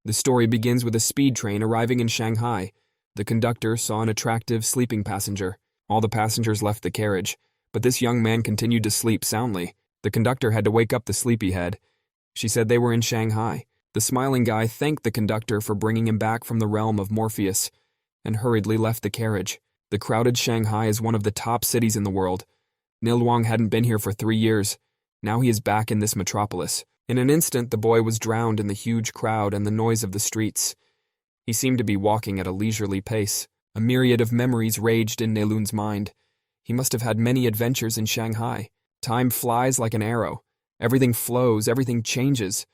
The story begins with a speed train arriving in Shanghai. The conductor saw an attractive sleeping passenger. All the passengers left the carriage, but this young man continued to sleep soundly. The conductor had to wake up the sleepyhead. She said they were in Shanghai. The smiling guy thanked the conductor for bringing him back from the realm of Morpheus and hurriedly left the carriage. The crowded Shanghai is one of the top cities in the world. Nilwang hadn't been here for 3 years. Now he is back in this metropolis. In an instant, the boy was drowned in the huge crowd and the noise of the streets. He seemed to be walking at a leisurely pace. A myriad of memories raged in Nelun's mind. He must have had many adventures in Shanghai. Time flies like an arrow. Everything flows, everything changes.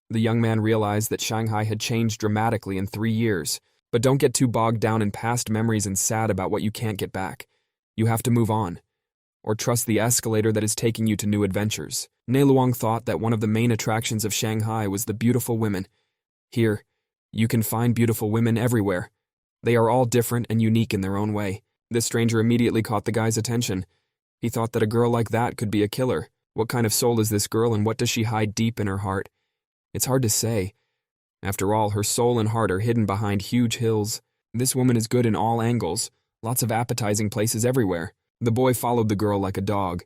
The young man realized that Shanghai had changed dramatically in 3 years. But don't get too bogged down in past memories and sad about what you can't get back. You have to move on. Or trust the escalator that is taking you to new adventures. Ne Luang thought that one of the main attractions of Shanghai was the beautiful women. Here, you can find beautiful women everywhere. They are all different and unique in their own way. This stranger immediately caught the guy's attention. He thought that a girl like that could be a killer. What kind of soul is this girl and what does she hide deep in her heart? It's hard to say. After all, her soul and heart are hidden behind huge hills. This woman is good in all angles. Lots of appetizing places everywhere. The boy followed the girl like a dog.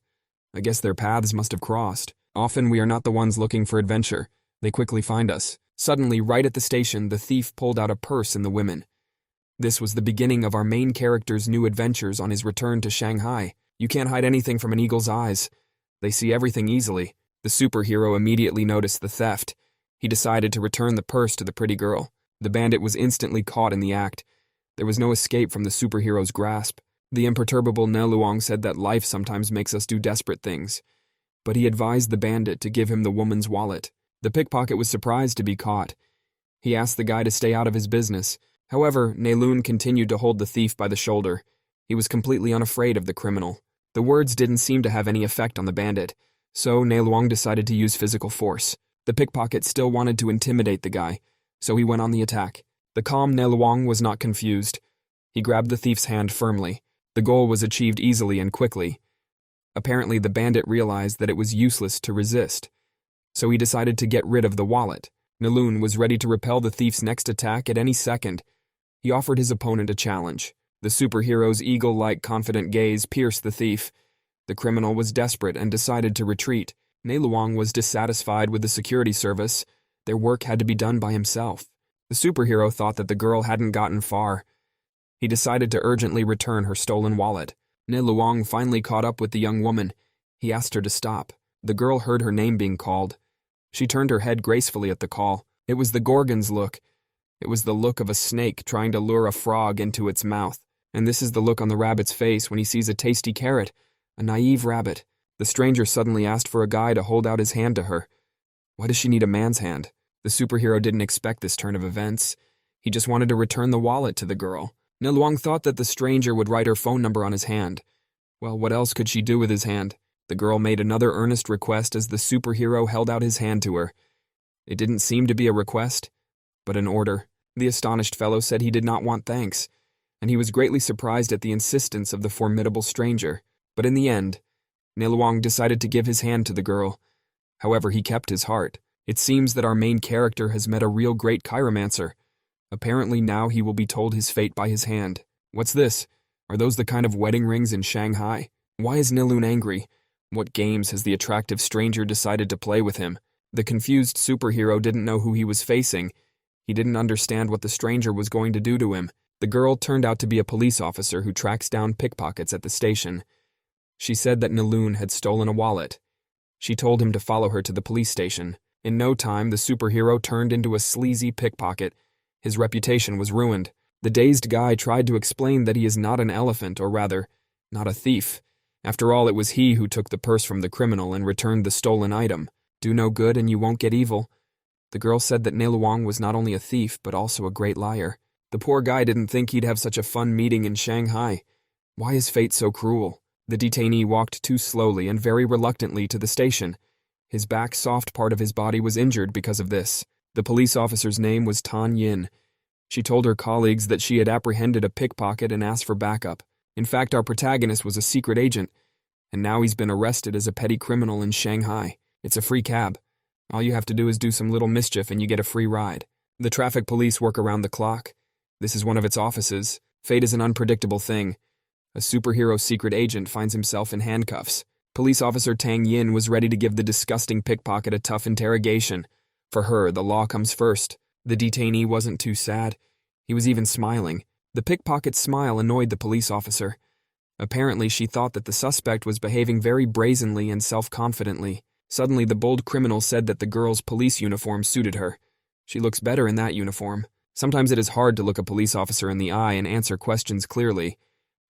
I guess their paths must have crossed. Often we are not the ones looking for adventure. They quickly find us. Suddenly, right at the station, the thief pulled out a purse in the women. This was the beginning of our main character's new adventures on his return to Shanghai. You can't hide anything from an eagle's eyes. They see everything easily. The superhero immediately noticed the theft. He decided to return the purse to the pretty girl. The bandit was instantly caught in the act. There was no escape from the superhero's grasp. The imperturbable Ne Luang said that life sometimes makes us do desperate things. But he advised the bandit to give him the woman's wallet. The pickpocket was surprised to be caught. He asked the guy to stay out of his business. However, Ne Lun continued to hold the thief by the shoulder. He was completely unafraid of the criminal. The words didn't seem to have any effect on the bandit, so Ne Luang decided to use physical force. The pickpocket still wanted to intimidate the guy, so he went on the attack. The calm Ne Luang was not confused. He grabbed the thief's hand firmly. The goal was achieved easily and quickly. Apparently, the bandit realized that it was useless to resist, so he decided to get rid of the wallet. Ne Lun was ready to repel the thief's next attack at any second. He offered his opponent a challenge. The superhero's eagle-like confident gaze pierced the thief. The criminal was desperate and decided to retreat. Ne Luang was dissatisfied with the security service. Their work had to be done by himself. The superhero thought that the girl hadn't gotten far. He decided to urgently return her stolen wallet. Ne Luang finally caught up with the young woman. He asked her to stop. The girl heard her name being called. She turned her head gracefully at the call. It was the Gorgon's look. It was the look of a snake trying to lure a frog into its mouth. And this is the look on the rabbit's face when he sees a tasty carrot, a naive rabbit. The stranger suddenly asked for a guy to hold out his hand to her. Why does she need a man's hand? The superhero didn't expect this turn of events. He just wanted to return the wallet to the girl. Ne Luang thought that the stranger would write her phone number on his hand. Well, what else could she do with his hand? The girl made another earnest request as the superhero held out his hand to her. It didn't seem to be a request, but an order. The astonished fellow said he did not want thanks, and he was greatly surprised at the insistence of the formidable stranger. But in the end, Ne Luang decided to give his hand to the girl. However, he kept his heart. It seems that our main character has met a real great chiromancer. Apparently now he will be told his fate by his hand. What's this? Are those the kind of wedding rings in Shanghai? Why is Ne Lun angry? What games has the attractive stranger decided to play with him? The confused superhero didn't know who he was facing. He didn't understand what the stranger was going to do to him. The girl turned out to be a police officer who tracks down pickpockets at the station. She said that Ne Lun had stolen a wallet. She told him to follow her to the police station. In no time, the superhero turned into a sleazy pickpocket. His reputation was ruined. The dazed guy tried to explain that he is not an elephant, or rather, not a thief. After all, it was he who took the purse from the criminal and returned the stolen item. Do no good and you won't get evil. The girl said that Ne Luang was not only a thief, but also a great liar. The poor guy didn't think he'd have such a fun meeting in Shanghai. Why is fate so cruel? The detainee walked too slowly and very reluctantly to the station. His back soft part of his body was injured because of this. The police officer's name was Tan Yin. She told her colleagues that she had apprehended a pickpocket and asked for backup. In fact, our protagonist was a secret agent, and now he's been arrested as a petty criminal in Shanghai. It's a free cab. All you have to do is do some little mischief and you get a free ride. The traffic police work around the clock. This is one of its offices. Fate is an unpredictable thing. A superhero secret agent finds himself in handcuffs. Police officer Tang Yin was ready to give the disgusting pickpocket a tough interrogation. For her, the law comes first. The detainee wasn't too sad. He was even smiling. The pickpocket's smile annoyed the police officer. Apparently, she thought that the suspect was behaving very brazenly and self-confidently. Suddenly, the bold criminal said that the girl's police uniform suited her. She looks better in that uniform. Sometimes it is hard to look a police officer in the eye and answer questions clearly.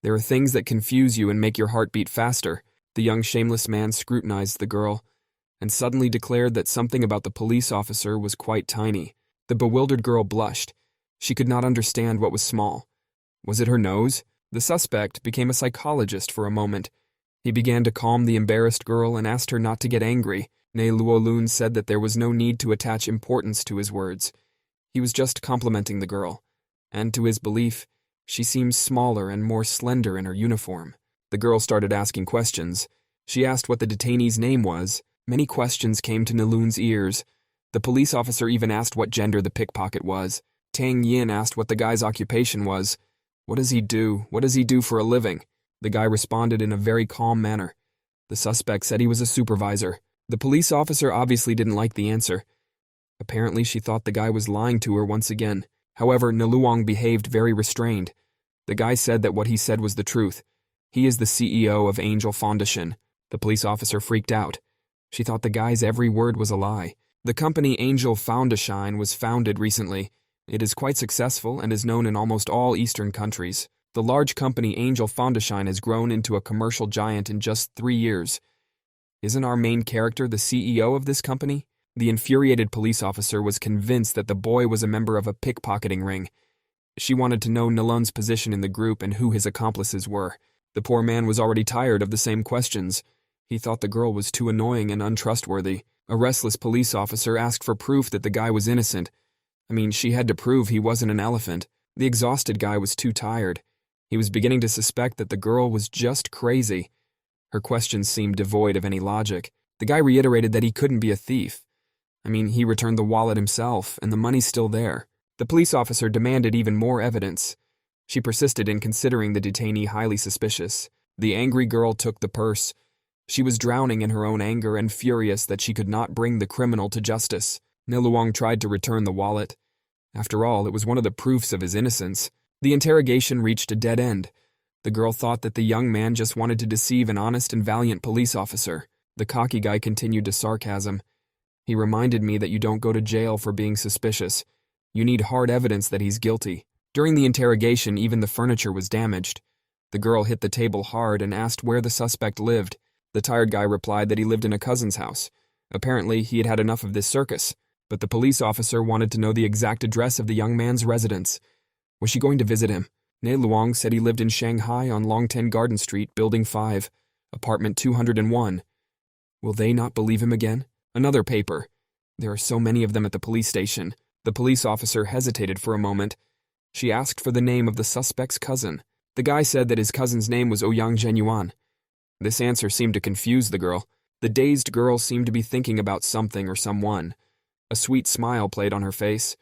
There are things that confuse you and make your heart beat faster. The young shameless man scrutinized the girl, and suddenly declared that something about the police officer was quite tiny. The bewildered girl blushed. She could not understand what was small. Was it her nose? The suspect became a psychologist for a moment. He began to calm the embarrassed girl and asked her not to get angry. Ne Luolun said that there was no need to attach importance to his words. He was just complimenting the girl, and to his belief, she seemed smaller and more slender in her uniform. The girl started asking questions. She asked what the detainee's name was. Many questions came to Nalun's ears. The police officer even asked what gender the pickpocket was. Tang Yin asked what the guy's occupation was. What does he do? What does he do for a living? The guy responded in a very calm manner. The suspect said he was a supervisor. The police officer obviously didn't like the answer. Apparently, she thought the guy was lying to her once again. However, Naluang behaved very restrained. The guy said that what he said was the truth. He is the CEO of Angel Foundation. The police officer freaked out. She thought the guy's every word was a lie. The company Angel Foundation was founded recently. It is quite successful and is known in almost all Eastern countries. The large company Angel Foundation has grown into a commercial giant in just 3 years. Isn't our main character the CEO of this company? The infuriated police officer was convinced that the boy was a member of a pickpocketing ring. She wanted to know Nalun's position in the group and who his accomplices were. The poor man was already tired of the same questions. He thought the girl was too annoying and untrustworthy. A restless police officer asked for proof that the guy was innocent. She had to prove he wasn't an elephant. The exhausted guy was too tired. He was beginning to suspect that the girl was just crazy. Her questions seemed devoid of any logic. The guy reiterated that he couldn't be a thief. He returned the wallet himself, and the money's still there. The police officer demanded even more evidence. She persisted in considering the detainee highly suspicious. The angry girl took the purse. She was drowning in her own anger and furious that she could not bring the criminal to justice. Niluang tried to return the wallet. After all, it was one of the proofs of his innocence. The interrogation reached a dead end. The girl thought that the young man just wanted to deceive an honest and valiant police officer. The cocky guy continued to sarcasm. He reminded me that you don't go to jail for being suspicious. You need hard evidence that he's guilty. During the interrogation, even the furniture was damaged. The girl hit the table hard and asked where the suspect lived. The tired guy replied that he lived in a cousin's house. Apparently, he had had enough of this circus, but the police officer wanted to know the exact address of the young man's residence. Was she going to visit him? Ne Luang said he lived in Shanghai on Longten Garden Street, Building 5, apartment 201. Will they not believe him again? Another paper. There are so many of them at the police station. The police officer hesitated for a moment. She asked for the name of the suspect's cousin. The guy said that his cousin's name was Ouyang Zhenyuan. This answer seemed to confuse the girl. The dazed girl seemed to be thinking about something or someone. A sweet smile played on her face.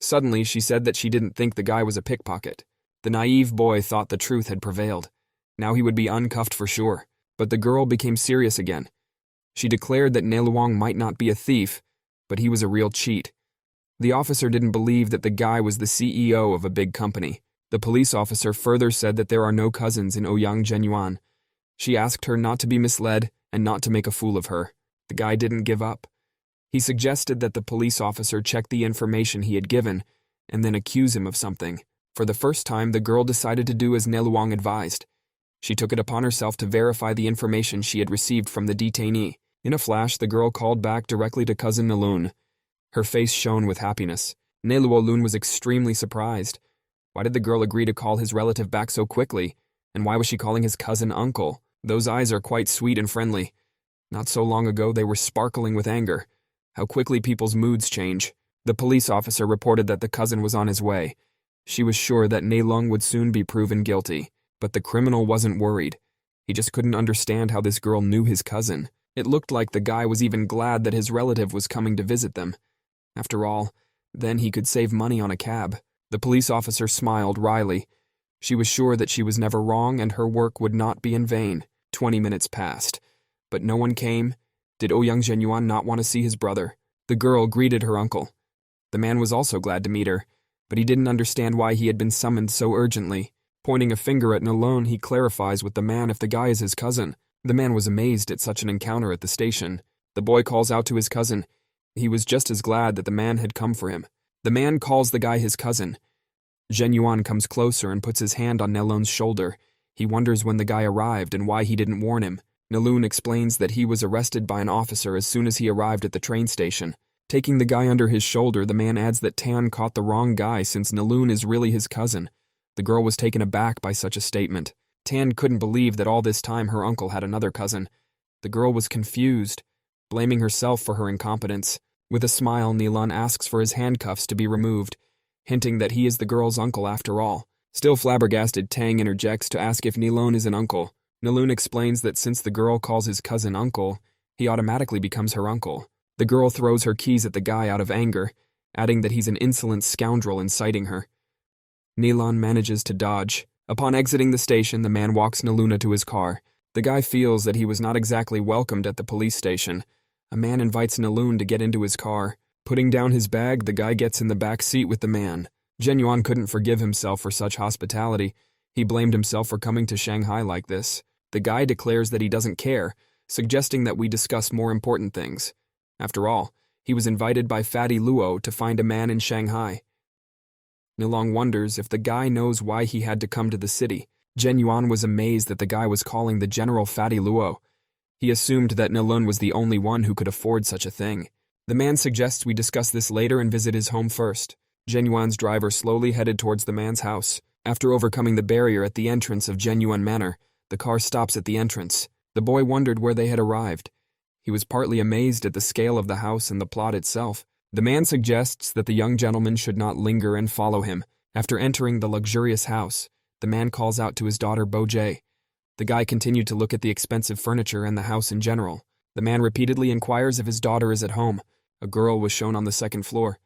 Suddenly, she said that she didn't think the guy was a pickpocket. The naive boy thought the truth had prevailed. Now he would be uncuffed for sure. But the girl became serious again. She declared that Neluang might not be a thief, but he was a real cheat. The officer didn't believe that the guy was the CEO of a big company. The police officer further said that there are no cousins in Ouyang Zhenyuan. She asked her not to be misled and not to make a fool of her. The guy didn't give up. He suggested that the police officer check the information he had given and then accuse him of something. For the first time, the girl decided to do as Neluang advised. She took it upon herself to verify the information she had received from the detainee. In a flash, the girl called back directly to cousin Nalun. Her face shone with happiness. Neluolun was extremely surprised. Why did the girl agree to call his relative back so quickly? And why was she calling his cousin uncle? Those eyes are quite sweet and friendly. Not so long ago, they were sparkling with anger. How quickly people's moods change. The police officer reported that the cousin was on his way. She was sure that Neilung would soon be proven guilty. But the criminal wasn't worried. He just couldn't understand how this girl knew his cousin. It looked like the guy was even glad that his relative was coming to visit them. After all, Then he could save money on a cab. The police officer smiled wryly. She was sure that she was never wrong and her work would not be in vain. 20 minutes passed, but no one came. Did Ouyang Zhenyuan not want to see his brother? The girl greeted her uncle. The man was also glad to meet her, but he didn't understand why he had been summoned so urgently. Pointing a finger at Nalon, he clarifies with the man if the guy is his cousin. The man was amazed at such an encounter at the station. The boy calls out to his cousin. He was just as glad that the man had come for him. The man calls the guy his cousin. Zhenyuan comes closer and puts his hand on Nelon's shoulder. He wonders when the guy arrived and why he didn't warn him. Nalun explains that he was arrested by an officer as soon as he arrived at the train station. Taking the guy under his shoulder, the man adds that Tan caught the wrong guy since Nalun is really his cousin. The girl was taken aback by such a statement. Tan couldn't believe that all this time her uncle had another cousin. The girl was confused, blaming herself for her incompetence. With a smile, Nilan asks for his handcuffs to be removed, hinting that he is the girl's uncle after all. Still flabbergasted, Tang interjects to ask if Nilon is an uncle. Nalun explains that since the girl calls his cousin uncle, he automatically becomes her uncle. The girl throws her keys at the guy out of anger, adding that he's an insolent scoundrel inciting her. Nilon manages to dodge. Upon exiting the station, the man walks Naluna to his car. The guy feels that he was not exactly welcomed at the police station. A man invites Nalun to get into his car. Putting down his bag, the guy gets in the back seat with the man. Zhenyuan couldn't forgive himself for such hospitality. He blamed himself for coming to Shanghai like this. The guy declares that he doesn't care, suggesting that we discuss more important things. After all, he was invited by Fatty Luo to find a man in Shanghai. Nilong wonders if the guy knows why he had to come to the city. Zhenyuan was amazed that the guy was calling the General Fatty Luo. He assumed that Nilun was the only one who could afford such a thing. The man suggests we discuss this later and visit his home first. Zhenyuan's driver slowly headed towards the man's house. After overcoming the barrier at the entrance of Zhenyuan Manor, the car stops at the entrance. The boy wondered where they had arrived. He was partly amazed at the scale of the house and the plot itself. The man suggests that the young gentleman should not linger and follow him. After entering the luxurious house, the man calls out to his daughter Bo-jae. The guy continued to look at the expensive furniture and the house in general. The man repeatedly inquires if his daughter is at home. A girl was shown on the second floor.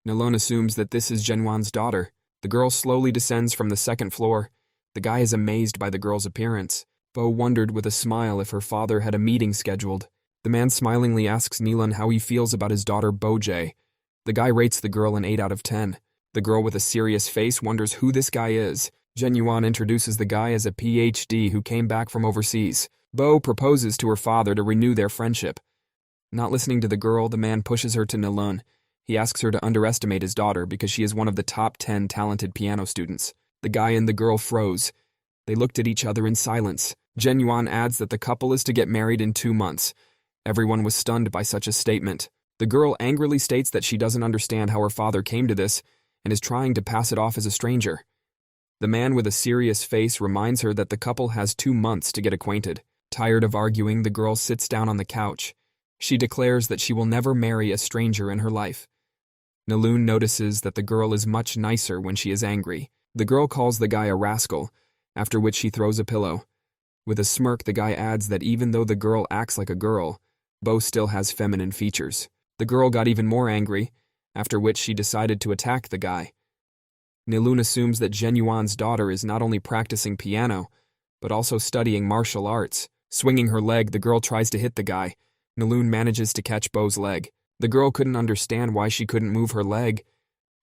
Nalon assumes that this is Zhenyuan's daughter. The girl slowly descends from the second floor. The guy is amazed by the girl's appearance. Bo wondered with a smile if her father had a meeting scheduled. The man smilingly asks Nilan how he feels about his daughter Bo-jae. The guy rates the girl an 8 out of 10. The girl with a serious face wonders who this guy is. Zhenyuan introduces the guy as a PhD who came back from overseas. Bo proposes to her father to renew their friendship. Not listening to the girl, the man pushes her to Nilan. He asks her to underestimate his daughter because she is one of the top 10 talented piano students. The guy and the girl froze. They looked at each other in silence. Zhenyuan adds that the couple is to get married in 2 months. Everyone was stunned by such a statement. The girl angrily states that she doesn't understand how her father came to this and is trying to pass it off as a stranger. The man with a serious face reminds her that the couple has 2 months to get acquainted. Tired of arguing, the girl sits down on the couch. She declares that she will never marry a stranger in her life. Nalun notices that the girl is much nicer when she is angry. The girl calls the guy a rascal, after which she throws a pillow. With a smirk, the guy adds that even though the girl acts like a girl, Bo still has feminine features. The girl got even more angry, after which she decided to attack the guy. Nilun assumes that Zhenyuan's daughter is not only practicing piano, but also studying martial arts. Swinging her leg, the girl tries to hit the guy. Nilun manages to catch Bo's leg. The girl couldn't understand why she couldn't move her leg.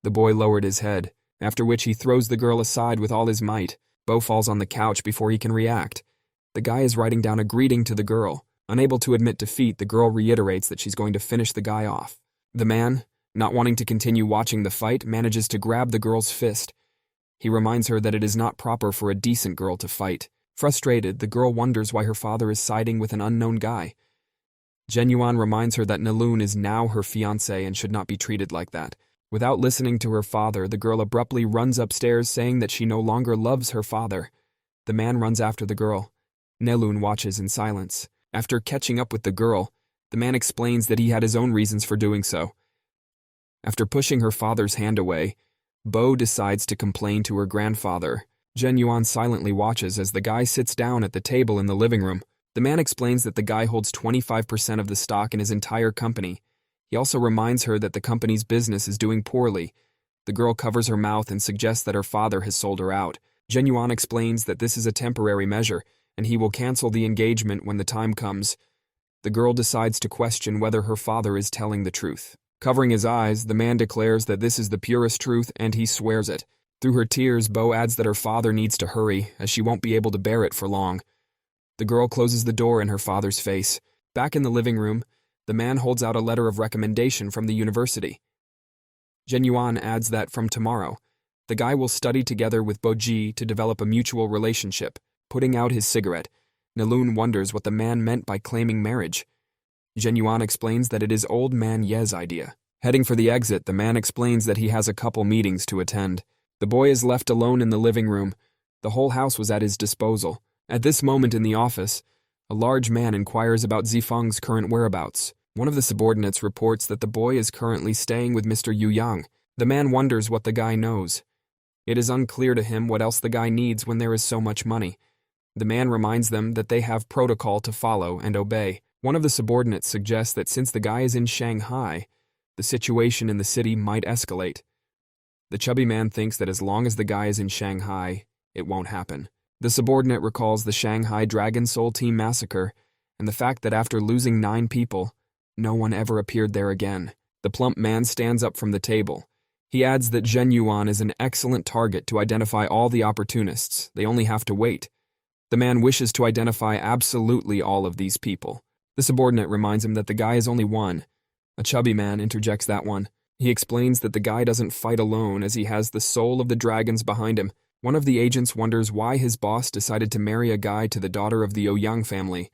The boy lowered his head, after which he throws the girl aside with all his might. Bo falls on the couch before he can react. The guy is writing down a greeting to the girl. Unable to admit defeat, the girl reiterates that she's going to finish the guy off. The man, not wanting to continue watching the fight, manages to grab the girl's fist. He reminds her that it is not proper for a decent girl to fight. Frustrated, the girl wonders why her father is siding with an unknown guy. Zhenyuan reminds her that Nalun is now her fiancé and should not be treated like that. Without listening to her father, the girl abruptly runs upstairs saying that she no longer loves her father. The man runs after the girl. Nalun watches in silence. After catching up with the girl, the man explains that he had his own reasons for doing so. After pushing her father's hand away, Bo decides to complain to her grandfather. Zhenyuan silently watches as the guy sits down at the table in the living room. The man explains that the guy holds 25% of the stock in his entire company. He also reminds her that the company's business is doing poorly. The girl covers her mouth and suggests that her father has sold her out. Genuan explains that this is a temporary measure, and he will cancel the engagement when the time comes. The girl decides to question whether her father is telling the truth. Covering his eyes, the man declares that this is the purest truth, and he swears it. Through her tears, Bo adds that her father needs to hurry, as she won't be able to bear it for long. The girl closes the door in her father's face. Back in the living room, the man holds out a letter of recommendation from the university. Genuan adds that from tomorrow, the guy will study together with Boji to develop a mutual relationship. Putting out his cigarette, Naloon wonders what the man meant by claiming marriage. Genuan explains that it is old man Ye's idea. Heading for the exit, the man explains that he has a couple meetings to attend. The boy is left alone in the living room. The whole house was at his disposal. At this moment in the office, a large man inquires about Zifeng's current whereabouts. One of the subordinates reports that the boy is currently staying with Mr. Yu Yang. The man wonders what the guy knows. It is unclear to him what else the guy needs when there is so much money. The man reminds them that they have protocol to follow and obey. One of the subordinates suggests that since the guy is in Shanghai, the situation in the city might escalate. The chubby man thinks that as long as the guy is in Shanghai, it won't happen. The subordinate recalls the Shanghai Dragon Soul Team massacre and the fact that after losing 9 people, no one ever appeared there again. The plump man stands up from the table. He adds that Zhen Yuan is an excellent target to identify all the opportunists. They only have to wait. The man wishes to identify absolutely all of these people. The subordinate reminds him that the guy is only one. A chubby man interjects that one. He explains that the guy doesn't fight alone as he has the soul of the dragons behind him. One of the agents wonders why his boss decided to marry a guy to the daughter of the Ouyang family.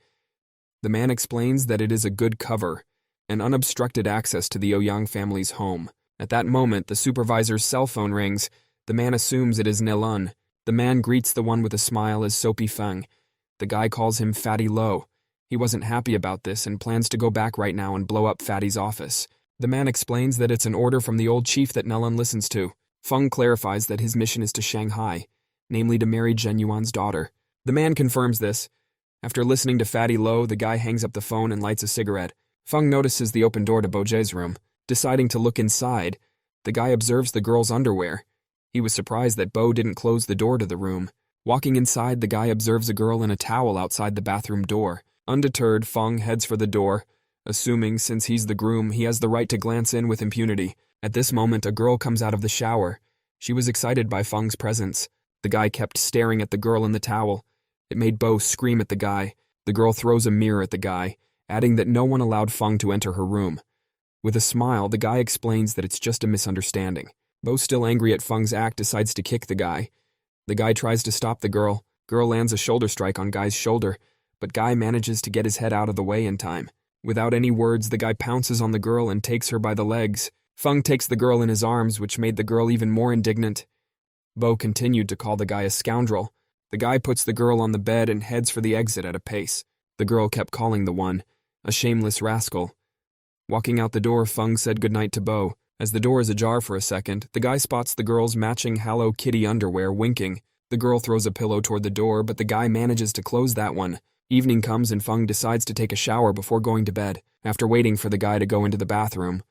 The man explains that it is a good cover, and unobstructed access to the Ouyang family's home. At that moment, the supervisor's cell phone rings. The man assumes it is Nelun. The man greets the one with a smile as Soapy Feng. The guy calls him Fatty Lo. He wasn't happy about this and plans to go back right now and blow up Fatty's office. The man explains that it's an order from the old chief that Nelun listens to. Feng clarifies that his mission is to Shanghai, namely to marry Zhen Yuan's daughter. The man confirms this. After listening to Fatty Lo, the guy hangs up the phone and lights a cigarette. Feng notices the open door to Boje's room. Deciding to look inside, the guy observes the girl's underwear. He was surprised that Bo didn't close the door to the room. Walking inside, the guy observes a girl in a towel outside the bathroom door. Undeterred, Feng heads for the door, assuming since he's the groom, he has the right to glance in with impunity. At this moment, a girl comes out of the shower. She was excited by Feng's presence. The guy kept staring at the girl in the towel. It made Bo scream at the guy. The girl throws a mirror at the guy, adding that no one allowed Feng to enter her room. With a smile, the guy explains that it's just a misunderstanding. Bo, still angry at Feng's act, decides to kick the guy. The guy tries to stop the girl. Girl lands a shoulder strike on guy's shoulder, but guy manages to get his head out of the way in time. Without any words, the guy pounces on the girl and takes her by the legs. Feng takes the girl in his arms, which made the girl even more indignant. Bo continued to call the guy a scoundrel. The guy puts the girl on the bed and heads for the exit at a pace. The girl kept calling the one a shameless rascal. Walking out the door, Feng said goodnight to Bo. As the door is ajar for a second, the guy spots the girl's matching Hello Kitty underwear winking. The girl throws a pillow toward the door, but the guy manages to close that one. Evening comes and Feng decides to take a shower before going to bed. After waiting for the guy to go into the bathroom,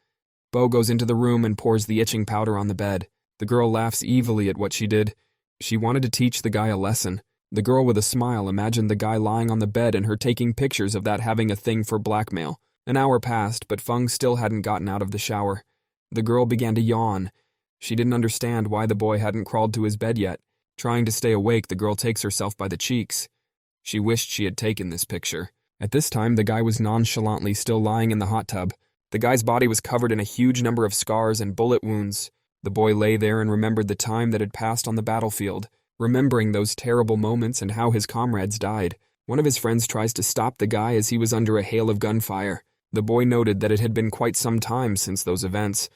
Bo goes into the room and pours the itching powder on the bed. The girl laughs evilly at what she did. She wanted to teach the guy a lesson. The girl with a smile imagined the guy lying on the bed and her taking pictures of that having a thing for blackmail. An hour passed, but Feng still hadn't gotten out of the shower. The girl began to yawn. She didn't understand why the boy hadn't crawled to his bed yet. Trying to stay awake, the girl takes herself by the cheeks. She wished she had taken this picture. At this time, the guy was nonchalantly still lying in the hot tub. The guy's body was covered in a huge number of scars and bullet wounds. The boy lay there and remembered the time that had passed on the battlefield, remembering those terrible moments and how his comrades died. One of his friends tries to stop the guy as he was under a hail of gunfire. The boy noted that it had been quite some time since those events,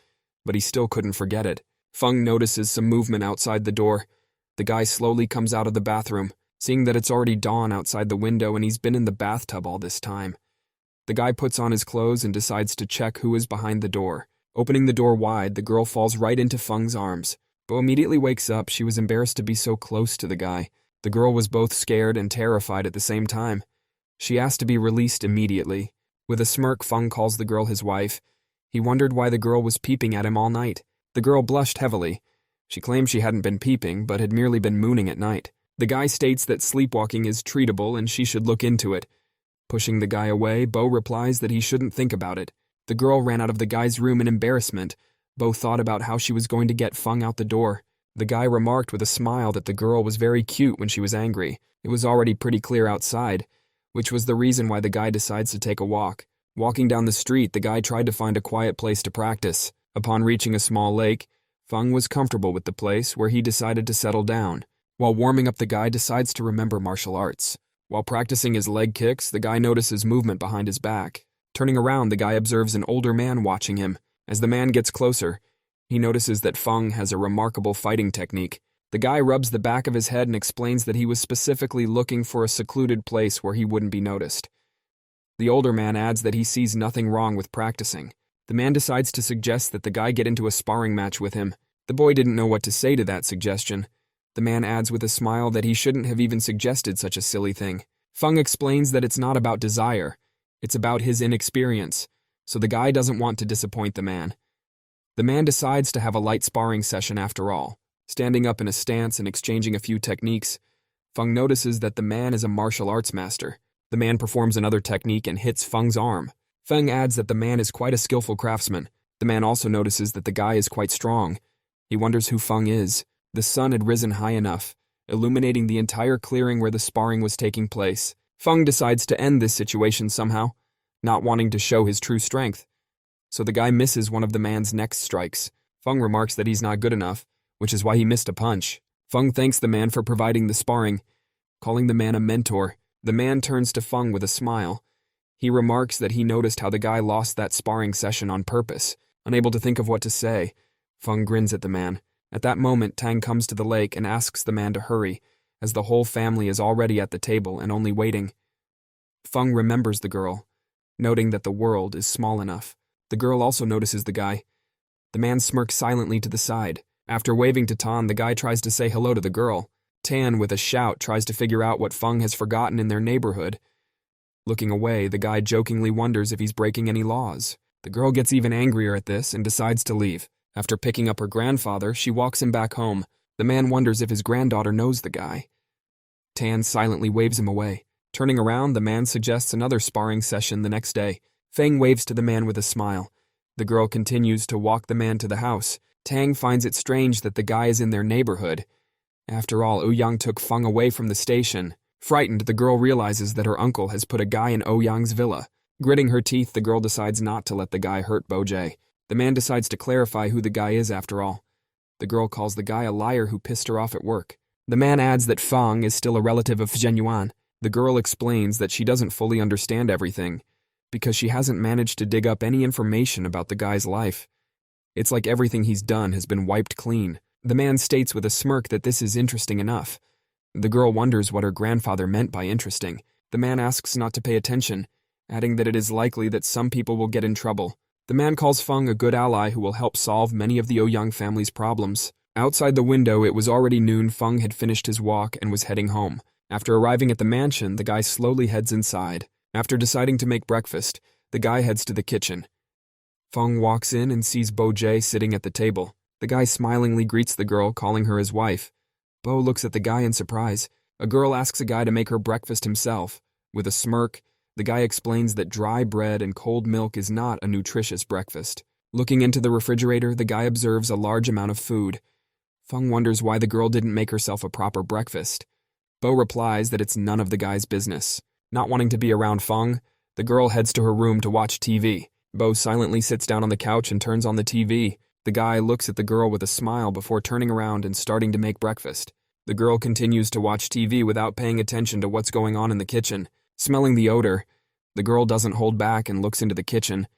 but he still couldn't forget it. Feng notices some movement outside the door. The guy slowly comes out of the bathroom, seeing that it's already dawn outside the window and he's been in the bathtub all this time. The guy puts on his clothes and decides to check who is behind the door. Opening the door wide, the girl falls right into Feng's arms. Bo immediately wakes up. She was embarrassed to be so close to the guy. The girl was both scared and terrified at the same time. She asked to be released immediately. With a smirk, Feng calls the girl his wife. He wondered why the girl was peeping at him all night. The girl blushed heavily. She claimed she hadn't been peeping, but had merely been mooning at night. The guy states that sleepwalking is treatable and she should look into it. Pushing the guy away, Bo replies that he shouldn't think about it. The girl ran out of the guy's room in embarrassment. Bo thought about how she was going to get Fung out the door. The guy remarked with a smile that the girl was very cute when she was angry. It was already pretty clear outside, which was the reason why the guy decides to take a walk. Walking down the street, the guy tried to find a quiet place to practice. Upon reaching a small lake, Fung was comfortable with the place, where he decided to settle down. While warming up, the guy decides to remember martial arts. While practicing his leg kicks, the guy notices movement behind his back. Turning around, the guy observes an older man watching him. As the man gets closer, he notices that Fung has a remarkable fighting technique. The guy rubs the back of his head and explains that he was specifically looking for a secluded place where he wouldn't be noticed. The older man adds that he sees nothing wrong with practicing. The man decides to suggest that the guy get into a sparring match with him. The boy didn't know what to say to that suggestion. The man adds with a smile that he shouldn't have even suggested such a silly thing. Fung explains that it's not about desire, it's about his inexperience, so the guy doesn't want to disappoint the man. The man decides to have a light sparring session after all. Standing up in a stance and exchanging a few techniques, Fung notices that the man is a martial arts master. The man performs another technique and hits Fung's arm. Fung adds that the man is quite a skillful craftsman. The man also notices that the guy is quite strong. He wonders who Fung is. The sun had risen high enough, illuminating the entire clearing where the sparring was taking place. Fung decides to end this situation somehow, not wanting to show his true strength. So the guy misses one of the man's next strikes. Fung remarks that he's not good enough, which is why he missed a punch. Fung thanks the man for providing the sparring, calling the man a mentor. The man turns to Fung with a smile. He remarks that he noticed how the guy lost that sparring session on purpose. Unable to think of what to say, Fung grins at the man. At that moment, Tang comes to the lake and asks the man to hurry, as the whole family is already at the table and only waiting. Fung remembers the girl, noting that the world is small enough. The girl also notices the guy. The man smirks silently to the side. After waving to Tan, the guy tries to say hello to the girl. Tan, with a shout, tries to figure out what Fung has forgotten in their neighborhood. Looking away, the guy jokingly wonders if he's breaking any laws. The girl gets even angrier at this and decides to leave. After picking up her grandfather, she walks him back home. The man wonders if his granddaughter knows the guy. Tan silently waves him away. Turning around, the man suggests another sparring session the next day. Feng waves to the man with a smile. The girl continues to walk the man to the house. Tang finds it strange that the guy is in their neighborhood. After all, Ouyang took Feng away from the station. Frightened, the girl realizes that her uncle has put a guy in Ouyang's villa. Gritting her teeth, the girl decides not to let the guy hurt Bojie. The man decides to clarify who the guy is after all. The girl calls the guy a liar who pissed her off at work. The man adds that Feng is still a relative of Zhenyuan. The girl explains that she doesn't fully understand everything, because she hasn't managed to dig up any information about the guy's life. It's like everything he's done has been wiped clean. The man states with a smirk that this is interesting enough. The girl wonders what her grandfather meant by interesting. The man asks not to pay attention, adding that it is likely that some people will get in trouble. The man calls Feng a good ally who will help solve many of the Ouyang family's problems. Outside the window, it was already noon. Feng had finished his walk and was heading home. After arriving at the mansion, the guy slowly heads inside. After deciding to make breakfast, the guy heads to the kitchen. Feng walks in and sees Bojie sitting at the table. The guy smilingly greets the girl, calling her his wife. Bo looks at the guy in surprise. A girl asks a guy to make her breakfast himself. With a smirk, the guy explains that dry bread and cold milk is not a nutritious breakfast. Looking into the refrigerator, the guy observes a large amount of food. Feng wonders why the girl didn't make herself a proper breakfast. Bo replies that it's none of the guy's business. Not wanting to be around Feng, the girl heads to her room to watch TV. Bo silently sits down on the couch and turns on the TV. The guy looks at the girl with a smile before turning around and starting to make breakfast. The girl continues to watch TV without paying attention to what's going on in the kitchen. Smelling the odor, the girl doesn't hold back and looks into the kitchen.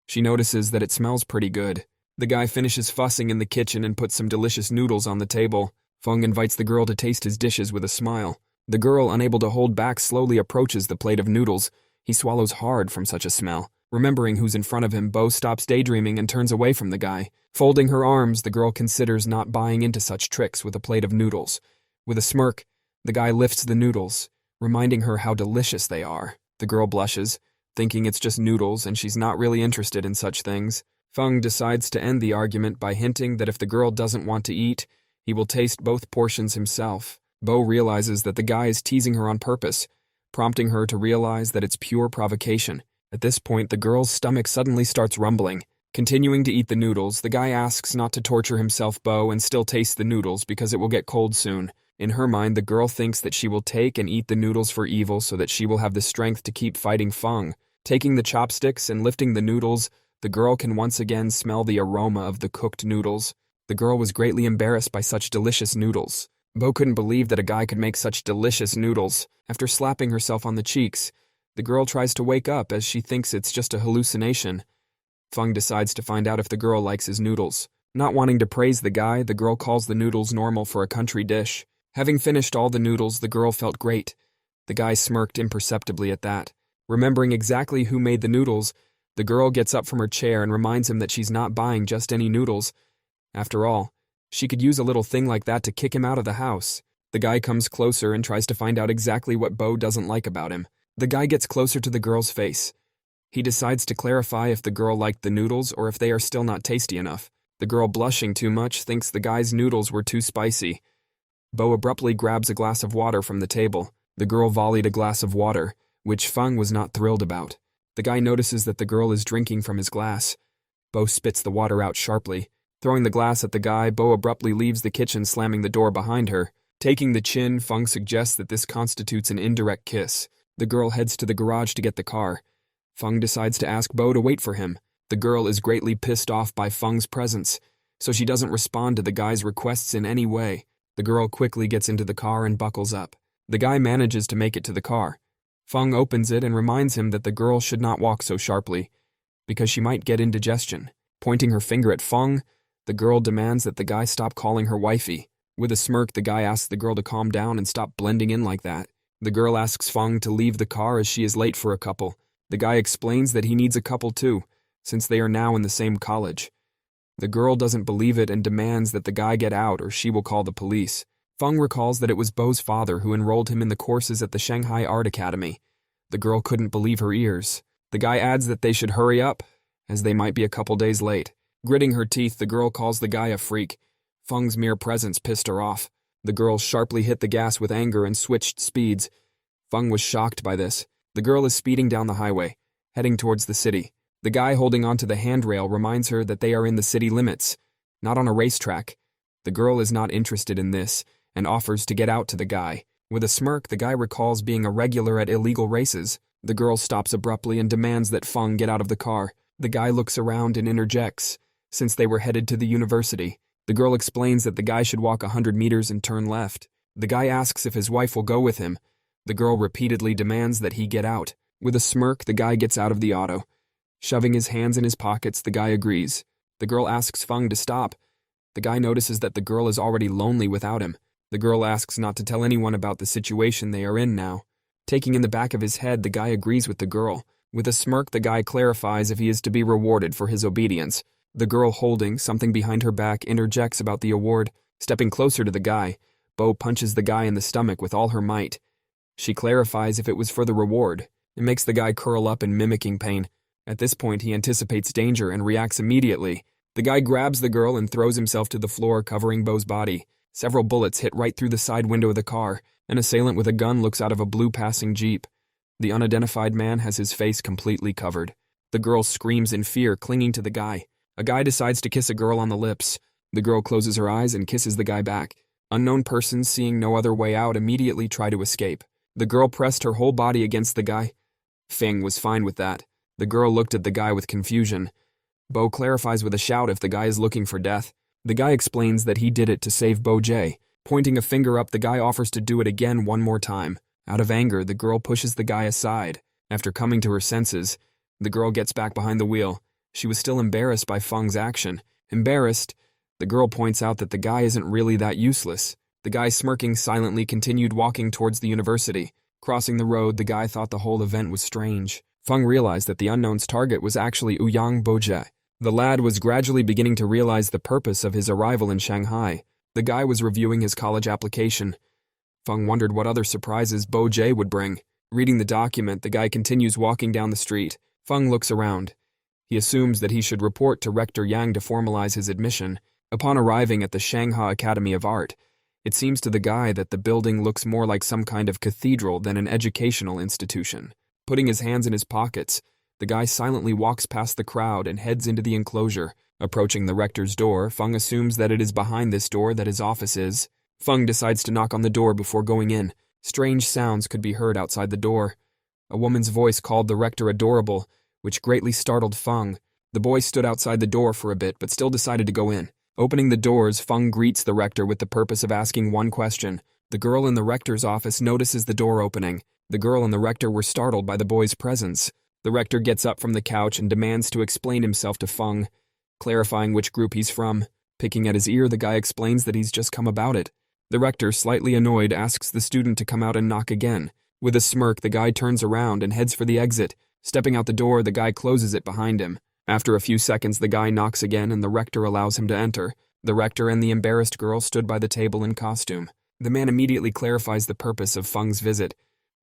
She notices that it smells pretty good. The guy finishes fussing in the kitchen and puts some delicious noodles on the table. Feng invites the girl to taste his dishes with a smile. The girl, unable to hold back, slowly approaches the plate of noodles. He swallows hard from such a smell. Remembering who's in front of him, Bo stops daydreaming and turns away from the guy. Folding her arms, the girl considers not buying into such tricks with a plate of noodles. With a smirk, the guy lifts the noodles, reminding her how delicious they are. The girl blushes, thinking it's just noodles and she's not really interested in such things. Feng decides to end the argument by hinting that if the girl doesn't want to eat, he will taste both portions himself. Bo realizes that the guy is teasing her on purpose, prompting her to realize that it's pure provocation. At this point, the girl's stomach suddenly starts rumbling. Continuing to eat the noodles, the guy asks not to torture himself Bo and still taste the noodles because it will get cold soon. In her mind, the girl thinks that she will take and eat the noodles for evil so that she will have the strength to keep fighting Feng. Taking the chopsticks and lifting the noodles, the girl can once again smell the aroma of the cooked noodles. The girl was greatly embarrassed by such delicious noodles. Bo couldn't believe that a guy could make such delicious noodles. After slapping herself on the cheeks, the girl tries to wake up as she thinks it's just a hallucination. Feng decides to find out if the girl likes his noodles. Not wanting to praise the guy, the girl calls the noodles normal for a country dish. Having finished all the noodles, the girl felt great. The guy smirked imperceptibly at that. Remembering exactly who made the noodles, the girl gets up from her chair and reminds him that she's not buying just any noodles. After all, she could use a little thing like that to kick him out of the house. The guy comes closer and tries to find out exactly what Bo doesn't like about him. The guy gets closer to the girl's face. He decides to clarify if the girl liked the noodles or if they are still not tasty enough. The girl, blushing too much, thinks the guy's noodles were too spicy. Bo abruptly grabs a glass of water from the table. The girl volleyed a glass of water, which Feng was not thrilled about. The guy notices that the girl is drinking from his glass. Bo spits the water out sharply. Throwing the glass at the guy, Bo abruptly leaves the kitchen, slamming the door behind her. Taking the chin, Feng suggests that this constitutes an indirect kiss. The girl heads to the garage to get the car. Feng decides to ask Bo to wait for him. The girl is greatly pissed off by Feng's presence, so she doesn't respond to the guy's requests in any way. The girl quickly gets into the car and buckles up. The guy manages to make it to the car. Feng opens it and reminds him that the girl should not walk so sharply, because she might get indigestion. Pointing her finger at Feng, the girl demands that the guy stop calling her wifey. With a smirk, the guy asks the girl to calm down and stop blending in like that. The girl asks Feng to leave the car as she is late for a couple. The guy explains that he needs a couple too, since they are now in the same college. The girl doesn't believe it and demands that the guy get out or she will call the police. Feng recalls that it was Bo's father who enrolled him in the courses at the Shanghai Art Academy. The girl couldn't believe her ears. The guy adds that they should hurry up, as they might be a couple days late. Gritting her teeth, the girl calls the guy a freak. Feng's mere presence pissed her off. The girl sharply hit the gas with anger and switched speeds. Feng was shocked by this. The girl is speeding down the highway, heading towards the city. The guy holding onto the handrail reminds her that they are in the city limits, not on a racetrack. The girl is not interested in this and offers to get out to the guy. With a smirk, the guy recalls being a regular at illegal races. The girl stops abruptly and demands that Feng get out of the car. The guy looks around and interjects, since they were headed to the university. The girl explains that the guy should walk 100 meters and turn left. The guy asks if his wife will go with him. The girl repeatedly demands that he get out. With a smirk, the guy gets out of the auto. Shoving his hands in his pockets, the guy agrees. The girl asks Feng to stop. The guy notices that the girl is already lonely without him. The girl asks not to tell anyone about the situation they are in now. Taking in the back of his head, the guy agrees with the girl. With a smirk, the guy clarifies if he is to be rewarded for his obedience. The girl, holding something behind her back, interjects about the award. Stepping closer to the guy, Bo punches the guy in the stomach with all her might. She clarifies if it was for the reward. It makes the guy curl up in mimicking pain. At this point, he anticipates danger and reacts immediately. The guy grabs the girl and throws himself to the floor, covering Bo's body. Several bullets hit right through the side window of the car. An assailant with a gun looks out of a blue passing Jeep. The unidentified man has his face completely covered. The girl screams in fear, clinging to the guy. A guy decides to kiss a girl on the lips. The girl closes her eyes and kisses the guy back. Unknown persons, seeing no other way out, immediately try to escape. The girl pressed her whole body against the guy. Feng was fine with that. The girl looked at the guy with confusion. Bo clarifies with a shout if the guy is looking for death. The guy explains that he did it to save Bo J. Pointing a finger up, the guy offers to do it again one more time. Out of anger, the girl pushes the guy aside. After coming to her senses, the girl gets back behind the wheel. She was still embarrassed by Feng's action. Embarrassed, the girl points out that the guy isn't really that useless. The guy, smirking silently, continued walking towards the university. Crossing the road, the guy thought the whole event was strange. Feng realized that the unknown's target was actually Ouyang Boje. The lad was gradually beginning to realize the purpose of his arrival in Shanghai. The guy was reviewing his college application. Feng wondered what other surprises Boje would bring. Reading the document, the guy continues walking down the street. Feng looks around. He assumes that he should report to Rector Yang to formalize his admission. Upon arriving at the Shanghai Academy of Art, it seems to the guy that the building looks more like some kind of cathedral than an educational institution. Putting his hands in his pockets, the guy silently walks past the crowd and heads into the enclosure. Approaching the rector's door, Feng assumes that it is behind this door that his office is. Feng decides to knock on the door before going in. Strange sounds could be heard outside the door. A woman's voice called the rector adorable, which greatly startled Feng. The boy stood outside the door for a bit but still decided to go in. Opening the doors, Feng greets the rector with the purpose of asking one question. The girl in the rector's office notices the door opening. The girl and the rector were startled by the boy's presence. The rector gets up from the couch and demands to explain himself to Feng, clarifying which group he's from. Picking at his ear, the guy explains that he's just come about it. The rector, slightly annoyed, asks the student to come out and knock again. With a smirk, the guy turns around and heads for the exit. Stepping out the door, the guy closes it behind him. After a few seconds, the guy knocks again and the rector allows him to enter. The rector and the embarrassed girl stood by the table in costume. The man immediately clarifies the purpose of Feng's visit.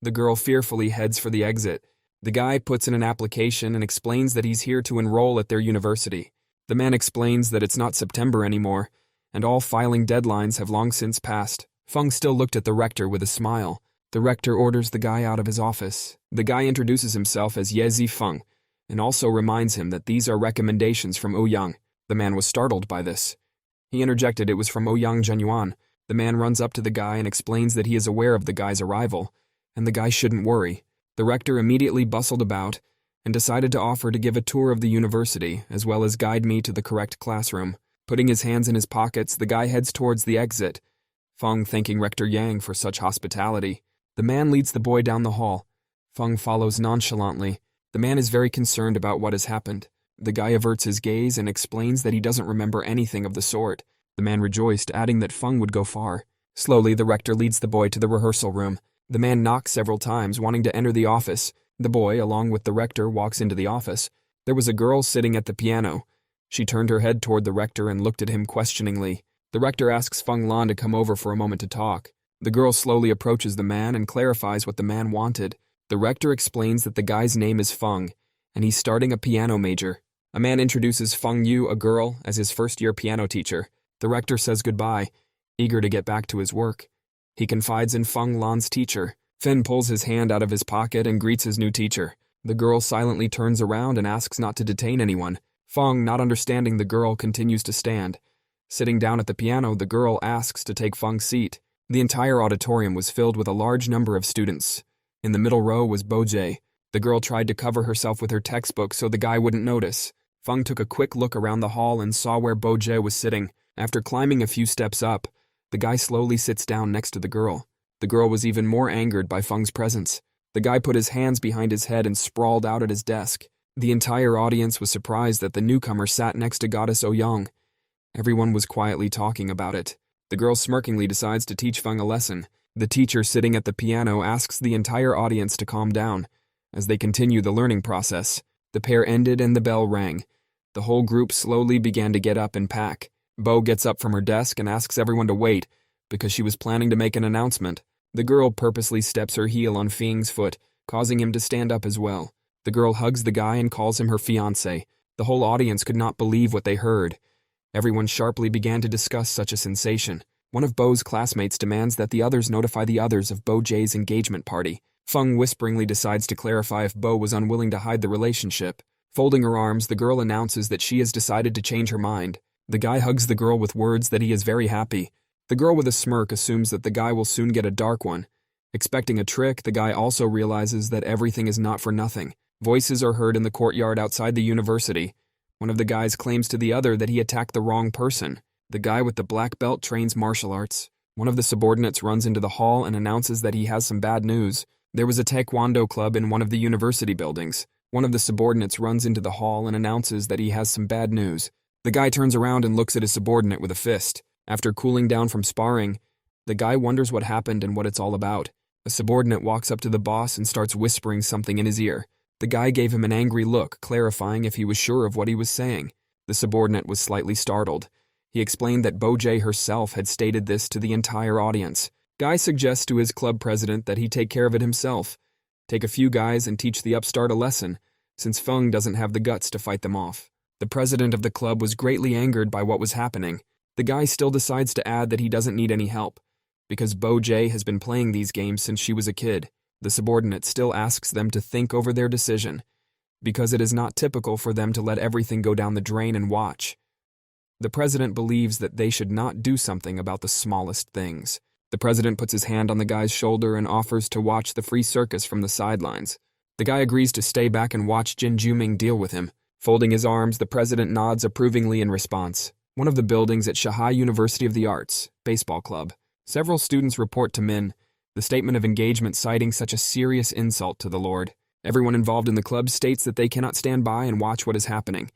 The girl fearfully heads for the exit. The guy puts in an application and explains that he's here to enroll at their university. The man explains that it's not September anymore, and all filing deadlines have long since passed. Feng still looked at the rector with a smile. The rector orders the guy out of his office. The guy introduces himself as Yezi Feng, and also reminds him that these are recommendations from Ouyang. The man was startled by this. He interjected it was from Ouyang Zhenyuan. The man runs up to the guy and explains that he is aware of the guy's arrival, and the guy shouldn't worry. The rector immediately bustled about and decided to offer to give a tour of the university, as well as guide me to the correct classroom. Putting his hands in his pockets, the guy heads towards the exit, Feng thanking Rector Yang for such hospitality. The man leads the boy down the hall. Feng follows nonchalantly. The man is very concerned about what has happened. The guy averts his gaze and explains that he doesn't remember anything of the sort. The man rejoiced, adding that Feng would go far. Slowly, the rector leads the boy to the rehearsal room. The man knocks several times, wanting to enter the office. The boy, along with the rector, walks into the office. There was a girl sitting at the piano. She turned her head toward the rector and looked at him questioningly. The rector asks Feng Lan to come over for a moment to talk. The girl slowly approaches the man and clarifies what the man wanted. The rector explains that the guy's name is Feng, and he's starting a piano major. A man introduces Feng Yu, a girl, as his first-year piano teacher. The rector says goodbye, eager to get back to his work. He confides in Feng Lan's teacher. Fen pulls his hand out of his pocket and greets his new teacher. The girl silently turns around and asks not to detain anyone. Feng, not understanding the girl, continues to stand. Sitting down at the piano, the girl asks to take Feng's seat. The entire auditorium was filled with a large number of students. In the middle row was Bojie. The girl tried to cover herself with her textbook so the guy wouldn't notice. Feng took a quick look around the hall and saw where Bojie was sitting. After climbing a few steps up, the guy slowly sits down next to the girl. The girl was even more angered by Feng's presence. The guy put his hands behind his head and sprawled out at his desk. The entire audience was surprised that the newcomer sat next to Goddess Ouyang. Everyone was quietly talking about it. The girl smirkingly decides to teach Feng a lesson. The teacher sitting at the piano asks the entire audience to calm down. As they continue the learning process, the pair ended and the bell rang. The whole group slowly began to get up and pack. Bo gets up from her desk and asks everyone to wait, because she was planning to make an announcement. The girl purposely steps her heel on Feng's foot, causing him to stand up as well. The girl hugs the guy and calls him her fiancé. The whole audience could not believe what they heard. Everyone sharply began to discuss such a sensation. One of Bo's classmates demands that the others notify the others of Bojie's engagement party. Feng whisperingly decides to clarify if Bo was unwilling to hide the relationship. Folding her arms, the girl announces that she has decided to change her mind. The guy hugs the girl with words that he is very happy. The girl with a smirk assumes that the guy will soon get a dark one. Expecting a trick, the guy also realizes that everything is not for nothing. Voices are heard in the courtyard outside the university. One of the guys claims to the other that he attacked the wrong person. The guy with the black belt trains martial arts. One of the subordinates runs into the hall and announces that he has some bad news. There was a taekwondo club in one of the university buildings. One of the subordinates runs into the hall and announces that he has some bad news. The guy turns around and looks at his subordinate with a fist. After cooling down from sparring, the guy wonders what happened and what it's all about. A subordinate walks up to the boss and starts whispering something in his ear. The guy gave him an angry look, clarifying if he was sure of what he was saying. The subordinate was slightly startled. He explained that Bojie herself had stated this to the entire audience. Guy suggests to his club president that he take care of it himself. Take a few guys and teach the upstart a lesson, since Feng doesn't have the guts to fight them off. The president of the club was greatly angered by what was happening. The guy still decides to add that he doesn't need any help, because Bo Jae has been playing these games since she was a kid. The subordinate still asks them to think over their decision, because it is not typical for them to let everything go down the drain and watch. The president believes that they should not do something about the smallest things. The president puts his hand on the guy's shoulder and offers to watch the free circus from the sidelines. The guy agrees to stay back and watch Jin Juming deal with him. Folding his arms, the president nods approvingly in response. One of the buildings at Shanghai University of the Arts, baseball club. Several students report to Min the statement of engagement citing such a serious insult to the Lord. Everyone involved in the club states that they cannot stand by and watch what is happening,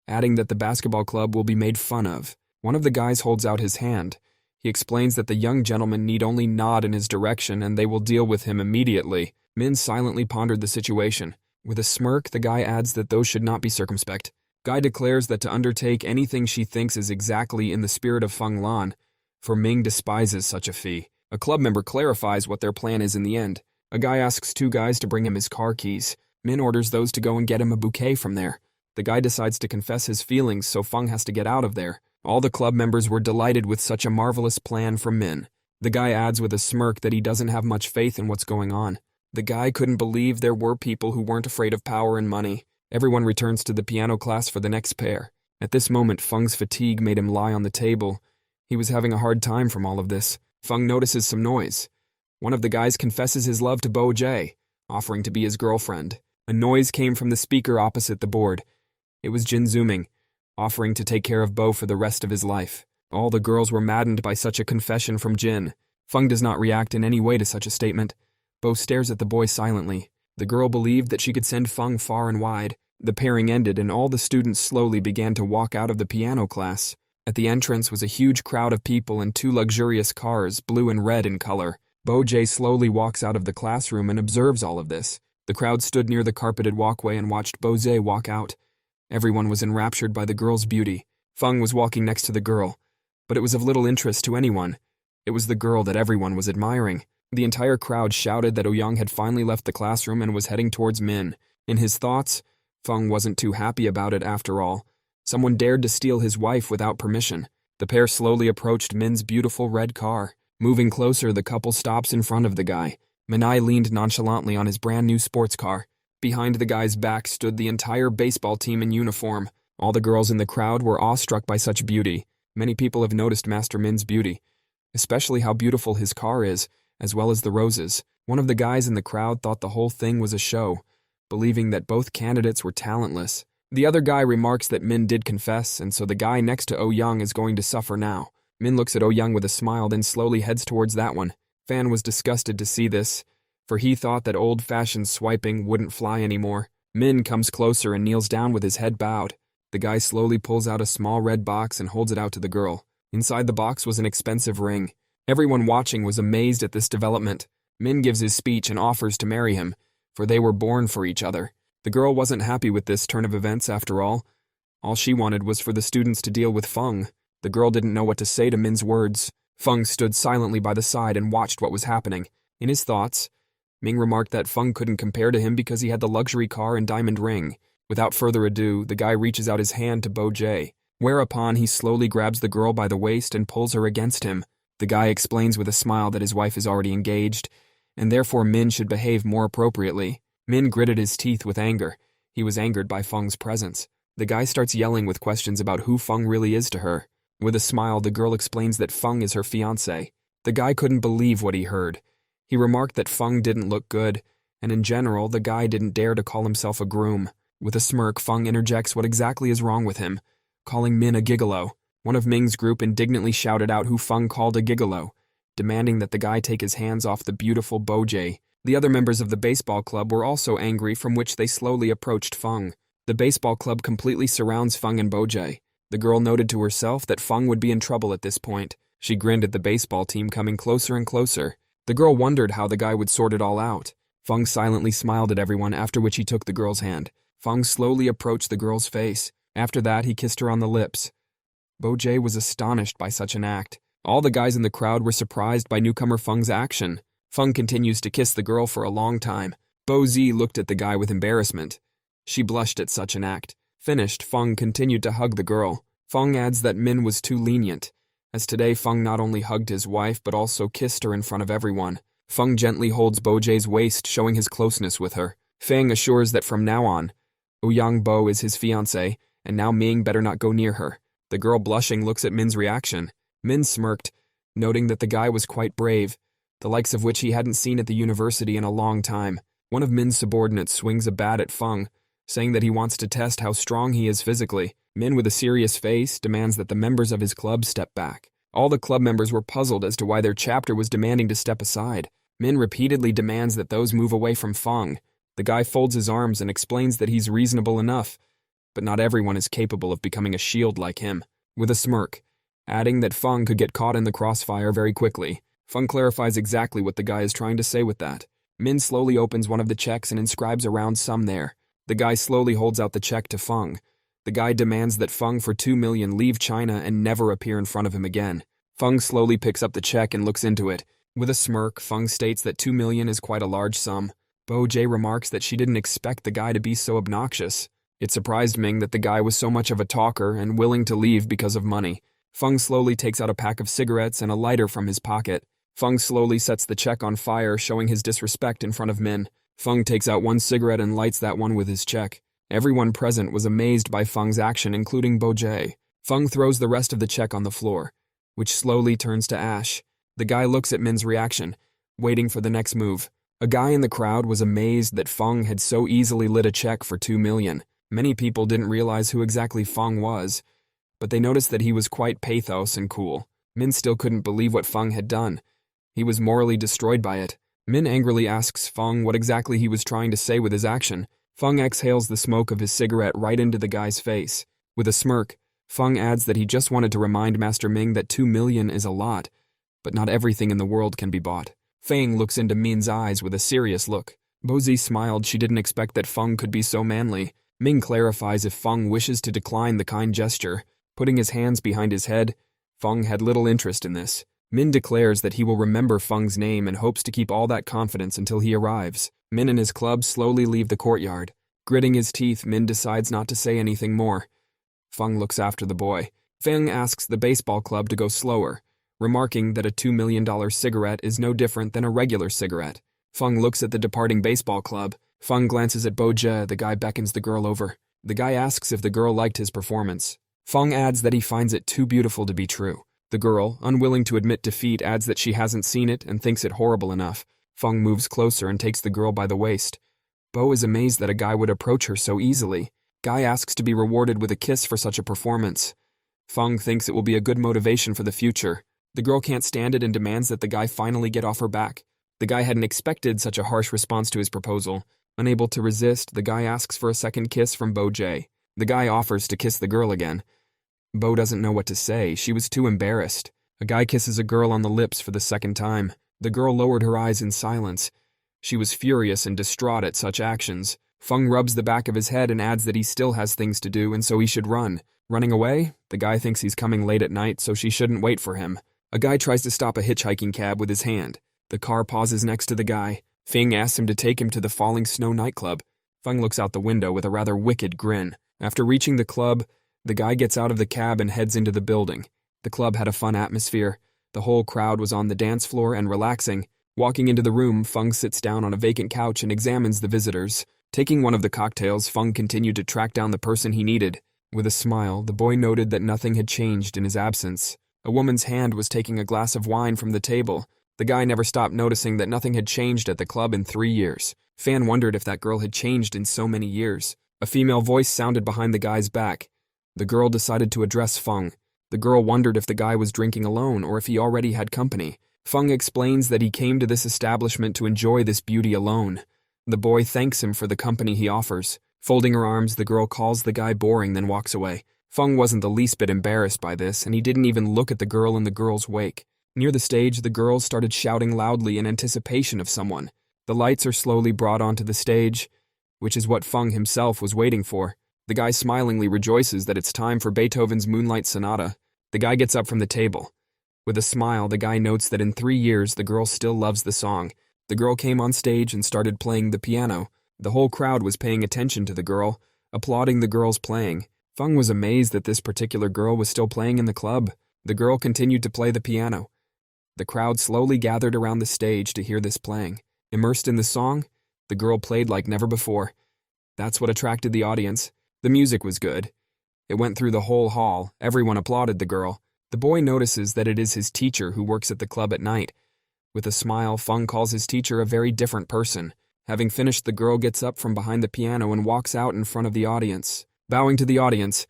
adding that the basketball club will be made fun of. One of the guys holds out his hand. He explains that the young gentleman need only nod in his direction and they will deal with him immediately. Min silently pondered the situation. With a smirk, the guy adds that those should not be circumspect. Guy declares that to undertake anything she thinks is exactly in the spirit of Feng Lan, for Ming despises such a fee. A club member clarifies what their plan is in the end. A guy asks two guys to bring him his car keys. Min orders those to go and get him a bouquet from there. The guy decides to confess his feelings, so Feng has to get out of there. All the club members were delighted with such a marvelous plan from Min. The guy adds with a smirk that he doesn't have much faith in what's going on. The guy couldn't believe there were people who weren't afraid of power and money. Everyone returns to the piano class for the next pair. At this moment, Feng's fatigue made him lie on the table. He was having a hard time from all of this. Feng notices some noise. One of the guys confesses his love to Bo Jae, offering to be his girlfriend. A noise came from the speaker opposite the board. It was Jin Zooming, offering to take care of Bo for the rest of his life. All the girls were maddened by such a confession from Jin. Feng does not react in any way to such a statement. Bo stares at the boy silently. The girl believed that she could send Feng far and wide. The pairing ended and all the students slowly began to walk out of the piano class. At the entrance was a huge crowd of people and two luxurious cars, blue and red in color. Bo Jae slowly walks out of the classroom and observes all of this. The crowd stood near the carpeted walkway and watched Bo Jae walk out. Everyone was enraptured by the girl's beauty. Feng was walking next to the girl, but it was of little interest to anyone. It was the girl that everyone was admiring. The entire crowd shouted that Ouyang had finally left the classroom and was heading towards Min. In his thoughts, Feng wasn't too happy about it after all. Someone dared to steal his wife without permission. The pair slowly approached Min's beautiful red car. Moving closer, the couple stops in front of the guy. Minai leaned nonchalantly on his brand new sports car. Behind the guy's back stood the entire baseball team in uniform. All the girls in the crowd were awestruck by such beauty. Many people have noticed Master Min's beauty, especially how beautiful his car is, as well as the roses. One of the guys in the crowd thought the whole thing was a show, believing that both candidates were talentless. The other guy remarks that Min did confess, and so the guy next to Ouyang is going to suffer now. Min looks at Ouyang with a smile, then slowly heads towards that one. Fan was disgusted to see this, for he thought that old-fashioned swiping wouldn't fly anymore. Min comes closer and kneels down with his head bowed. The guy slowly pulls out a small red box and holds it out to the girl. Inside the box was an expensive ring. Everyone watching was amazed at this development. Min gives his speech and offers to marry him, for they were born for each other. The girl wasn't happy with this turn of events after all. All she wanted was for the students to deal with Feng. The girl didn't know what to say to Min's words. Feng stood silently by the side and watched what was happening. In his thoughts, Ming remarked that Feng couldn't compare to him because he had the luxury car and diamond ring. Without further ado, the guy reaches out his hand to Bo Jae, whereupon he slowly grabs the girl by the waist and pulls her against him. The guy explains with a smile that his wife is already engaged, and therefore Min should behave more appropriately. Min gritted his teeth with anger. He was angered by Feng's presence. The guy starts yelling with questions about who Feng really is to her. With a smile, the girl explains that Feng is her fiancé. The guy couldn't believe what he heard. He remarked that Feng didn't look good, and in general, the guy didn't dare to call himself a groom. With a smirk, Feng interjects what exactly is wrong with him, calling Min a gigolo. One of Ming's group indignantly shouted out who Feng called a gigolo, demanding that the guy take his hands off the beautiful Bo Jae. The other members of the baseball club were also angry, from which they slowly approached Feng. The baseball club completely surrounds Feng and Bo Jae. The girl noted to herself that Feng would be in trouble at this point. She grinned at the baseball team coming closer and closer. The girl wondered how the guy would sort it all out. Feng silently smiled at everyone, after which he took the girl's hand. Feng slowly approached the girl's face. After that, he kissed her on the lips. Bo Jae was astonished by such an act. All the guys in the crowd were surprised by newcomer Feng's action. Feng continues to kiss the girl for a long time. Bo Zi looked at the guy with embarrassment. She blushed at such an act. Finished, Feng continued to hug the girl. Feng adds that Min was too lenient, as today Feng not only hugged his wife but also kissed her in front of everyone. Feng gently holds Bo-jae's waist, showing his closeness with her. Feng assures that from now on, Ouyang Bo is his fiancé, and now Ming better not go near her. The girl, blushing, looks at Min's reaction. Min smirked, noting that the guy was quite brave, the likes of which he hadn't seen at the university in a long time. One of Min's subordinates swings a bat at Feng, saying that he wants to test how strong he is physically. Min, with a serious face, demands that the members of his club step back. All the club members were puzzled as to why their chapter was demanding to step aside. Min repeatedly demands that those move away from Feng. The guy folds his arms and explains that he's reasonable enough, but not everyone is capable of becoming a shield like him, with a smirk, adding that Feng could get caught in the crossfire very quickly. Feng clarifies exactly what the guy is trying to say with that. Min slowly opens one of the checks and inscribes a round sum there. The guy slowly holds out the check to Feng. The guy demands that Feng for 2 million leave China and never appear in front of him again. Feng slowly picks up the check and looks into it. With a smirk, Feng states that 2 million is quite a large sum. Bo-jae remarks that she didn't expect the guy to be so obnoxious. It surprised Ming that the guy was so much of a talker and willing to leave because of money. Feng slowly takes out a pack of cigarettes and a lighter from his pocket. Feng slowly sets the check on fire, showing his disrespect in front of Min. Feng takes out one cigarette and lights that one with his check. Everyone present was amazed by Feng's action, including Bo-jae. Feng throws the rest of the check on the floor, which slowly turns to ash. The guy looks at Min's reaction, waiting for the next move. A guy in the crowd was amazed that Feng had so easily lit a check for 2 million. Many people didn't realize who exactly Feng was, but they noticed that he was quite pathos and cool. Min still couldn't believe what Feng had done. He was morally destroyed by it. Min angrily asks Feng what exactly he was trying to say with his action. Feng exhales the smoke of his cigarette right into the guy's face. With a smirk, Feng adds that he just wanted to remind Master Ming that 2 million is a lot, but not everything in the world can be bought. Feng looks into Min's eyes with a serious look. Bozi smiled. She didn't expect that Feng could be so manly. Ming clarifies if Feng wishes to decline the kind gesture. Putting his hands behind his head, Feng had little interest in this. Min declares that he will remember Feng's name and hopes to keep all that confidence until he arrives. Min and his club slowly leave the courtyard. Gritting his teeth, Min decides not to say anything more. Feng looks after the boy. Feng asks the baseball club to go slower, remarking that a $2 million cigarette is no different than a regular cigarette. Feng looks at the departing baseball club. Feng glances at Bo-jae. The guy beckons the girl over. The guy asks if the girl liked his performance. Feng adds that he finds it too beautiful to be true. The girl, unwilling to admit defeat, adds that she hasn't seen it and thinks it horrible enough. Feng moves closer and takes the girl by the waist. Bo is amazed that a guy would approach her so easily. Guy asks to be rewarded with a kiss for such a performance. Feng thinks it will be a good motivation for the future. The girl can't stand it and demands that the guy finally get off her back. The guy hadn't expected such a harsh response to his proposal. Unable to resist, the guy asks for a second kiss from Bo-jae. The guy offers to kiss the girl again. Bo doesn't know what to say. She was too embarrassed. A guy kisses a girl on the lips for the second time. The girl lowered her eyes in silence. She was furious and distraught at such actions. Feng rubs the back of his head and adds that he still has things to do and so he should run. Running away? The guy thinks he's coming late at night, so she shouldn't wait for him. A guy tries to stop a hitchhiking cab with his hand. The car pauses next to the guy. Feng asks him to take him to the Falling Snow nightclub. Feng looks out the window with a rather wicked grin. After reaching the club, the guy gets out of the cab and heads into the building. The club had a fun atmosphere. The whole crowd was on the dance floor and relaxing. Walking into the room, Feng sits down on a vacant couch and examines the visitors. Taking one of the cocktails, Feng continued to track down the person he needed. With a smile, the boy noted that nothing had changed in his absence. A woman's hand was taking a glass of wine from the table. The guy never stopped noticing that nothing had changed at the club in 3 years. Fan wondered if that girl had changed in so many years. A female voice sounded behind the guy's back. The girl decided to address Feng. The girl wondered if the guy was drinking alone or if he already had company. Feng explains that he came to this establishment to enjoy this beauty alone. The boy thanks him for the company he offers. Folding her arms, the girl calls the guy boring, then walks away. Feng wasn't the least bit embarrassed by this, and he didn't even look at the girl in the girl's wake. Near the stage, the girls started shouting loudly in anticipation of someone. The lights are slowly brought onto the stage, which is what Feng himself was waiting for. The guy smilingly rejoices that it's time for Beethoven's Moonlight Sonata. The guy gets up from the table. With a smile, the guy notes that in 3 years, the girl still loves the song. The girl came on stage and started playing the piano. The whole crowd was paying attention to the girl, applauding the girl's playing. Feng was amazed that this particular girl was still playing in the club. The girl continued to play the piano. The crowd slowly gathered around the stage to hear this playing. Immersed in the song, the girl played like never before. That's what attracted the audience. The music was good. It went through the whole hall. Everyone applauded the girl. The boy notices that it is his teacher who works at the club at night. With a smile, Feng calls his teacher a very different person. Having finished, the girl gets up from behind the piano and walks out in front of the audience. Bowing to the audience,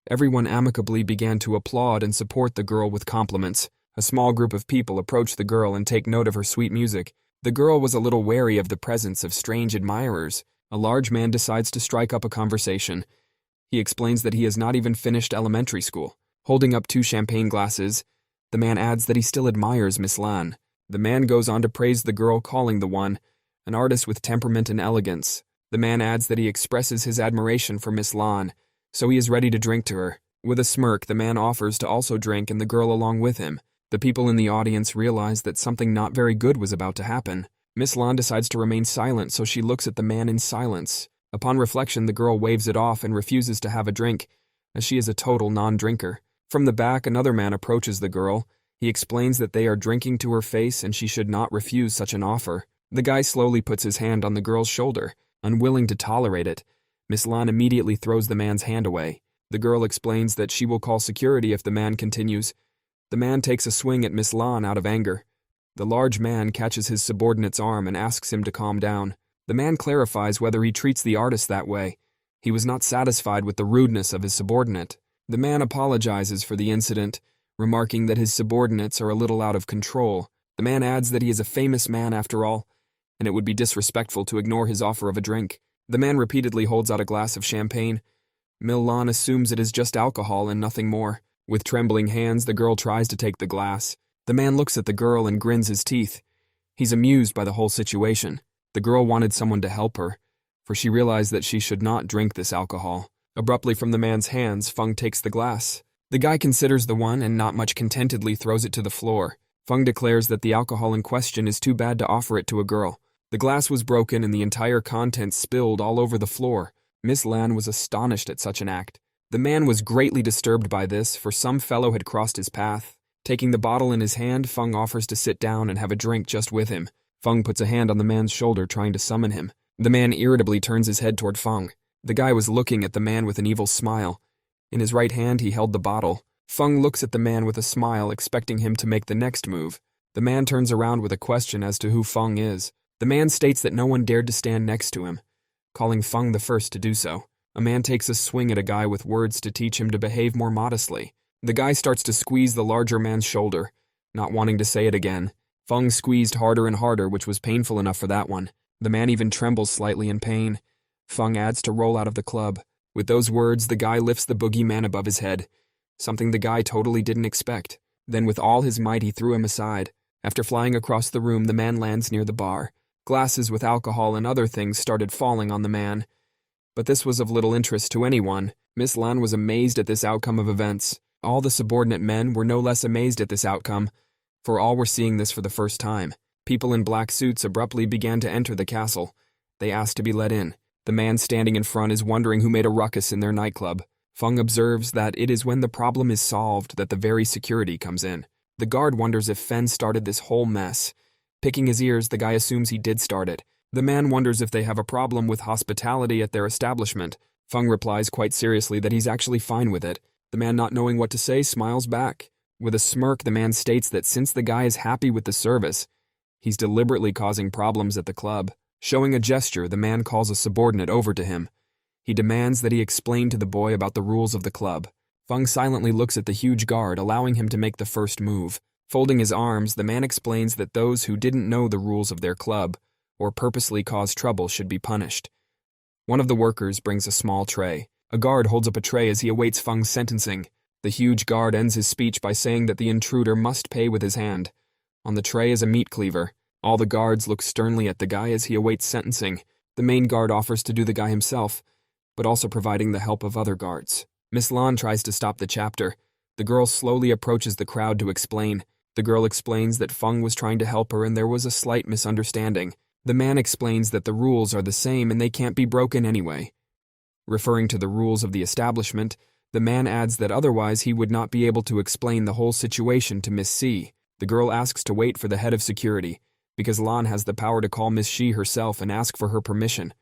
everyone amicably began to applaud and support the girl with compliments. A small group of people approach the girl and take note of her sweet music. The girl was a little wary of the presence of strange admirers. A large man decides to strike up a conversation. He explains that he has not even finished elementary school. Holding up 2 champagne glasses, the man adds that he still admires Miss Lan. The man goes on to praise the girl, calling the one an artist with temperament and elegance. The man adds that he expresses his admiration for Miss Lan, so he is ready to drink to her. With a smirk, the man offers to also drink and the girl along with him. The people in the audience realize that something not very good was about to happen. Miss Lan decides to remain silent, so she looks at the man in silence. Upon reflection, the girl waves it off and refuses to have a drink, as she is a total non-drinker. From the back, another man approaches the girl. He explains that they are drinking to her face and she should not refuse such an offer. The guy slowly puts his hand on the girl's shoulder, unwilling to tolerate it. Miss Lan immediately throws the man's hand away. The girl explains that she will call security if the man continues. The man takes a swing at Miss Lan out of anger. The large man catches his subordinate's arm and asks him to calm down. The man clarifies whether he treats the artist that way. He was not satisfied with the rudeness of his subordinate. The man apologizes for the incident, remarking that his subordinates are a little out of control. The man adds that he is a famous man after all, and it would be disrespectful to ignore his offer of a drink. The man repeatedly holds out a glass of champagne. Miss Lan assumes it is just alcohol and nothing more. With trembling hands, the girl tries to take the glass. The man looks at the girl and grins his teeth. He's amused by the whole situation. The girl wanted someone to help her, for she realized that she should not drink this alcohol. Abruptly from the man's hands, Feng takes the glass. The guy considers the one and not much contentedly throws it to the floor. Feng declares that the alcohol in question is too bad to offer it to a girl. The glass was broken and the entire contents spilled all over the floor. Miss Lan was astonished at such an act. The man was greatly disturbed by this, for some fellow had crossed his path. Taking the bottle in his hand, Feng offers to sit down and have a drink just with him. Feng puts a hand on the man's shoulder, trying to summon him. The man irritably turns his head toward Feng. The guy was looking at the man with an evil smile. In his right hand, he held the bottle. Feng looks at the man with a smile, expecting him to make the next move. The man turns around with a question as to who Feng is. The man states that no one dared to stand next to him, calling Feng the first to do so. A man takes a swing at a guy with words to teach him to behave more modestly. The guy starts to squeeze the larger man's shoulder, not wanting to say it again. Feng squeezed harder and harder, which was painful enough for that one. The man even trembles slightly in pain. Feng adds to roll out of the club. With those words, the guy lifts the boogeyman above his head, something the guy totally didn't expect. Then with all his might, he threw him aside. After flying across the room, the man lands near the bar. Glasses with alcohol and other things started falling on the man. But this was of little interest to anyone. Miss Lan was amazed at this outcome of events. All the subordinate men were no less amazed at this outcome, for all were seeing this for the first time. People in black suits abruptly began to enter the castle. They asked to be let in. The man standing in front is wondering who made a ruckus in their nightclub. Feng observes that it is when the problem is solved that the very security comes in. The guard wonders if Fen started this whole mess. Picking his ears, the guy assumes he did start it. The man wonders if they have a problem with hospitality at their establishment. Feng replies quite seriously that he's actually fine with it. The man, not knowing what to say, smiles back. With a smirk, the man states that since the guy is happy with the service, he's deliberately causing problems at the club. Showing a gesture, the man calls a subordinate over to him. He demands that he explain to the boy about the rules of the club. Feng silently looks at the huge guard, allowing him to make the first move. Folding his arms, the man explains that those who didn't know the rules of their club or purposely caused trouble should be punished. One of the workers brings a small tray. A guard holds up a tray as he awaits Feng's sentencing. The huge guard ends his speech by saying that the intruder must pay with his hand. On the tray is a meat cleaver. All the guards look sternly at the guy as he awaits sentencing. The main guard offers to do the guy himself, but also providing the help of other guards. Miss Lan tries to stop the chapter. The girl slowly approaches the crowd to explain. The girl explains that Feng was trying to help her and there was a slight misunderstanding. The man explains that the rules are the same and they can't be broken anyway. Referring to the rules of the establishment, the man adds that otherwise he would not be able to explain the whole situation to Miss C. The girl asks to wait for the head of security, because Lan has the power to call Miss Shi herself and ask for her permission.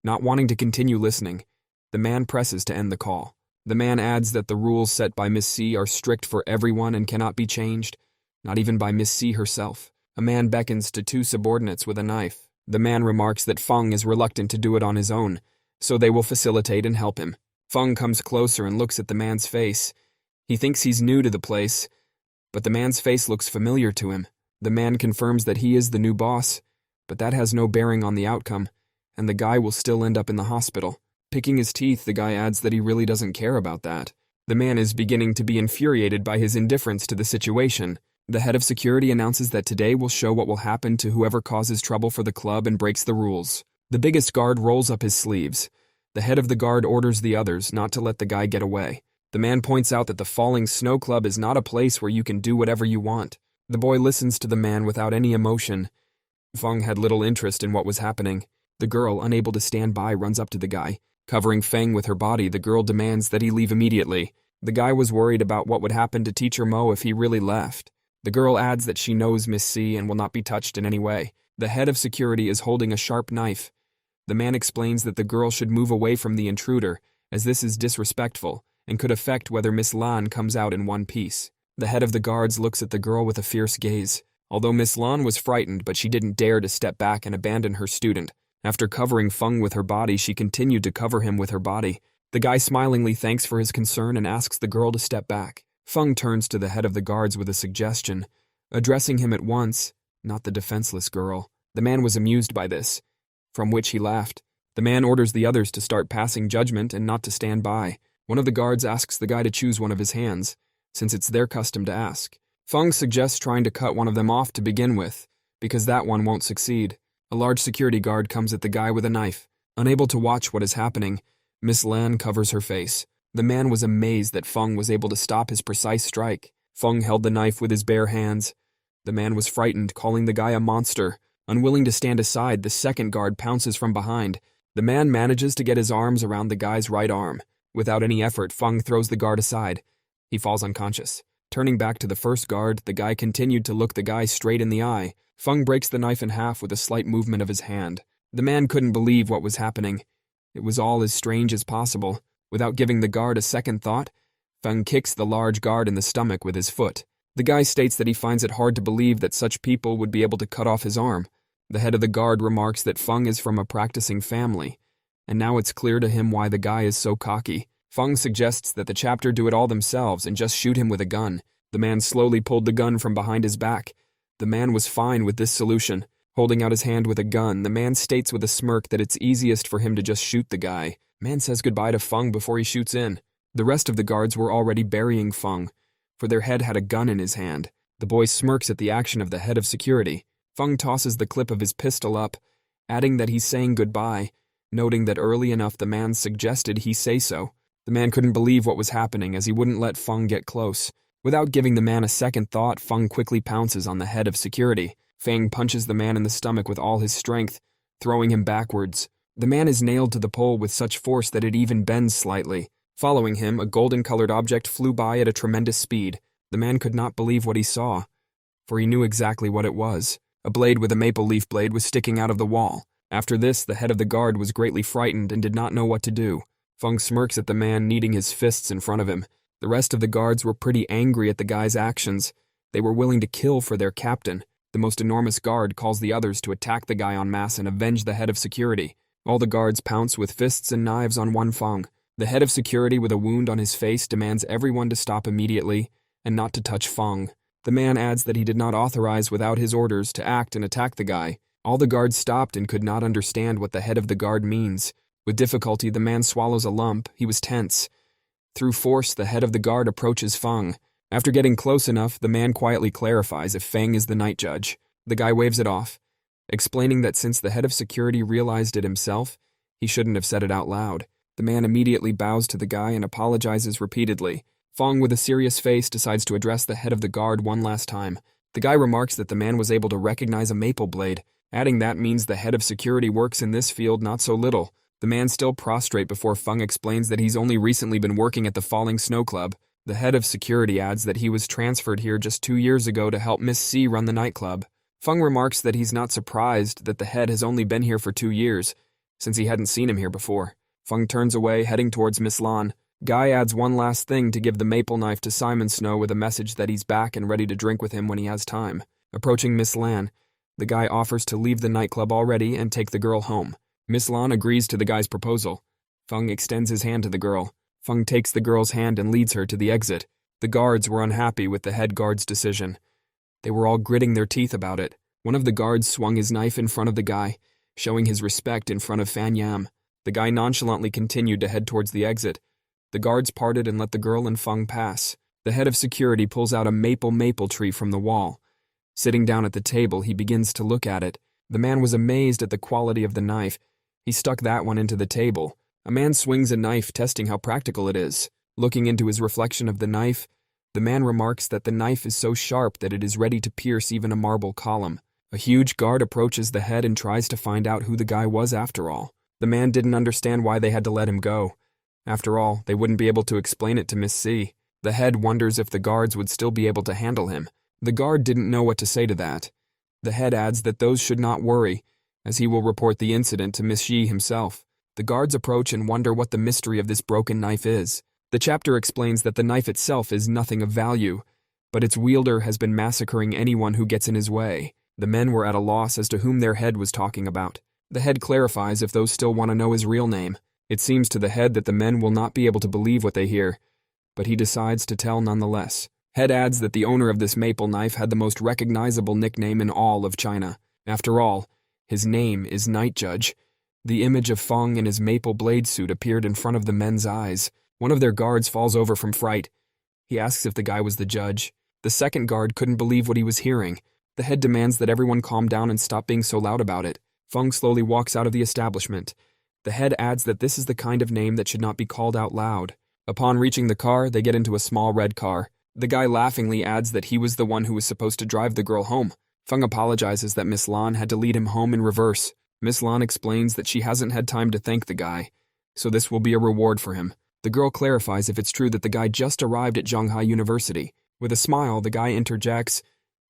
Not wanting to continue listening, the man presses to end the call. The man adds that the rules set by Miss C are strict for everyone and cannot be changed, not even by Miss C herself. A man beckons to two subordinates with a knife. The man remarks that Feng is reluctant to do it on his own, so they will facilitate and help him. Feng comes closer and looks at the man's face. He thinks he's new to the place, but the man's face looks familiar to him. The man confirms that he is the new boss, but that has no bearing on the outcome, and the guy will still end up in the hospital. Picking his teeth, the guy adds that he really doesn't care about that. The man is beginning to be infuriated by his indifference to the situation. The head of security announces that today will show what will happen to whoever causes trouble for the club and breaks the rules. The biggest guard rolls up his sleeves. The head of the guard orders the others not to let the guy get away. The man points out that the Falling Snow Club is not a place where you can do whatever you want. The boy listens to the man without any emotion. Feng had little interest in what was happening. The girl, unable to stand by, runs up to the guy. Covering Feng with her body, the girl demands that he leave immediately. The guy was worried about what would happen to Teacher Mo if he really left. The girl adds that she knows Miss C and will not be touched in any way. The head of security is holding a sharp knife. The man explains that the girl should move away from the intruder, as this is disrespectful and could affect whether Miss Lan comes out in one piece. The head of the guards looks at the girl with a fierce gaze. Although Miss Lan was frightened, but she didn't dare to step back and abandon her student. After covering Feng with her body, she continued to cover him with her body. The guy smilingly thanks for his concern and asks the girl to step back. Feng turns to the head of the guards with a suggestion, addressing him at once, not the defenseless girl. The man was amused by this, from which he laughed. The man orders the others to start passing judgment and not to stand by. One of the guards asks the guy to choose one of his hands, since it's their custom to ask. Feng suggests trying to cut one of them off to begin with, because that one won't succeed. A large security guard comes at the guy with a knife. Unable to watch what is happening, Miss Lan covers her face. The man was amazed that Feng was able to stop his precise strike. Feng held the knife with his bare hands. The man was frightened, calling the guy a monster. Unwilling to stand aside, the second guard pounces from behind. The man manages to get his arms around the guy's right arm. Without any effort, Feng throws the guard aside. He falls unconscious. Turning back to the first guard, the guy continued to look the guy straight in the eye. Feng breaks the knife in half with a slight movement of his hand. The man couldn't believe what was happening. It was all as strange as possible. Without giving the guard a second thought, Feng kicks the large guard in the stomach with his foot. The guy states that he finds it hard to believe that such people would be able to cut off his arm. The head of the guard remarks that Feng is from a practicing family, and now it's clear to him why the guy is so cocky. Feng suggests that the chapter do it all themselves and just shoot him with a gun. The man slowly pulled the gun from behind his back. The man was fine with this solution. Holding out his hand with a gun, the man states with a smirk that it's easiest for him to just shoot the guy. Man says goodbye to Feng before he shoots in. The rest of the guards were already burying Feng, for their head had a gun in his hand. The boy smirks at the action of the head of security. Feng tosses the clip of his pistol up, adding that he's saying goodbye, noting that early enough the man suggested he say so. The man couldn't believe what was happening as he wouldn't let Feng get close. Without giving the man a second thought, Feng quickly pounces on the head of security. Feng punches the man in the stomach with all his strength, throwing him backwards. The man is nailed to the pole with such force that it even bends slightly. Following him, a golden-colored object flew by at a tremendous speed. The man could not believe what he saw, for he knew exactly what it was. A blade with a maple leaf blade was sticking out of the wall. After this, the head of the guard was greatly frightened and did not know what to do. Feng smirks at the man kneading his fists in front of him. The rest of the guards were pretty angry at the guy's actions. They were willing to kill for their captain. The most enormous guard calls the others to attack the guy en masse and avenge the head of security. All the guards pounce with fists and knives on one Feng. The head of security with a wound on his face demands everyone to stop immediately and not to touch Feng. The man adds that he did not authorize without his orders to act and attack the guy. All the guards stopped and could not understand what the head of the guard means. With difficulty, the man swallows a lump. He was tense. Through force, the head of the guard approaches Feng. After getting close enough, the man quietly clarifies if Feng is the night judge. The guy waves it off, explaining that since the head of security realized it himself, he shouldn't have said it out loud. The man immediately bows to the guy and apologizes repeatedly. Feng, with a serious face, decides to address the head of the guard one last time. The guy remarks that the man was able to recognize a maple blade. adding that means the head of security works in this field not so little. The man still prostrate before Feng explains that he's only recently been working at the Falling Snow Club. The head of security adds that he was transferred here just 2 years ago to help Miss C run the nightclub. Feng remarks that he's not surprised that the head has only been here for 2 years, since he hadn't seen him here before. Feng turns away, heading towards Miss Lan. Guy adds one last thing to give the maple knife to Simon Snow with a message that he's back and ready to drink with him when he has time. Approaching Miss Lan, the guy offers to leave the nightclub already and take the girl home. Miss Lan agrees to the guy's proposal. Feng extends his hand to the girl. Feng takes the girl's hand and leads her to the exit. The guards were unhappy with the head guard's decision. They were all gritting their teeth about it. One of the guards swung his knife in front of the guy, showing his respect in front of Fan Yam. The guy nonchalantly continued to head towards the exit. The guards parted and let the girl and Feng pass. The head of security pulls out a maple tree from the wall. Sitting down at the table, he begins to look at it. The man was amazed at the quality of the knife. He stuck that one into the table. A man swings a knife, testing how practical it is. Looking into his reflection of the knife, the man remarks that the knife is so sharp that it is ready to pierce even a marble column. A huge guard approaches the head and tries to find out who the guy was after all. The man didn't understand why they had to let him go. After all, they wouldn't be able to explain it to Miss C. The head wonders if the guards would still be able to handle him. The guard didn't know what to say to that. The head adds that those should not worry, as he will report the incident to Miss Yi himself. The guards approach and wonder what the mystery of this broken knife is. The chapter explains that the knife itself is nothing of value, but its wielder has been massacring anyone who gets in his way. The men were at a loss as to whom their head was talking about. The head clarifies if those still want to know his real name. It seems to the head that the men will not be able to believe what they hear, but he decides to tell nonetheless. Head adds that the owner of this maple knife had the most recognizable nickname in all of China. After all, his name is Night Judge. The image of Feng in his maple blade suit appeared in front of the men's eyes. One of their guards falls over from fright. He asks if the guy was the judge. The second guard couldn't believe what he was hearing. The head demands that everyone calm down and stop being so loud about it. Feng slowly walks out of the establishment. The head adds that this is the kind of name that should not be called out loud. Upon reaching the car, they get into a small red car. The guy laughingly adds that he was the one who was supposed to drive the girl home. Feng apologizes that Miss Lan had to lead him home in reverse. Miss Lan explains that she hasn't had time to thank the guy, so this will be a reward for him. The girl clarifies if it's true that the guy just arrived at Zhonghai University. With a smile, the guy interjects,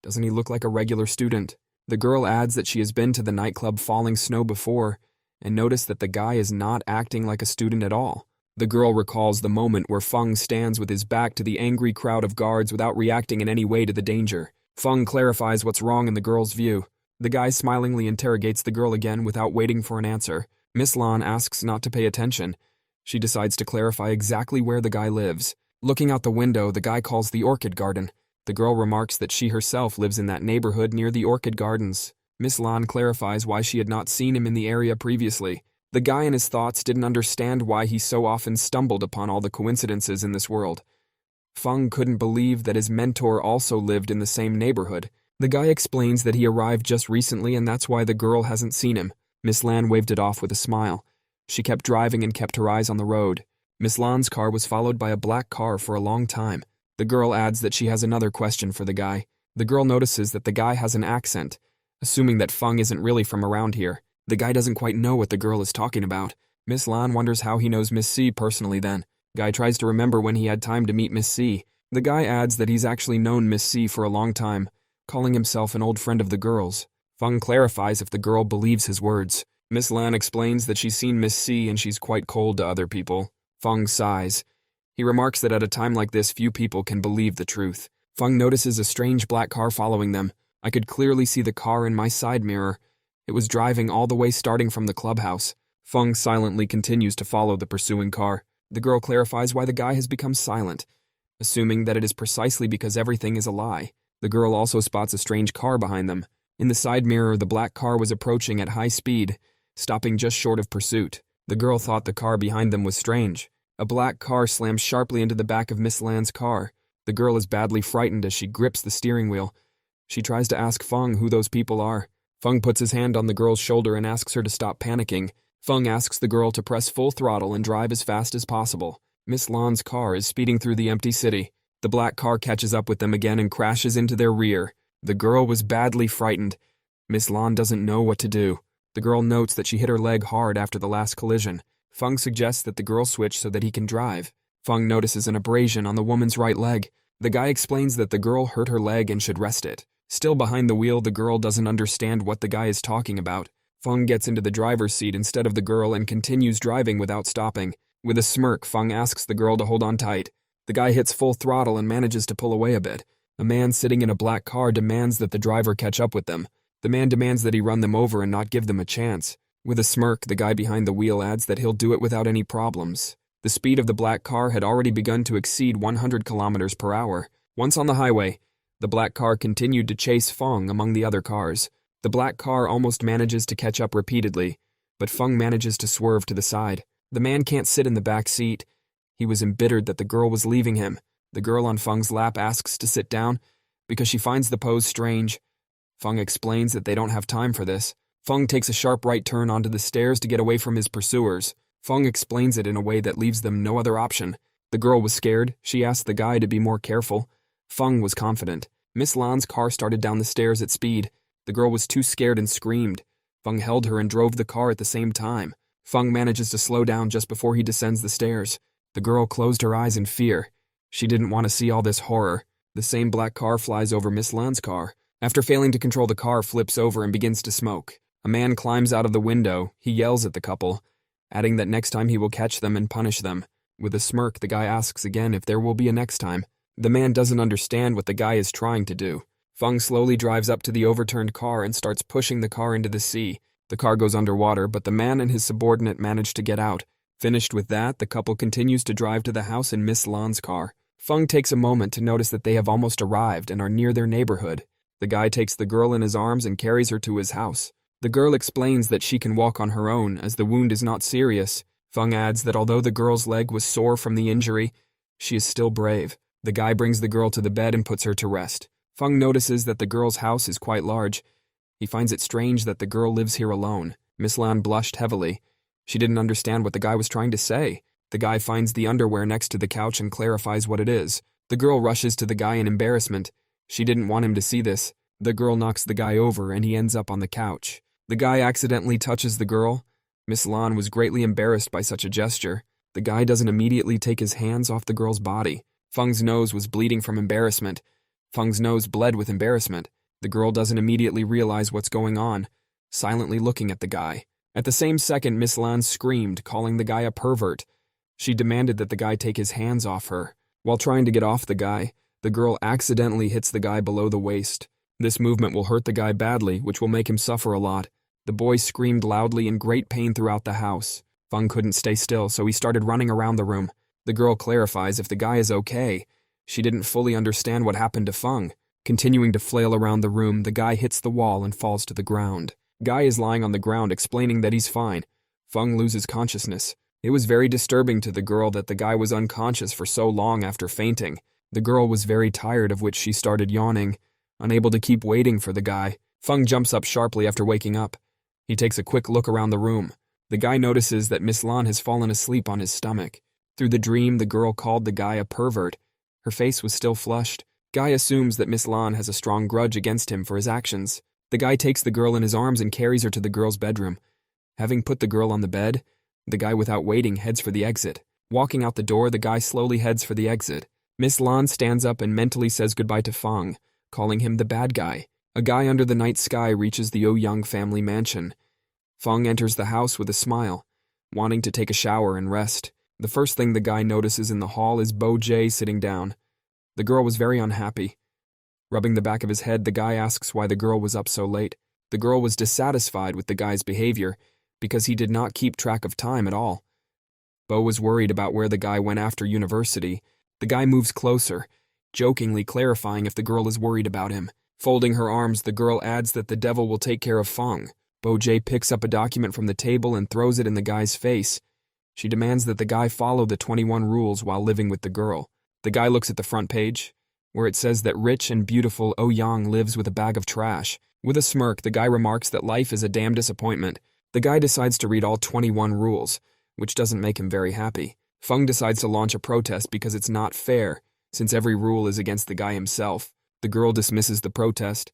"Doesn't he look like a regular student?" The girl adds that she has been to the nightclub Falling Snow before, and noticed that the guy is not acting like a student at all. The girl recalls the moment where Feng stands with his back to the angry crowd of guards without reacting in any way to the danger. Feng clarifies what's wrong in the girl's view. The guy smilingly interrogates the girl again without waiting for an answer. Miss Lan asks not to pay attention. She decides to clarify exactly where the guy lives. Looking out the window, the guy calls the orchid garden. The girl remarks that she herself lives in that neighborhood near the orchid gardens. Miss Lan clarifies why she had not seen him in the area previously. The guy in his thoughts didn't understand why he so often stumbled upon all the coincidences in this world. Feng couldn't believe that his mentor also lived in the same neighborhood. The guy explains that he arrived just recently and that's why the girl hasn't seen him. Miss Lan waved it off with a smile. She kept driving and kept her eyes on the road. Miss Lan's car was followed by a black car for a long time. The girl adds that she has another question for the guy. The girl notices that the guy has an accent, assuming that Feng isn't really from around here. The guy doesn't quite know what the girl is talking about. Miss Lan wonders how he knows Miss C personally then. Guy tries to remember when he had time to meet Miss C. The guy adds that he's actually known Miss C for a long time, calling himself an old friend of the girl's. Feng clarifies if the girl believes his words. Miss Lan explains that she's seen Miss C and she's quite cold to other people. Feng sighs. He remarks that at a time like this, few people can believe the truth. Feng notices a strange black car following them. I could clearly see the car in my side mirror. It was driving all the way starting from the clubhouse. Feng silently continues to follow the pursuing car. The girl clarifies why the guy has become silent, assuming that it is precisely because everything is a lie. The girl also spots a strange car behind them. In the side mirror, the black car was approaching at high speed, stopping just short of pursuit. The girl thought the car behind them was strange. A black car slams sharply into the back of Miss Lan's car. The girl is badly frightened as she grips the steering wheel. She tries to ask Feng who those people are. Feng puts his hand on the girl's shoulder and asks her to stop panicking. Feng asks the girl to press full throttle and drive as fast as possible. Miss Lan's car is speeding through the empty city. The black car catches up with them again and crashes into their rear. The girl was badly frightened. Miss Lan doesn't know what to do. The girl notes that she hit her leg hard after the last collision. Feng suggests that the girl switch so that he can drive. Feng notices an abrasion on the woman's right leg. The guy explains that the girl hurt her leg and should rest it. Still behind the wheel, the girl doesn't understand what the guy is talking about. Feng gets into the driver's seat instead of the girl and continues driving without stopping. With a smirk, Feng asks the girl to hold on tight. The guy hits full throttle and manages to pull away a bit. A man sitting in a black car demands that the driver catch up with them. The man demands that he run them over and not give them a chance. With a smirk, the guy behind the wheel adds that he'll do it without any problems. The speed of the black car had already begun to exceed 100 kilometers per hour. Once on the highway, the black car continued to chase Feng among the other cars. The black car almost manages to catch up repeatedly, but Feng manages to swerve to the side. The man can't sit in the back seat. He was embittered that the girl was leaving him. The girl on Feng's lap asks to sit down because she finds the pose strange. Feng explains that they don't have time for this. Feng takes a sharp right turn onto the stairs to get away from his pursuers. Feng explains it in a way that leaves them no other option. The girl was scared. She asked the guy to be more careful. Feng was confident. Miss Lan's car started down the stairs at speed. The girl was too scared and screamed. Feng held her and drove the car at the same time. Feng manages to slow down just before he descends the stairs. The girl closed her eyes in fear. She didn't want to see all this horror. The same black car flies over Miss Lan's car. After failing to control the car, flips over and begins to smoke. A man climbs out of the window. He yells at the couple, adding that next time he will catch them and punish them. With a smirk, the guy asks again if there will be a next time. The man doesn't understand what the guy is trying to do. Feng slowly drives up to the overturned car and starts pushing the car into the sea. The car goes underwater, but the man and his subordinate manage to get out. Finished with that, the couple continues to drive to the house in Miss Lan's car. Feng takes a moment to notice that they have almost arrived and are near their neighborhood. The guy takes the girl in his arms and carries her to his house. The girl explains that she can walk on her own as the wound is not serious. Feng adds that although the girl's leg was sore from the injury, she is still brave. The guy brings the girl to the bed and puts her to rest. Feng notices that the girl's house is quite large. He finds it strange that the girl lives here alone. Miss Lan blushed heavily. She didn't understand what the guy was trying to say. The guy finds the underwear next to the couch and clarifies what it is. The girl rushes to the guy in embarrassment. She didn't want him to see this. The girl knocks the guy over and he ends up on the couch. The guy accidentally touches the girl. Miss Lan was greatly embarrassed by such a gesture. The guy doesn't immediately take his hands off the girl's body. Feng's nose was bleeding from embarrassment. Feng's nose bled with embarrassment. The girl doesn't immediately realize what's going on, silently looking at the guy. At the same second, Miss Lan screamed, calling the guy a pervert. She demanded that the guy take his hands off her. While trying to get off the guy, the girl accidentally hits the guy below the waist. This movement will hurt the guy badly, which will make him suffer a lot. The boy screamed loudly in great pain throughout the house. Feng couldn't stay still, so he started running around the room. The girl clarifies if the guy is okay. She didn't fully understand what happened to Feng. Continuing to flail around the room, the guy hits the wall and falls to the ground. Guy is lying on the ground explaining that he's fine. Feng loses consciousness. It was very disturbing to the girl that the guy was unconscious for so long after fainting. The girl was very tired, of which she started yawning, unable to keep waiting for the guy. Feng jumps up sharply after waking up. He takes a quick look around the room. The guy notices that Miss Lan has fallen asleep on his stomach. Through the dream, the girl called the guy a pervert. Her face was still flushed. Guy assumes that Miss Lan has a strong grudge against him for his actions. The guy takes the girl in his arms and carries her to the girl's bedroom. Having put the girl on the bed, the guy without waiting heads for the exit. Walking out the door, the guy slowly heads for the exit. Miss Lan stands up and mentally says goodbye to Feng, calling him the bad guy. A guy under the night sky reaches the Ouyang family mansion. Feng enters the house with a smile, wanting to take a shower and rest. The first thing the guy notices in the hall is Bo Jae sitting down. The girl was very unhappy. Rubbing the back of his head, the guy asks why the girl was up so late. The girl was dissatisfied with the guy's behavior because he did not keep track of time at all. Bo was worried about where the guy went after university. The guy moves closer, jokingly clarifying if the girl is worried about him. Folding her arms, the girl adds that the devil will take care of Feng. Bo Jae picks up a document from the table and throws it in the guy's face. She demands that the guy follow the 21 rules while living with the girl. The guy looks at the front page, where it says that rich and beautiful Ouyang lives with a bag of trash. With a smirk, the guy remarks that life is a damn disappointment. The guy decides to read all 21 rules, which doesn't make him very happy. Feng decides to launch a protest because it's not fair, since every rule is against the guy himself. The girl dismisses the protest.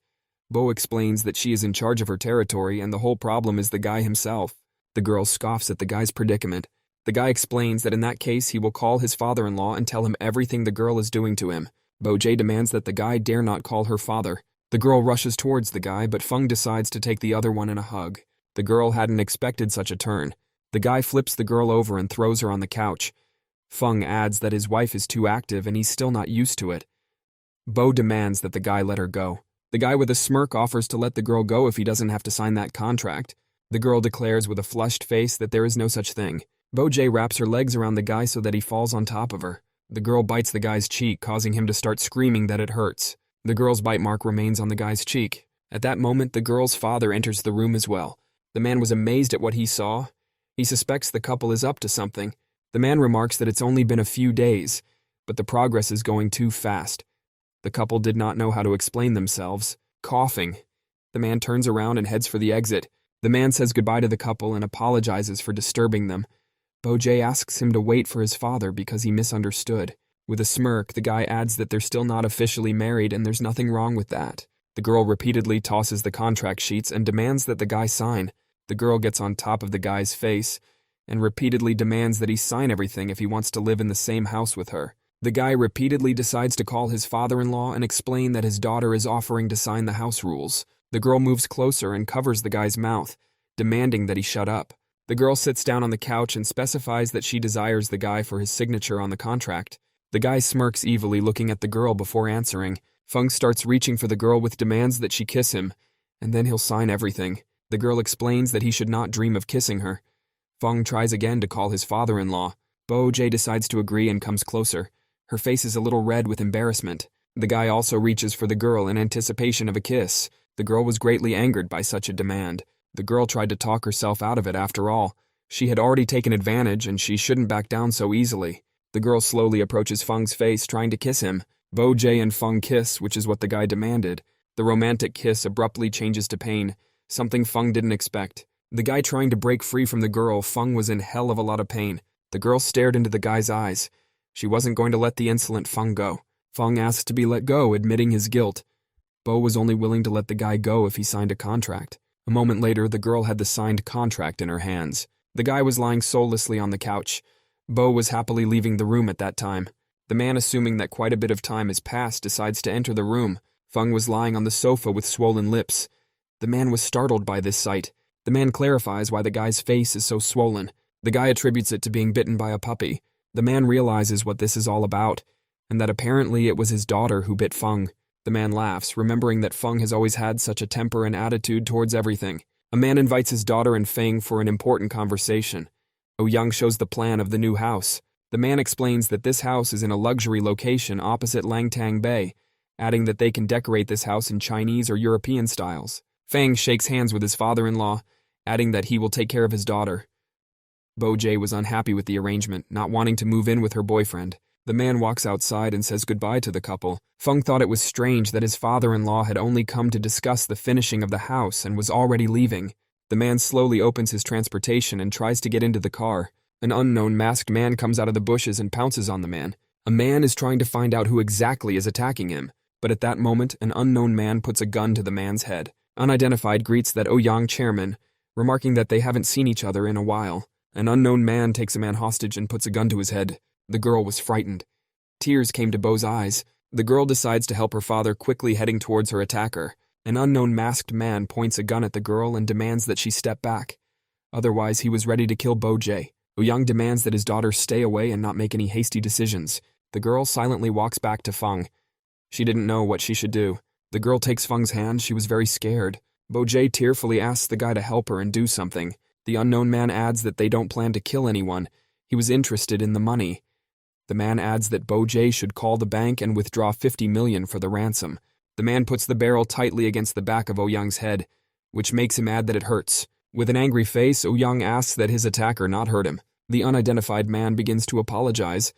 Bo explains that she is in charge of her territory and the whole problem is the guy himself. The girl scoffs at the guy's predicament. The guy explains that in that case he will call his father-in-law and tell him everything the girl is doing to him. Bo-jae demands that the guy dare not call her father. The girl rushes towards the guy, but Fung decides to take the other one in a hug. The girl hadn't expected such a turn. The guy flips the girl over and throws her on the couch. Fung adds that his wife is too active and he's still not used to it. Bo demands that the guy let her go. The guy with a smirk offers to let the girl go if he doesn't have to sign that contract. The girl declares with a flushed face that there is no such thing. Bo-jae wraps her legs around the guy so that he falls on top of her. The girl bites the guy's cheek, causing him to start screaming that it hurts. The girl's bite mark remains on the guy's cheek. At that moment, the girl's father enters the room as well. The man was amazed at what he saw. He suspects the couple is up to something. The man remarks that it's only been a few days, but the progress is going too fast. The couple did not know how to explain themselves. Coughing. The man turns around and heads for the exit. The man says goodbye to the couple and apologizes for disturbing them. Bo-jae asks him to wait for his father because he misunderstood. With a smirk, the guy adds that they're still not officially married and there's nothing wrong with that. The girl repeatedly tosses the contract sheets and demands that the guy sign. The girl gets on top of the guy's face and repeatedly demands that he sign everything if he wants to live in the same house with her. The guy repeatedly decides to call his father-in-law and explain that his daughter is offering to sign the house rules. The girl moves closer and covers the guy's mouth, demanding that he shut up. The girl sits down on the couch and specifies that she desires the guy for his signature on the contract. The guy smirks evilly, looking at the girl before answering. Fung starts reaching for the girl with demands that she kiss him, and then he'll sign everything. The girl explains that he should not dream of kissing her. Fung tries again to call his father-in-law. Bo-jae decides to agree and comes closer. Her face is a little red with embarrassment. The guy also reaches for the girl in anticipation of a kiss. The girl was greatly angered by such a demand. The girl tried to talk herself out of it after all. She had already taken advantage and she shouldn't back down so easily. The girl slowly approaches Fung's face, trying to kiss him. Bo-jae and Fung kiss, which is what the guy demanded. The romantic kiss abruptly changes to pain, something Fung didn't expect. The guy trying to break free from the girl, Fung was in hell of a lot of pain. The girl stared into the guy's eyes. She wasn't going to let the insolent Fung go. Fung asked to be let go, admitting his guilt. Bo was only willing to let the guy go if he signed a contract. A moment later, the girl had the signed contract in her hands. The guy was lying soullessly on the couch. Bo was happily leaving the room at that time. The man, assuming that quite a bit of time has passed, decides to enter the room. Fung was lying on the sofa with swollen lips. The man was startled by this sight. The man clarifies why the guy's face is so swollen. The guy attributes it to being bitten by a puppy. The man realizes what this is all about, and that apparently it was his daughter who bit Fung. The man laughs, remembering that Fung has always had such a temper and attitude towards everything. A man invites his daughter and Feng for an important conversation. Oh-young shows the plan of the new house. The man explains that this house is in a luxury location opposite Langtang Bay, adding that they can decorate this house in Chinese or European styles. Feng shakes hands with his father-in-law, adding that he will take care of his daughter. Bo-jae was unhappy with the arrangement, not wanting to move in with her boyfriend. The man walks outside and says goodbye to the couple. Feng thought it was strange that his father-in-law had only come to discuss the finishing of the house and was already leaving. The man slowly opens his transportation and tries to get into the car. An unknown masked man comes out of the bushes and pounces on the man. A man is trying to find out who exactly is attacking him, but at that moment, an unknown man puts a gun to the man's head. Unidentified greets that Oh-young chairman, remarking that they haven't seen each other in a while. An unknown man takes a man hostage and puts a gun to his head. The girl was frightened. Tears came to Bo's eyes. The girl decides to help her father, quickly heading towards her attacker. An unknown masked man points a gun at the girl and demands that she step back. Otherwise, he was ready to kill Bo-jae. Oh-young demands that his daughter stay away and not make any hasty decisions. The girl silently walks back to Feng. She didn't know what she should do. The girl takes Feng's hand. She was very scared. Bo-jae tearfully asks the guy to help her and do something. The unknown man adds that they don't plan to kill anyone. He was interested in the money. The man adds that Bo-jae should call the bank and withdraw 50 million for the ransom. The man puts the barrel tightly against the back of Oh-young's head, which makes him add that it hurts. With an angry face, Oh-young asks that his attacker not hurt him. The unidentified man begins to apologize,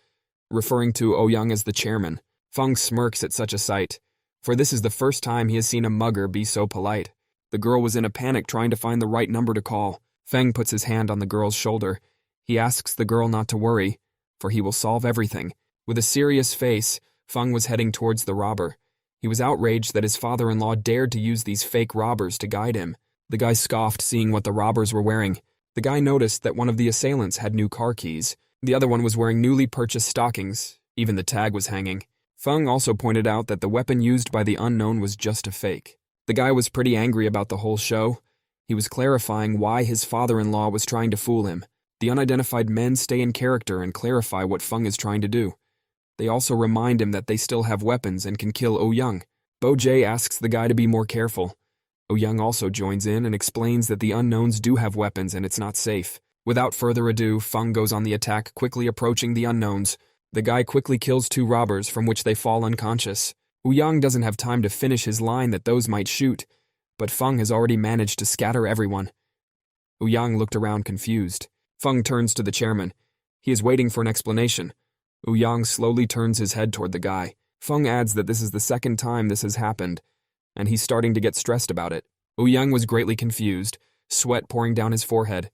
referring to Oh-young as the chairman. Feng smirks at such a sight, for this is the first time he has seen a mugger be so polite. The girl was in a panic trying to find the right number to call. Feng puts his hand on the girl's shoulder. He asks the girl not to worry, for he will solve everything. With a serious face, Feng was heading towards the robber. He was outraged that his father-in-law dared to use these fake robbers to guide him. The guy scoffed, seeing what the robbers were wearing. The guy noticed that one of the assailants had new car keys. The other one was wearing newly purchased stockings. Even the tag was hanging. Feng also pointed out that the weapon used by the unknown was just a fake. The guy was pretty angry about the whole show. He was clarifying why his father-in-law was trying to fool him. The unidentified men stay in character and clarify what Feng is trying to do. They also remind him that they still have weapons and can kill Oh-young. Bo-jae asks the guy to be more careful. Oh-young also joins in and explains that the unknowns do have weapons and it's not safe. Without further ado, Feng goes on the attack, quickly approaching the unknowns. The guy quickly kills 2 robbers, from which they fall unconscious. Oh-young doesn't have time to finish his line that those might shoot, but Feng has already managed to scatter everyone. Oh-young looked around confused. Feng turns to the chairman. He is waiting for an explanation. Oh-young slowly turns his head toward the guy. Feng adds that this is the second time this has happened, and he's starting to get stressed about it. Oh-young was greatly confused, sweat pouring down his forehead.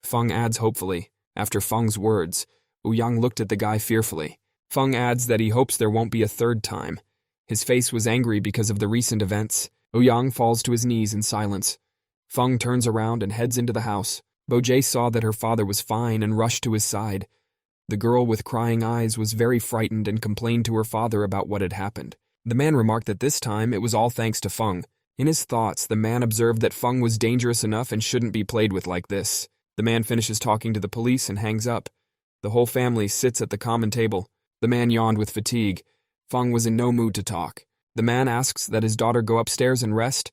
Feng adds hopefully. After Feng's words, Oh-young looked at the guy fearfully. Feng adds that he hopes there won't be a third time. His face was angry because of the recent events. Oh-young falls to his knees in silence. Feng turns around and heads into the house. Bo-jae saw that her father was fine and rushed to his side. The girl with crying eyes was very frightened and complained to her father about what had happened. The man remarked that this time it was all thanks to Feng. In his thoughts, the man observed that Feng was dangerous enough and shouldn't be played with like this. The man finishes talking to the police and hangs up. The whole family sits at the common table. The man yawned with fatigue. Feng was in no mood to talk. The man asks that his daughter go upstairs and rest,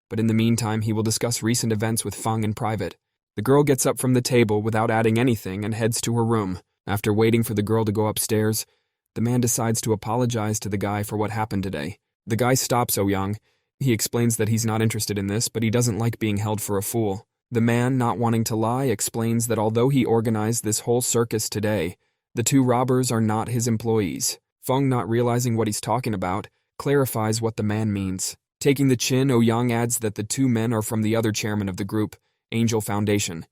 but in the meantime he will discuss recent events with Feng in private. The girl gets up from the table without adding anything and heads to her room. After waiting for the girl to go upstairs, the man decides to apologize to the guy for what happened today. The guy stops Oh-young. He explains that he's not interested in this, but he doesn't like being held for a fool. The man, not wanting to lie, explains that although he organized this whole circus today, the 2 robbers are not his employees. Feng, not realizing what he's talking about, clarifies what the man means. Taking the chin, Oh-young adds that the 2 men are from the other chairman of the group, Angel Foundation.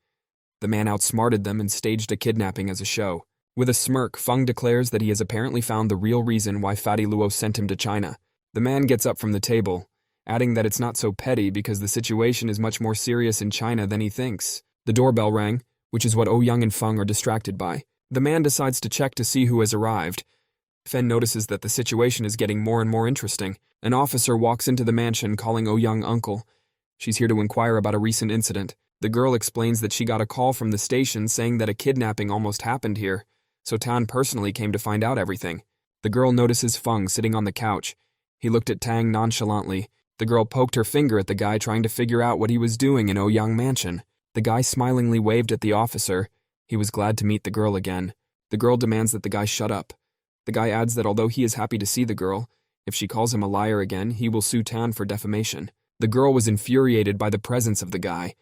The man outsmarted them and staged a kidnapping as a show. With a smirk, Feng declares that he has apparently found the real reason why Fatty Luo sent him to China. The man gets up from the table, adding that it's not so petty because the situation is much more serious in China than he thinks. The doorbell rang, which is what Oh-young and Feng are distracted by. The man decides to check to see who has arrived. Fen notices that the situation is getting more and more interesting. An officer walks into the mansion calling Oh-young uncle. She's here to inquire about a recent incident. The girl explains that she got a call from the station saying that a kidnapping almost happened here, so Tan personally came to find out everything. The girl notices Feng sitting on the couch. He looked at Tang nonchalantly. The girl poked her finger at the guy trying to figure out what he was doing in Oh-young mansion. The guy smilingly waved at the officer. He was glad to meet the girl again. The girl demands that the guy shut up. The guy adds that although he is happy to see the girl, if she calls him a liar again, he will sue Tan for defamation. The girl was infuriated by the presence of the guy.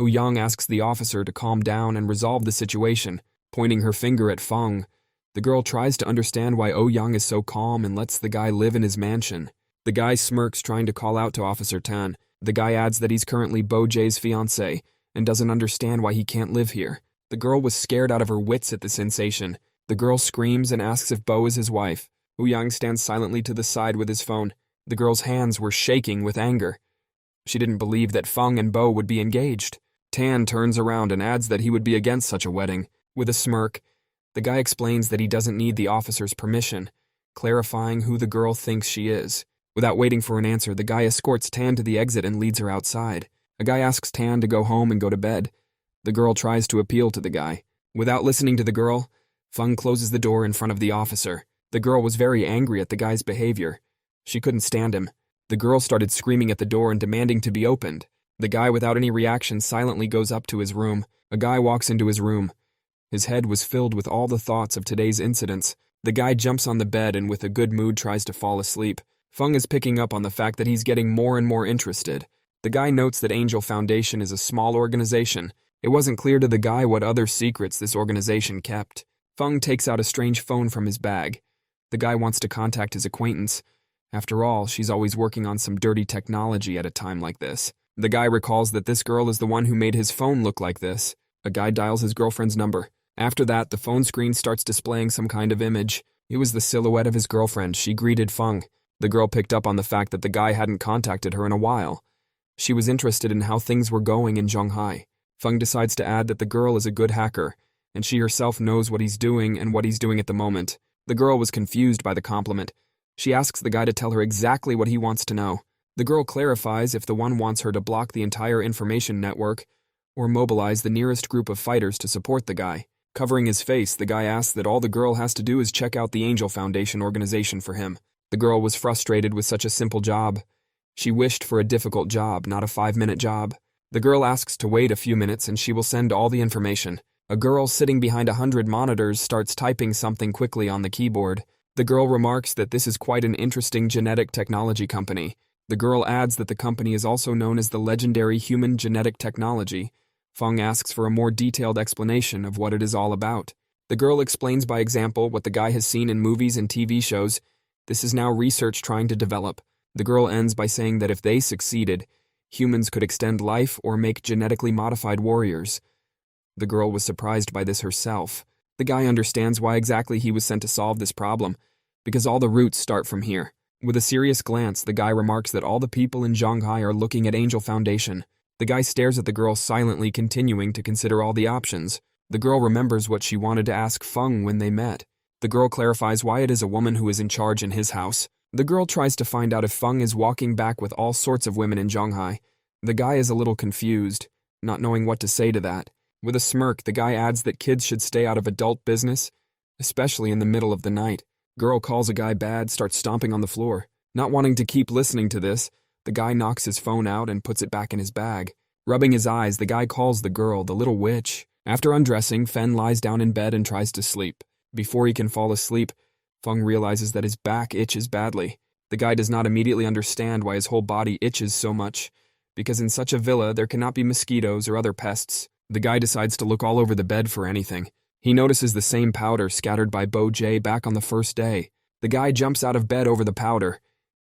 Oh-young asks the officer to calm down and resolve the situation, pointing her finger at Feng. The girl tries to understand why Oh-young is so calm and lets the guy live in his mansion. The guy smirks, trying to call out to Officer Tan. The guy adds that he's currently Bo-jae's fiancé and doesn't understand why he can't live here. The girl was scared out of her wits at the sensation. The girl screams and asks if Bo is his wife. Oh-young stands silently to the side with his phone. The girl's hands were shaking with anger. She didn't believe that Feng and Bo would be engaged. Tan turns around and adds that he would be against such a wedding. With a smirk, the guy explains that he doesn't need the officer's permission, clarifying who the girl thinks she is. Without waiting for an answer, the guy escorts Tan to the exit and leads her outside. A guy asks Tan to go home and go to bed. The girl tries to appeal to the guy. Without listening to the girl, Feng closes the door in front of the officer. The girl was very angry at the guy's behavior. She couldn't stand him. The girl started screaming at the door and demanding to be opened. The guy, without any reaction, silently goes up to his room. A guy walks into his room. His head was filled with all the thoughts of today's incidents. The guy jumps on the bed and with a good mood tries to fall asleep. Feng is picking up on the fact that he's getting more and more interested. The guy notes that Angel Foundation is a small organization. It wasn't clear to the guy what other secrets this organization kept. Feng takes out a strange phone from his bag. The guy wants to contact his acquaintance. After all, she's always working on some dirty technology at a time like this. The guy recalls that this girl is the one who made his phone look like this. A guy dials his girlfriend's number. After that, the phone screen starts displaying some kind of image. It was the silhouette of his girlfriend. She greeted Feng. The girl picked up on the fact that the guy hadn't contacted her in a while. She was interested in how things were going in Shanghai. Feng decides to add that the girl is a good hacker, and she herself knows what he's doing and what he's doing at the moment. The girl was confused by the compliment. She asks the guy to tell her exactly what he wants to know. The girl clarifies if the one wants her to block the entire information network or mobilize the nearest group of fighters to support the guy. Covering his face, the guy asks that all the girl has to do is check out the Angel Foundation organization for him. The girl was frustrated with such a simple job. She wished for a difficult job, not a 5-minute job. The girl asks to wait a few minutes and she will send all the information. A girl sitting behind 100 monitors starts typing something quickly on the keyboard. The girl remarks that this is quite an interesting genetic technology company. The girl adds that the company is also known as the legendary human genetic technology. Feng asks for a more detailed explanation of what it is all about. The girl explains by example what the guy has seen in movies and TV shows. This is now research trying to develop. The girl ends by saying that if they succeeded, humans could extend life or make genetically modified warriors. The girl was surprised by this herself. The guy understands why exactly he was sent to solve this problem, because all the roots start from here. With a serious glance, the guy remarks that all the people in Shanghai are looking at Angel Foundation. The guy stares at the girl silently, continuing to consider all the options. The girl remembers what she wanted to ask Feng when they met. The girl clarifies why it is a woman who is in charge in his house. The girl tries to find out if Feng is walking back with all sorts of women in Shanghai. The guy is a little confused, not knowing what to say to that. With a smirk, the guy adds that kids should stay out of adult business, especially in the middle of the night. Girl calls a guy bad, starts stomping on the floor. Not wanting to keep listening to this, the guy knocks his phone out and puts it back in his bag. Rubbing his eyes, the guy calls the girl the little witch. After undressing, Fen lies down in bed and tries to sleep. Before he can fall asleep, Feng realizes that his back itches badly. The guy does not immediately understand why his whole body itches so much, because in such a villa there cannot be mosquitoes or other pests. The guy decides to look all over the bed for anything. He notices the same powder scattered by Bo J back on the first day. The guy jumps out of bed over the powder.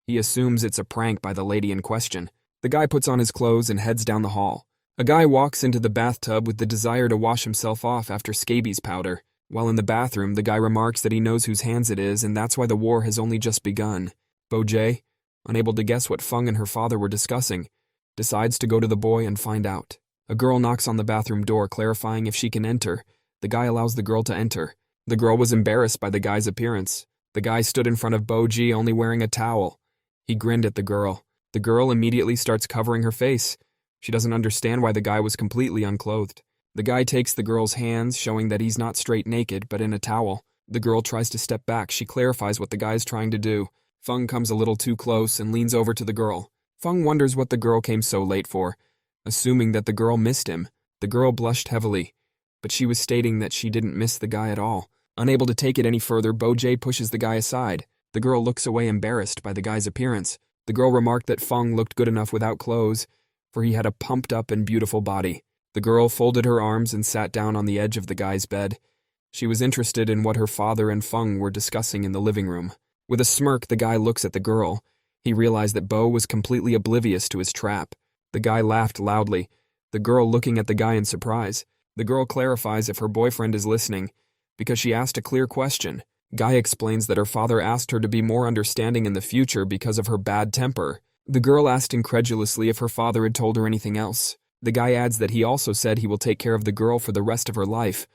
He assumes it's a prank by the lady in question. The guy puts on his clothes and heads down the hall. A guy walks into the bathtub with the desire to wash himself off after scabies powder. While in the bathroom, the guy remarks that he knows whose hands it is and that's why the war has only just begun. Bo J, unable to guess what Feng and her father were discussing, decides to go to the boy and find out. A girl knocks on the bathroom door, clarifying if she can enter. The guy allows the girl to enter. The girl was embarrassed by the guy's appearance. The guy stood in front of Bo J only wearing a towel. He grinned at the girl. The girl immediately starts covering her face. She doesn't understand why the guy was completely unclothed. The guy takes the girl's hands, showing that he's not straight naked, but in a towel. The girl tries to step back. She clarifies what the guy is trying to do. Feng comes a little too close and leans over to the girl. Feng wonders what the girl came so late for, assuming that the girl missed him. The girl blushed heavily, but she was stating that she didn't miss the guy at all. Unable to take it any further, Bo J pushes the guy aside. The girl looks away, embarrassed by the guy's appearance. The girl remarked that Feng looked good enough without clothes, for he had a pumped-up and beautiful body. The girl folded her arms and sat down on the edge of the guy's bed. She was interested in what her father and Feng were discussing in the living room. With a smirk, the guy looks at the girl. He realized that Bo was completely oblivious to his trap. The guy laughed loudly, the girl looking at the guy in surprise. The girl clarifies if her boyfriend is listening, because she asked a clear question. Guy explains that her father asked her to be more understanding in the future because of her bad temper. The girl asked incredulously if her father had told her anything else. The guy adds that he also said he will take care of the girl for the rest of her life.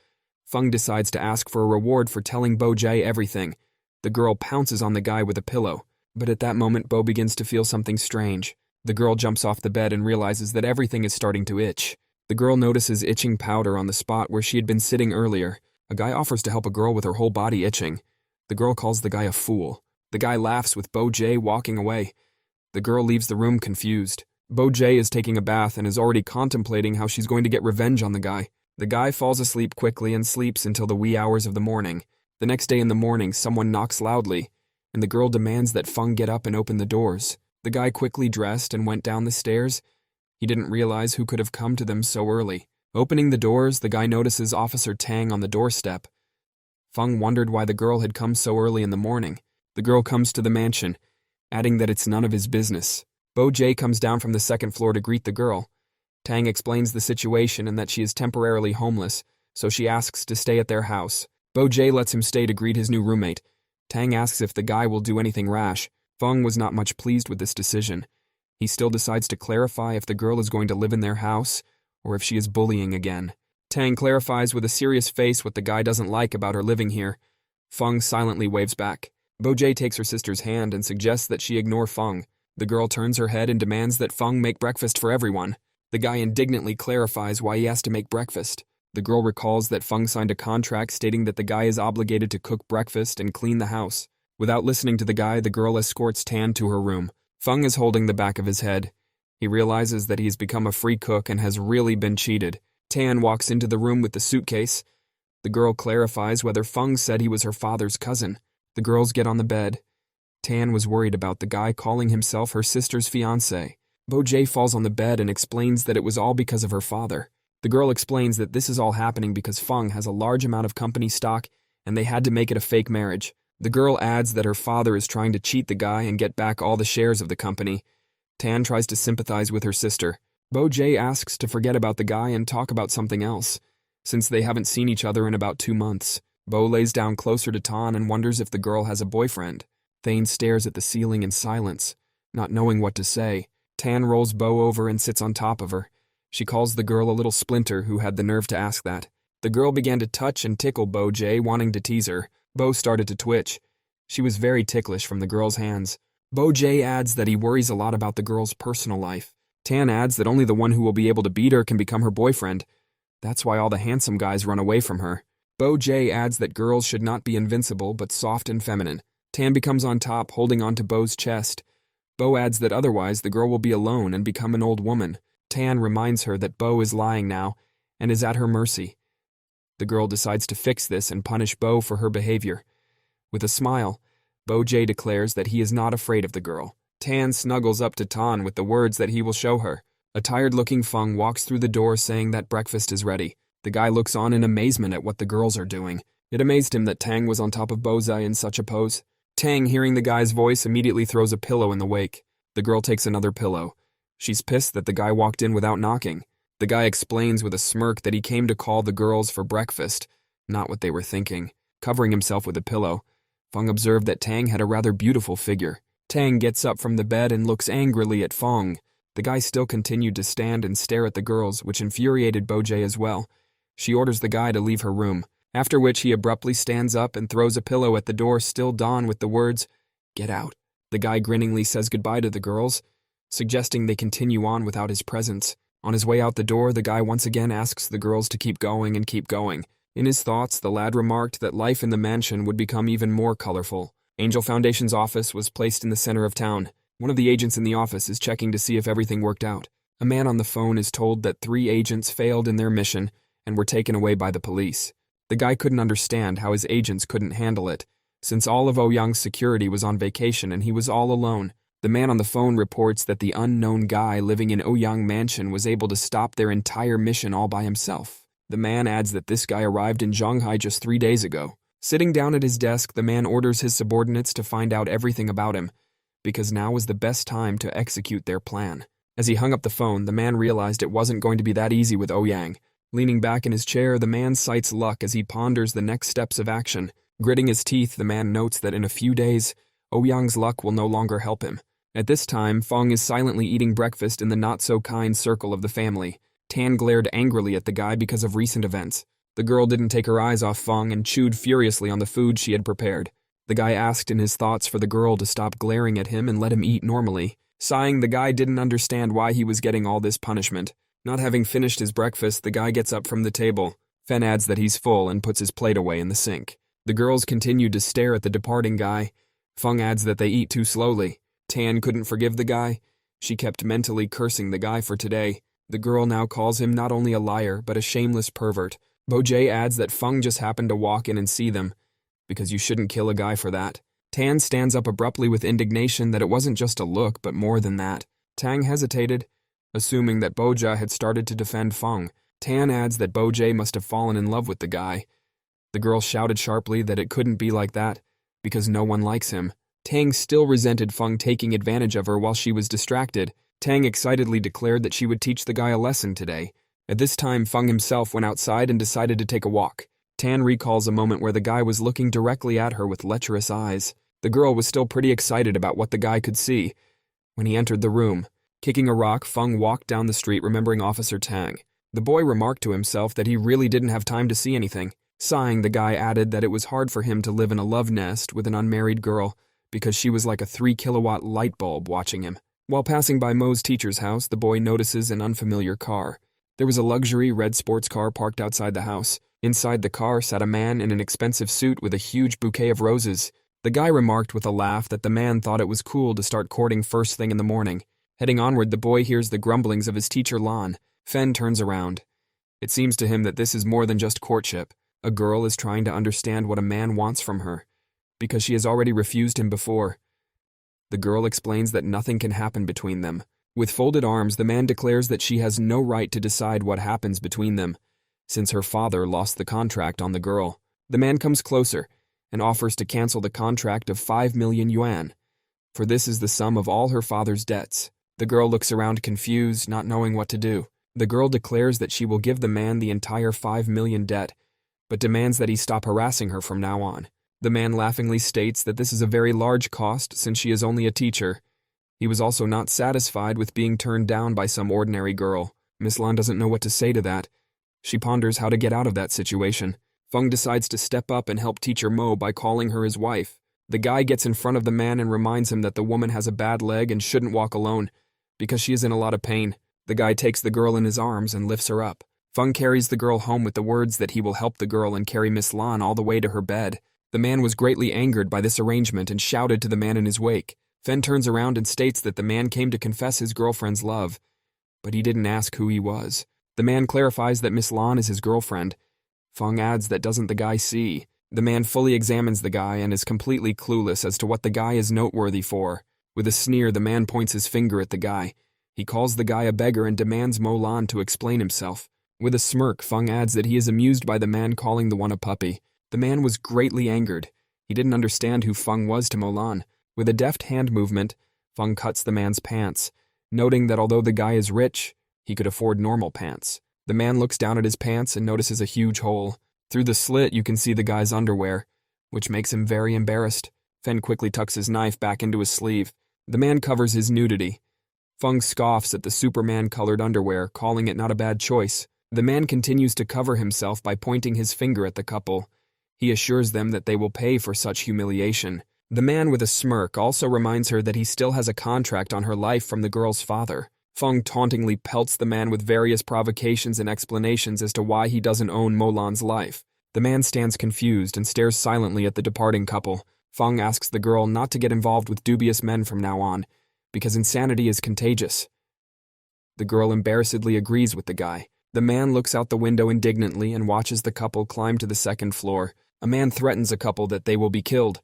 Feng decides to ask for a reward for telling Bo J everything. The girl pounces on the guy with a pillow, but at that moment Bo begins to feel something strange. The girl jumps off the bed and realizes that everything is starting to itch. The girl notices itching powder on the spot where she had been sitting earlier. A guy offers to help a girl with her whole body itching. The girl calls the guy a fool. The guy laughs with Bo J walking away. The girl leaves the room confused. Bo J is taking a bath and is already contemplating how she's going to get revenge on the guy. The guy falls asleep quickly and sleeps until the wee hours of the morning. The next day in the morning, someone knocks loudly, and the girl demands that Feng get up and open the doors. The guy quickly dressed and went down the stairs. He didn't realize who could have come to them so early. Opening the doors, the guy notices Officer Tang on the doorstep. Feng wondered why the girl had come so early in the morning. The girl comes to the mansion, adding that it's none of his business. Bo J comes down from the second floor to greet the girl. Tang explains the situation and that she is temporarily homeless, so she asks to stay at their house. Bo J lets him stay to greet his new roommate. Tang asks if the guy will do anything rash. Feng was not much pleased with this decision. He still decides to clarify if the girl is going to live in their house or if she is bullying again. Tang clarifies with a serious face what the guy doesn't like about her living here. Feng silently waves back. Bo-jae takes her sister's hand and suggests that she ignore Feng. The girl turns her head and demands that Feng make breakfast for everyone. The guy indignantly clarifies why he has to make breakfast. The girl recalls that Feng signed a contract stating that the guy is obligated to cook breakfast and clean the house. Without listening to the guy, the girl escorts Tan to her room. Feng is holding the back of his head. He realizes that he has become a free cook and has really been cheated. Tan walks into the room with the suitcase. The girl clarifies whether Feng said he was her father's cousin. The girls get on the bed. Tan was worried about the guy calling himself her sister's fiancé. Bo-jae falls on the bed and explains that it was all because of her father. The girl explains that this is all happening because Feng has a large amount of company stock and they had to make it a fake marriage. The girl adds that her father is trying to cheat the guy and get back all the shares of the company. Tan tries to sympathize with her sister. Bo-jae asks to forget about the guy and talk about something else, since they haven't seen each other in about 2 months. Bo lays down closer to Tan and wonders if the girl has a boyfriend. Thane stares at the ceiling in silence, not knowing what to say. Tan rolls Bo over and sits on top of her. She calls the girl a little splinter who had the nerve to ask that. The girl began to touch and tickle Bo-jae, wanting to tease her. Bo started to twitch. She was very ticklish from the girl's hands. Bo-jae adds that he worries a lot about the girl's personal life. Tan adds that only the one who will be able to beat her can become her boyfriend. That's why all the handsome guys run away from her. Bo-jae adds that girls should not be invincible but soft and feminine. Tan becomes on top, holding onto Bo's chest. Bo adds that otherwise the girl will be alone and become an old woman. Tan reminds her that Bo is lying now and is at her mercy. The girl decides to fix this and punish Bo for her behavior. With a smile, Bo-jae declares that he is not afraid of the girl. Tan snuggles up to Tan with the words that he will show her. A tired-looking Feng walks through the door saying that breakfast is ready. The guy looks on in amazement at what the girls are doing. It amazed him that Tang was on top of Bo-jae in such a pose. Tang, hearing the guy's voice, immediately throws a pillow in the wake. The girl takes another pillow. She's pissed that the guy walked in without knocking. The guy explains with a smirk that he came to call the girls for breakfast, not what they were thinking. Covering himself with a pillow, Feng observed that Tang had a rather beautiful figure. Tang gets up from the bed and looks angrily at Feng. The guy still continued to stand and stare at the girls, which infuriated Bo-jae as well. She orders the guy to leave her room, after which he abruptly stands up and throws a pillow at the door, still dawn with the words, "Get out." The guy grinningly says goodbye to the girls, suggesting they continue on without his presence. On his way out the door, the guy once again asks the girls to keep going and keep going. In his thoughts, the lad remarked that life in the mansion would become even more colorful. Angel Foundation's office was placed in the center of town. One of the agents in the office is checking to see if everything worked out. A man on the phone is told that 3 agents failed in their mission and were taken away by the police. The guy couldn't understand how his agents couldn't handle it, since all of Ouyang's security was on vacation and he was all alone. The man on the phone reports that the unknown guy living in Ouyang Mansion was able to stop their entire mission all by himself. The man adds that this guy arrived in Zhonghai just 3 days ago. Sitting down at his desk, the man orders his subordinates to find out everything about him, because now was the best time to execute their plan. As he hung up the phone, the man realized it wasn't going to be that easy with Ouyang. Leaning back in his chair, the man cites luck as he ponders the next steps of action. Gritting his teeth, the man notes that in a few days, Ouyang's luck will no longer help him. At this time, Feng is silently eating breakfast in the not-so-kind circle of the family. Tan glared angrily at the guy because of recent events. The girl didn't take her eyes off Feng and chewed furiously on the food she had prepared. The guy asked in his thoughts for the girl to stop glaring at him and let him eat normally. Sighing, the guy didn't understand why he was getting all this punishment. Not having finished his breakfast, the guy gets up from the table. Fen adds that he's full and puts his plate away in the sink. The girls continued to stare at the departing guy. Feng adds that they eat too slowly. Tan couldn't forgive the guy. She kept mentally cursing the guy for today. The girl now calls him not only a liar, but a shameless pervert. Bo-jae adds that Feng just happened to walk in and see them, because you shouldn't kill a guy for that. Tan stands up abruptly with indignation that it wasn't just a look, but more than that. Tang hesitated, assuming that Bo-jae had started to defend Feng. Tan adds that Bo-jae must have fallen in love with the guy. The girl shouted sharply that it couldn't be like that, because no one likes him. Tang still resented Feng taking advantage of her while she was distracted. Tang excitedly declared that she would teach the guy a lesson today. At this time, Feng himself went outside and decided to take a walk. Tan recalls a moment where the guy was looking directly at her with lecherous eyes. The girl was still pretty excited about what the guy could see when he entered the room. Kicking a rock, Feng walked down the street remembering Officer Tang. The boy remarked to himself that he really didn't have time to see anything. Sighing, the guy added that it was hard for him to live in a love nest with an unmarried girl because she was like a 3-kilowatt light bulb watching him. While passing by Mo's teacher's house, the boy notices an unfamiliar car. There was a luxury red sports car parked outside the house. Inside the car sat a man in an expensive suit with a huge bouquet of roses. The guy remarked with a laugh that the man thought it was cool to start courting first thing in the morning. Heading onward, the boy hears the grumblings of his teacher Lan. Fen turns around. It seems to him that this is more than just courtship. A girl is trying to understand what a man wants from her, because she has already refused him before. The girl explains that nothing can happen between them. With folded arms, the man declares that she has no right to decide what happens between them, since her father lost the contract on the girl. The man comes closer and offers to cancel the contract of 5 million yuan, for this is the sum of all her father's debts. The girl looks around confused, not knowing what to do. The girl declares that she will give the man the entire 5 million debt, but demands that he stop harassing her from now on. The man laughingly states that this is a very large cost since she is only a teacher. He was also not satisfied with being turned down by some ordinary girl. Miss Lan doesn't know what to say to that. She ponders how to get out of that situation. Feng decides to step up and help teacher Mo by calling her his wife. The guy gets in front of the man and reminds him that the woman has a bad leg and shouldn't walk alone, because she is in a lot of pain. The guy takes the girl in his arms and lifts her up. Feng carries the girl home with the words that he will help the girl and carry Miss Lan all the way to her bed. The man was greatly angered by this arrangement and shouted to the man in his wake. Fen turns around and states that the man came to confess his girlfriend's love, but he didn't ask who he was. The man clarifies that Miss Lan is his girlfriend. Feng adds that doesn't the guy see. The man fully examines the guy and is completely clueless as to what the guy is noteworthy for. With a sneer, the man points his finger at the guy. He calls the guy a beggar and demands Mo Lan to explain himself. With a smirk, Feng adds that he is amused by the man calling the one a puppy. The man was greatly angered. He didn't understand who Feng was to Mo Lan. With a deft hand movement, Feng cuts the man's pants, noting that although the guy is rich, he could afford normal pants. The man looks down at his pants and notices a huge hole. Through the slit, you can see the guy's underwear, which makes him very embarrassed. Fen quickly tucks his knife back into his sleeve. The man covers his nudity. Feng scoffs at the Superman-colored underwear, calling it not a bad choice. The man continues to cover himself by pointing his finger at the couple. He assures them that they will pay for such humiliation. The man with a smirk also reminds her that he still has a contract on her life from the girl's father. Feng tauntingly pelts the man with various provocations and explanations as to why he doesn't own Mo Lan's life. The man stands confused and stares silently at the departing couple. Feng asks the girl not to get involved with dubious men from now on, because insanity is contagious. The girl embarrassedly agrees with the guy. The man looks out the window indignantly and watches the couple climb to the second floor. A man threatens a couple that they will be killed.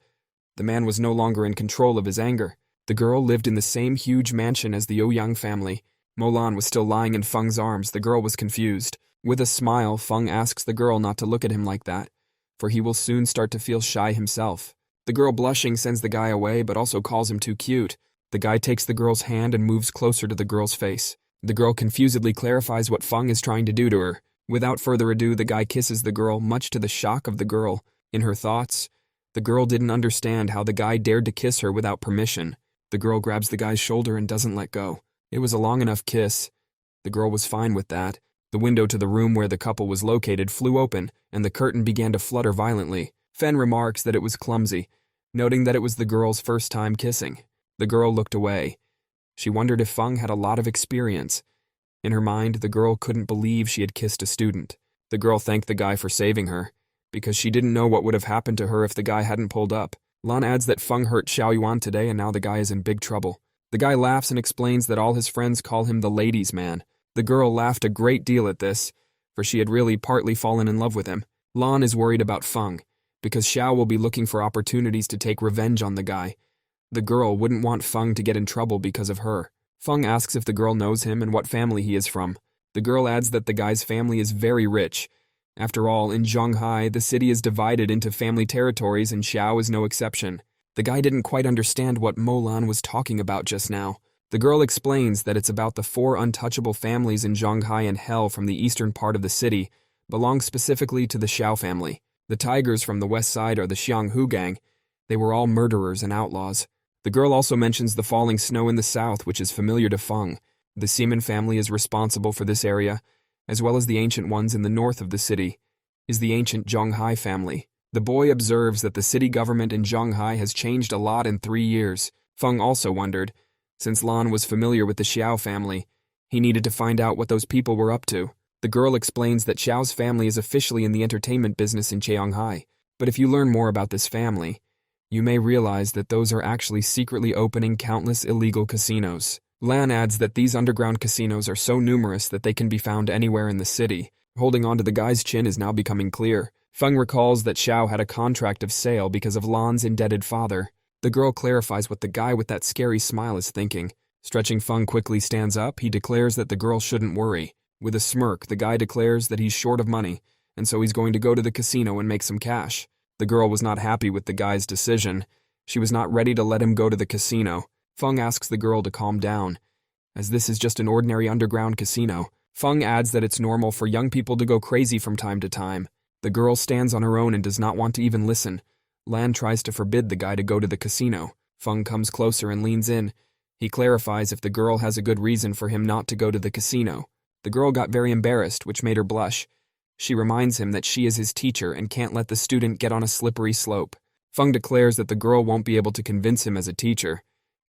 The man was no longer in control of his anger. The girl lived in the same huge mansion as the Ouyang family. Mo Lan was still lying in Feng's arms. The girl was confused. With a smile, Feng asks the girl not to look at him like that, for he will soon start to feel shy himself. The girl, blushing, sends the guy away, but also calls him too cute. The guy takes the girl's hand and moves closer to the girl's face. The girl confusedly clarifies what Feng is trying to do to her. Without further ado, the guy kisses the girl, much to the shock of the girl. In her thoughts, the girl didn't understand how the guy dared to kiss her without permission. The girl grabs the guy's shoulder and doesn't let go. It was a long enough kiss. The girl was fine with that. The window to the room where the couple was located flew open, and the curtain began to flutter violently. Fen remarks that it was clumsy, noting that it was the girl's first time kissing. The girl looked away. She wondered if Feng had a lot of experience. In her mind, the girl couldn't believe she had kissed a student. The girl thanked the guy for saving her, because she didn't know what would have happened to her if the guy hadn't pulled up. Lan adds that Feng hurt Xiao Yuan today and now the guy is in big trouble. The guy laughs and explains that all his friends call him the ladies' man. The girl laughed a great deal at this, for she had really partly fallen in love with him. Lan is worried about Feng, because Xiao will be looking for opportunities to take revenge on the guy. The girl wouldn't want Feng to get in trouble because of her. Feng asks if the girl knows him and what family he is from. The girl adds that the guy's family is very rich. After all, in Zhonghai, the city is divided into family territories and Xiao is no exception. The guy didn't quite understand what Mo Lan was talking about just now. The girl explains that it's about the 4 untouchable families in Zhonghai and Hell from the eastern part of the city, belong specifically to the Xiao family. The tigers from the west side are the Xianghu gang. They were all murderers and outlaws. The girl also mentions the falling snow in the south, which is familiar to Feng. The Seaman family is responsible for this area, as well as the ancient ones in the north of the city, is the ancient Zhonghai family. The boy observes that the city government in Zhonghai has changed a lot in 3 years. Feng also wondered, since Lan was familiar with the Xiao family, he needed to find out what those people were up to. The girl explains that Xiao's family is officially in the entertainment business in Cheonghai, but if you learn more about this family, you may realize that those are actually secretly opening countless illegal casinos. Lan adds that these underground casinos are so numerous that they can be found anywhere in the city. Holding onto the guy's chin is now becoming clear. Feng recalls that Xiao had a contract of sale because of Lan's indebted father. The girl clarifies what the guy with that scary smile is thinking. Stretching, Feng quickly stands up. He declares that the girl shouldn't worry. With a smirk, the guy declares that he's short of money, and so he's going to go to the casino and make some cash. The girl was not happy with the guy's decision. She was not ready to let him go to the casino. Feng asks the girl to calm down, as this is just an ordinary underground casino. Feng adds that it's normal for young people to go crazy from time to time. The girl stands on her own and does not want to even listen. Lan tries to forbid the guy to go to the casino. Feng comes closer and leans in. He clarifies if the girl has a good reason for him not to go to the casino. The girl got very embarrassed, which made her blush. She reminds him that she is his teacher and can't let the student get on a slippery slope. Feng declares that the girl won't be able to convince him as a teacher,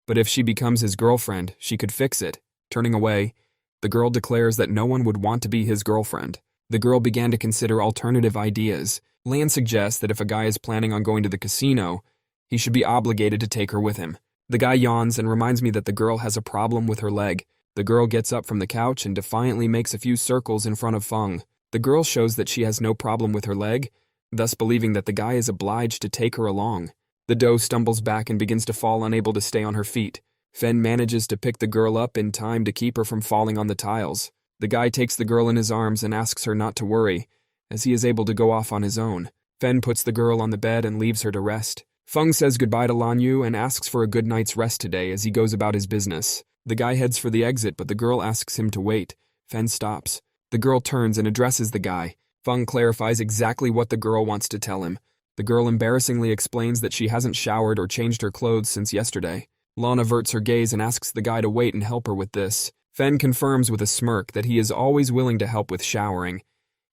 but if she becomes his girlfriend, she could fix it. Turning away, the girl declares that no one would want to be his girlfriend. The girl began to consider alternative ideas. Lan suggests that if a guy is planning on going to the casino, he should be obligated to take her with him. The guy yawns and reminds me that the girl has a problem with her leg. The girl gets up from the couch and defiantly makes a few circles in front of Feng. The girl shows that she has no problem with her leg, thus believing that the guy is obliged to take her along. The doe stumbles back and begins to fall, unable to stay on her feet. Fen manages to pick the girl up in time to keep her from falling on the tiles. The guy takes the girl in his arms and asks her not to worry, as he is able to go off on his own. Fen puts the girl on the bed and leaves her to rest. Feng says goodbye to Lan Yu and asks for a good night's rest today as he goes about his business. The guy heads for the exit, but the girl asks him to wait. Fen stops. The girl turns and addresses the guy. Feng clarifies exactly what the girl wants to tell him. The girl embarrassingly explains that she hasn't showered or changed her clothes since yesterday. Lan averts her gaze and asks the guy to wait and help her with this. Fen confirms with a smirk that he is always willing to help with showering,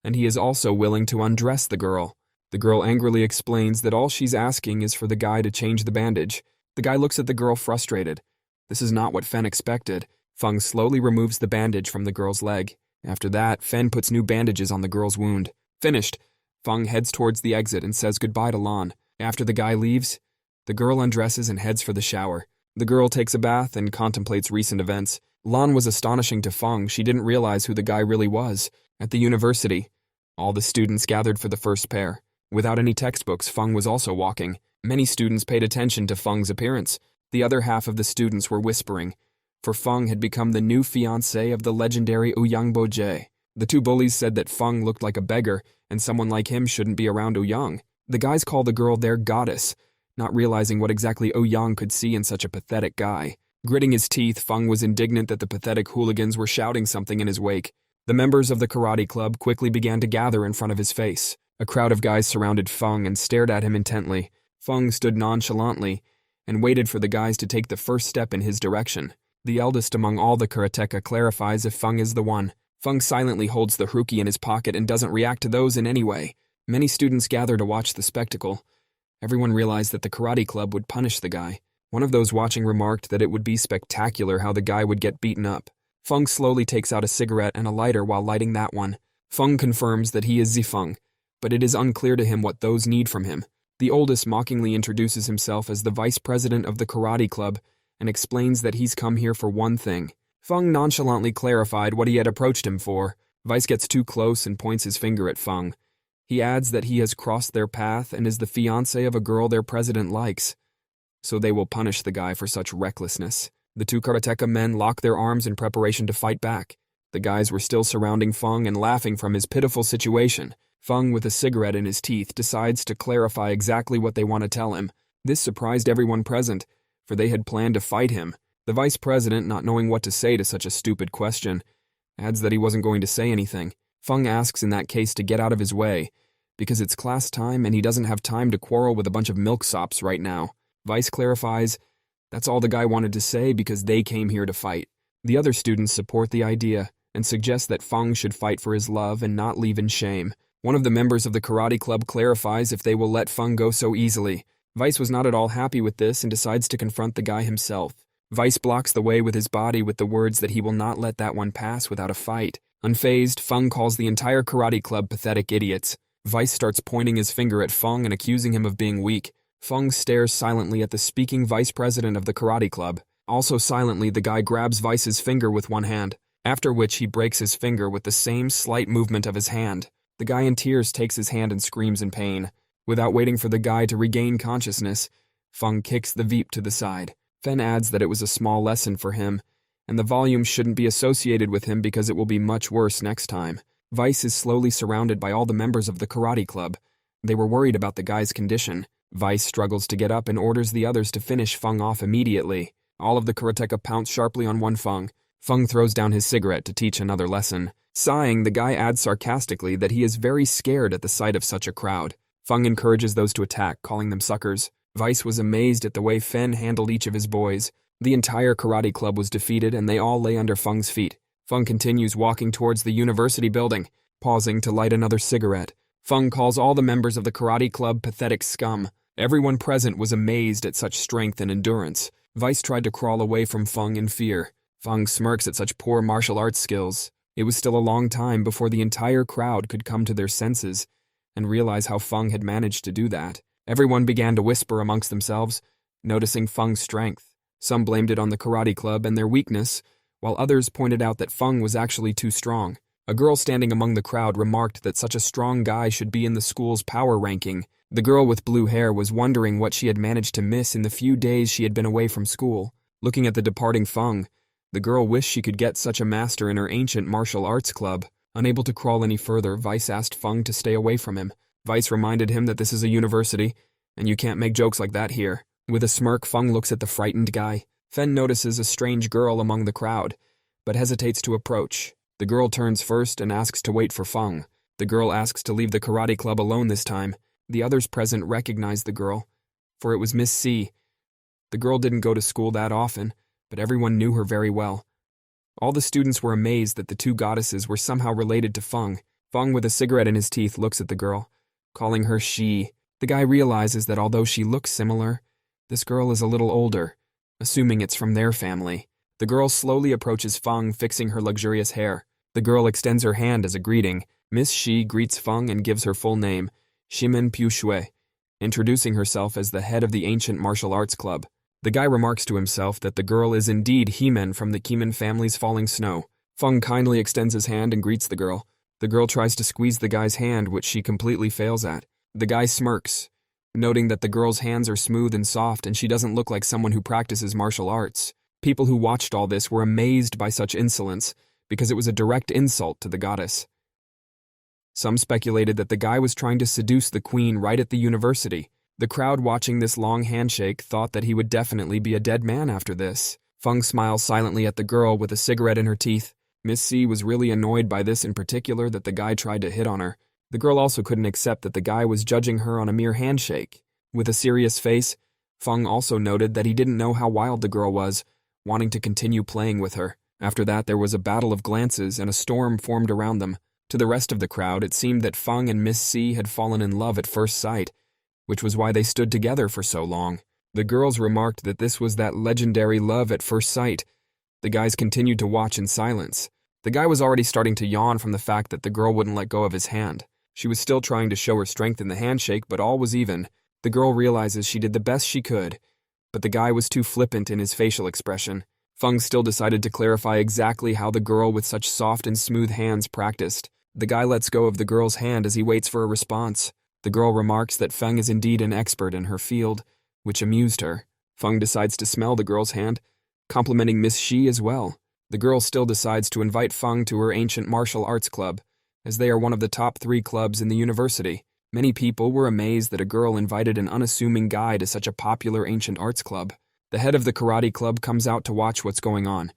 and he is also willing to undress the girl. The girl angrily explains that all she's asking is for the guy to change the bandage. The guy looks at the girl frustrated. This is not what Fen expected. Feng slowly removes the bandage from the girl's leg. After that, Fen puts new bandages on the girl's wound. Finished. Feng heads towards the exit and says goodbye to Lan. After the guy leaves, the girl undresses and heads for the shower. The girl takes a bath and contemplates recent events. Lan was astonishing to Feng. She didn't realize who the guy really was. At the university, all the students gathered for the first pair. Without any textbooks, Feng was also walking. Many students paid attention to Feng's appearance. The other half of the students were whispering, for Feng had become the new fiancé of the legendary Ouyang Boje. The two bullies said that Feng looked like a beggar, and someone like him shouldn't be around Ouyang. The guys called the girl their goddess, not realizing what exactly Ouyang could see in such a pathetic guy. Gritting his teeth, Feng was indignant that the pathetic hooligans were shouting something in his wake. The members of the karate club quickly began to gather in front of his face. A crowd of guys surrounded Feng and stared at him intently. Feng stood nonchalantly and waited for the guys to take the first step in his direction. The eldest among all the karateka clarifies if Feng is the one. Feng silently holds the huki in his pocket and doesn't react to those in any way. Many students gather to watch the spectacle. Everyone realized that the karate club would punish the guy. One of those watching remarked that it would be spectacular how the guy would get beaten up. Feng slowly takes out a cigarette and a lighter while lighting that one. Feng confirms that he is Zifeng, but it is unclear to him what those need from him. The oldest mockingly introduces himself as the vice president of the karate club and explains that he's come here for one thing. Feng nonchalantly clarified what he had approached him for. Vice gets too close and points his finger at Feng. He adds that he has crossed their path and is the fiancé of a girl their president likes, so they will punish the guy for such recklessness. The two karateka men lock their arms in preparation to fight back. The guys were still surrounding Feng and laughing from his pitiful situation. Feng, with a cigarette in his teeth, decides to clarify exactly what they want to tell him. This surprised everyone present, for they had planned to fight him. The vice president, not knowing what to say to such a stupid question, adds that he wasn't going to say anything. Feng asks in that case to get out of his way, because it's class time and he doesn't have time to quarrel with a bunch of milksops right now. Vice clarifies, that's all the guy wanted to say because they came here to fight. The other students support the idea and suggest that Feng should fight for his love and not leave in shame. One of the members of the karate club clarifies if they will let Feng go so easily. Vice was not at all happy with this and decides to confront the guy himself. Vice blocks the way with his body with the words that he will not let that one pass without a fight. Unfazed, Feng calls the entire karate club pathetic idiots. Vice starts pointing his finger at Feng and accusing him of being weak. Feng stares silently at the speaking vice president of the karate club. Also silently, the guy grabs Vice's finger with one hand, after which he breaks his finger with the same slight movement of his hand. The guy in tears takes his hand and screams in pain. Without waiting for the guy to regain consciousness, Feng kicks the Veep to the side. Fen adds that it was a small lesson for him, and the volume shouldn't be associated with him because it will be much worse next time. Vice is slowly surrounded by all the members of the karate club. They were worried about the guy's condition. Vice struggles to get up and orders the others to finish Feng off immediately. All of the karateka pounce sharply on one Feng. Feng throws down his cigarette to teach another lesson. Sighing, the guy adds sarcastically that he is very scared at the sight of such a crowd. Feng encourages those to attack, calling them suckers. Vice was amazed at the way Fen handled each of his boys. The entire karate club was defeated and they all lay under Feng's feet. Feng continues walking towards the university building, pausing to light another cigarette. Feng calls all the members of the karate club pathetic scum. Everyone present was amazed at such strength and endurance. Vice tried to crawl away from Feng in fear. Feng smirks at such poor martial arts skills. It was still a long time before the entire crowd could come to their senses and realize how Feng had managed to do that. Everyone began to whisper amongst themselves, noticing Feng's strength. Some blamed it on the karate club and their weakness, while others pointed out that Feng was actually too strong. A girl standing among the crowd remarked that such a strong guy should be in the school's power ranking. The girl with blue hair was wondering what she had managed to miss in the few days she had been away from school. Looking at the departing Feng, the girl wished she could get such a master in her ancient martial arts club. Unable to crawl any further, Vice asked Feng to stay away from him. Vice reminded him that this is a university, and you can't make jokes like that here. With a smirk, Feng looks at the frightened guy. Fen notices a strange girl among the crowd, but hesitates to approach. The girl turns first and asks to wait for Feng. The girl asks to leave the karate club alone this time. The others present recognize the girl, for it was Miss C. The girl didn't go to school that often, but everyone knew her very well. All the students were amazed that the two goddesses were somehow related to Feng. Feng, with a cigarette in his teeth, looks at the girl, calling her she. The guy realizes that although she looks similar, this girl is a little older, assuming it's from their family. The girl slowly approaches Feng, fixing her luxurious hair. The girl extends her hand as a greeting. Miss Shi greets Feng and gives her full name, Shimen Piu Shui, introducing herself as the head of the ancient martial arts club. The guy remarks to himself that the girl is indeed Hemen from the Kimen family's Falling Snow. Feng kindly extends his hand and greets the girl. The girl tries to squeeze the guy's hand, which she completely fails at. The guy smirks, noting that the girl's hands are smooth and soft and she doesn't look like someone who practices martial arts. People who watched all this were amazed by such insolence because it was a direct insult to the goddess. Some speculated that the guy was trying to seduce the queen right at the university. The crowd watching this long handshake thought that he would definitely be a dead man after this. Feng smiles silently at the girl with a cigarette in her teeth. Miss C was really annoyed by this, in particular that the guy tried to hit on her. The girl also couldn't accept that the guy was judging her on a mere handshake. With a serious face, Feng also noted that he didn't know how wild the girl was, wanting to continue playing with her. After that, there was a battle of glances and a storm formed around them. To the rest of the crowd, it seemed that Feng and Miss C had fallen in love at first sight, which was why they stood together for so long. The girls remarked that this was that legendary love at first sight. The guys continued to watch in silence. The guy was already starting to yawn from the fact that the girl wouldn't let go of his hand. She was still trying to show her strength in the handshake, but all was even. The girl realizes she did the best she could, but the guy was too flippant in his facial expression. Feng still decided to clarify exactly how the girl with such soft and smooth hands practiced. The guy lets go of the girl's hand as he waits for a response. The girl remarks that Feng is indeed an expert in her field, which amused her. Feng decides to smell the girl's hand, complimenting Miss Shi as well. The girl still decides to invite Feng to her ancient martial arts club, as they are one of the top 3 clubs in the university. Many people were amazed that a girl invited an unassuming guy to such a popular ancient arts club. The head of the karate club comes out to watch what's going on.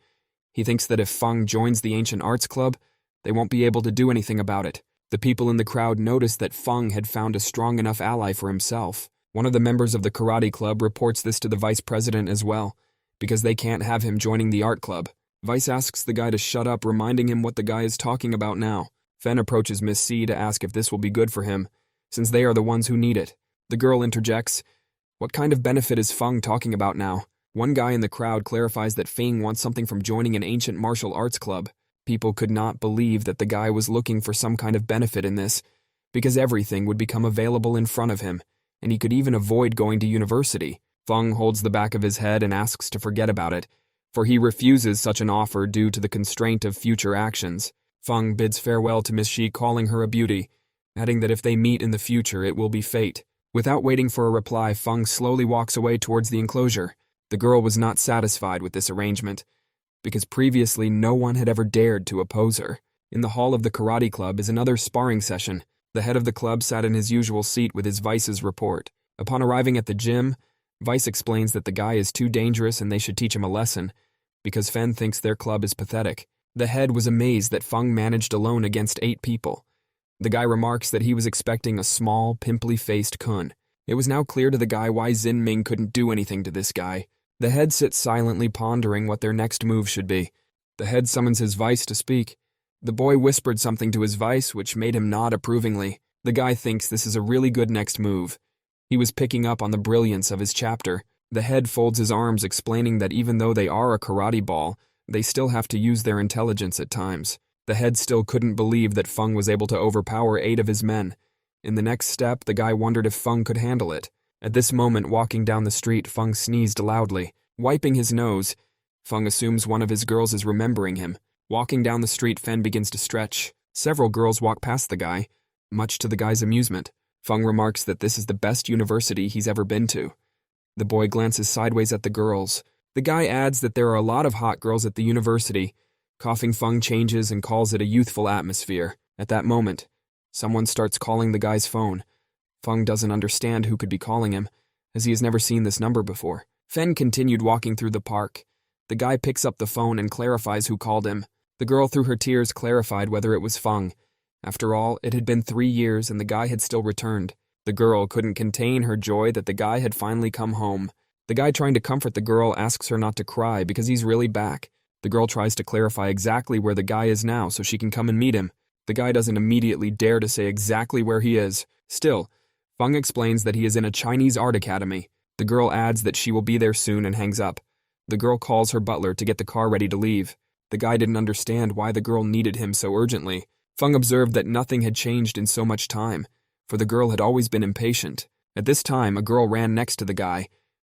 He thinks that if Feng joins the ancient arts club, they won't be able to do anything about it. The people in the crowd noticed that Feng had found a strong enough ally for himself. One of the members of the karate club reports this to the vice president as well, because they can't have him joining the art club. Vice asks the guy to shut up, reminding him what the guy is talking about now. Fen approaches Miss C to ask if this will be good for him, since they are the ones who need it. The girl interjects, "What kind of benefit is Feng talking about now?" One guy in the crowd clarifies that Feng wants something from joining an ancient martial arts club. People could not believe that the guy was looking for some kind of benefit in this, because everything would become available in front of him, and he could even avoid going to university. Feng holds the back of his head and asks to forget about it, for he refuses such an offer due to the constraint of future actions. Feng bids farewell to Miss Shi, calling her a beauty, adding that if they meet in the future, it will be fate. Without waiting for a reply, Feng slowly walks away towards the enclosure. The girl was not satisfied with this arrangement, because previously no one had ever dared to oppose her. In the hall of the karate club is another sparring session. The head of the club sat in his usual seat with his Vice's report. Upon arriving at the gym, Vice explains that the guy is too dangerous and they should teach him a lesson, because Fen thinks their club is pathetic. The head was amazed that Feng managed alone against 8 people. The guy remarks that he was expecting a small, pimply-faced kun. It was now clear to the guy why Xinming couldn't do anything to this guy. The head sits silently pondering what their next move should be. The head summons his Vice to speak. The boy whispered something to his Vice, which made him nod approvingly. The guy thinks this is a really good next move. He was picking up on the brilliance of his chapter. The head folds his arms, explaining that even though they are a karate ball, they still have to use their intelligence at times. The head still couldn't believe that Feng was able to overpower 8 of his men. In the next step, the guy wondered if Feng could handle it. At this moment, walking down the street, Feng sneezed loudly. Wiping his nose, Feng assumes one of his girls is remembering him. Walking down the street, Fen begins to stretch. Several girls walk past the guy, much to the guy's amusement. Feng remarks that this is the best university he's ever been to. The boy glances sideways at the girls. The guy adds that there are a lot of hot girls at the university. Coughing, Feng changes and calls it a youthful atmosphere. At that moment, someone starts calling the guy's phone. Feng doesn't understand who could be calling him, as he has never seen this number before. Fen continued walking through the park. The guy picks up the phone and clarifies who called him. The girl, through her tears, clarified whether it was Feng. After all, it had been 3 years and the guy had still returned. The girl couldn't contain her joy that the guy had finally come home. The guy, trying to comfort the girl, asks her not to cry because he's really back. The girl tries to clarify exactly where the guy is now so she can come and meet him. The guy doesn't immediately dare to say exactly where he is. Still, Feng explains that he is in a Chinese art academy. The girl adds that she will be there soon and hangs up. The girl calls her butler to get the car ready to leave. The guy didn't understand why the girl needed him so urgently. Feng observed that nothing had changed in so much time, for the girl had always been impatient. At this time, a girl ran next to the guy.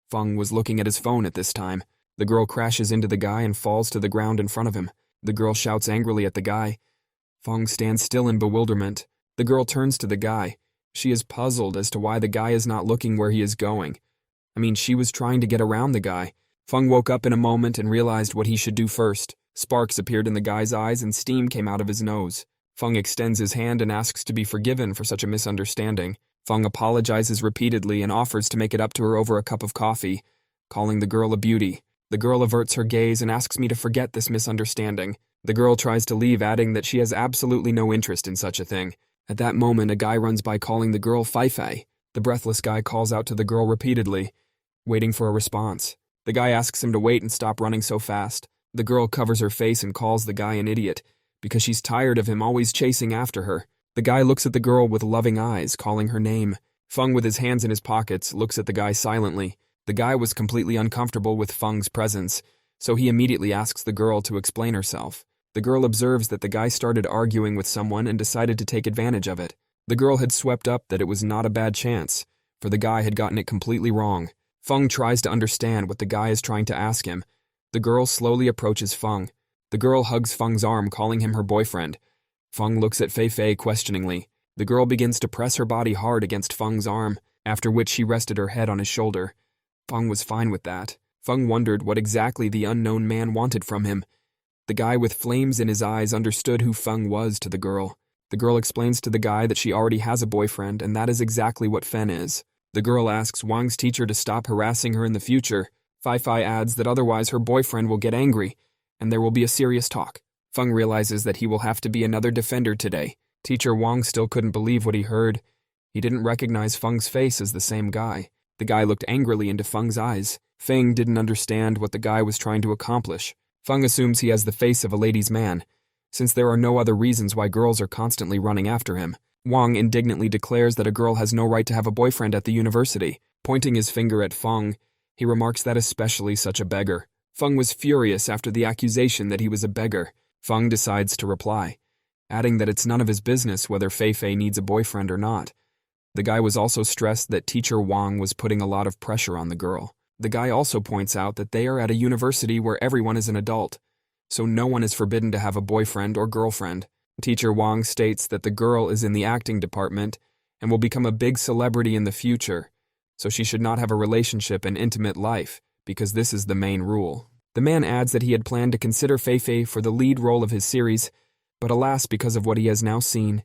Feng was looking at his phone at this time. The girl crashes into the guy and falls to the ground in front of him. The girl shouts angrily at the guy. Feng stands still in bewilderment. The girl turns to the guy. She is puzzled as to why the guy is not looking where he is going. She was trying to get around the guy. Feng woke up in a moment and realized what he should do first. Sparks appeared in the guy's eyes and steam came out of his nose. Feng extends his hand and asks to be forgiven for such a misunderstanding. Feng apologizes repeatedly and offers to make it up to her over a cup of coffee, calling the girl a beauty. The girl averts her gaze and asks me to forget this misunderstanding. The girl tries to leave, adding that she has absolutely no interest in such a thing. At that moment, a guy runs by calling the girl Fei Fei. The breathless guy calls out to the girl repeatedly, waiting for a response. The guy asks him to wait and stop running so fast. The girl covers her face and calls the guy an idiot, because she's tired of him always chasing after her. The guy looks at the girl with loving eyes, calling her name. Feng, with his hands in his pockets, looks at the guy silently. The guy was completely uncomfortable with Feng's presence, so he immediately asks the girl to explain herself. The girl observes that the guy started arguing with someone and decided to take advantage of it. The girl had swept up that it was not a bad chance, for the guy had gotten it completely wrong. Feng tries to understand what the guy is trying to ask him. The girl slowly approaches Feng. The girl hugs Feng's arm, calling him her boyfriend. Feng looks at Fei Fei questioningly. The girl begins to press her body hard against Feng's arm, after which she rested her head on his shoulder. Feng was fine with that. Feng wondered what exactly the unknown man wanted from him. The guy with flames in his eyes understood who Feng was to the girl. The girl explains to the guy that she already has a boyfriend, and that is exactly what Fen is. The girl asks Wang's teacher to stop harassing her in the future. Fei Fei adds that otherwise her boyfriend will get angry, and there will be a serious talk. Feng realizes that he will have to be another defender today. Teacher Wang still couldn't believe what he heard. He didn't recognize Feng's face as the same guy. The guy looked angrily into Feng's eyes. Feng didn't understand what the guy was trying to accomplish. Feng assumes he has the face of a ladies' man, since there are no other reasons why girls are constantly running after him. Wang indignantly declares that a girl has no right to have a boyfriend at the university. Pointing his finger at Feng, he remarks that especially such a beggar. Feng was furious after the accusation that he was a beggar. Feng decides to reply, adding that it's none of his business whether Fei Fei needs a boyfriend or not. The guy was also stressed that teacher Wang was putting a lot of pressure on the girl. The guy also points out that they are at a university where everyone is an adult, so no one is forbidden to have a boyfriend or girlfriend. Teacher Wang states that the girl is in the acting department and will become a big celebrity in the future, so she should not have a relationship and intimate life, because this is the main rule. The man adds that he had planned to consider Fei Fei for the lead role of his series, but alas, because of what he has now seen,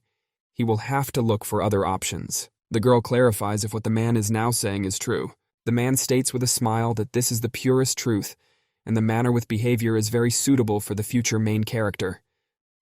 he will have to look for other options. The girl clarifies if what the man is now saying is true. The man states with a smile that this is the purest truth, and the manner with behavior is very suitable for the future main character.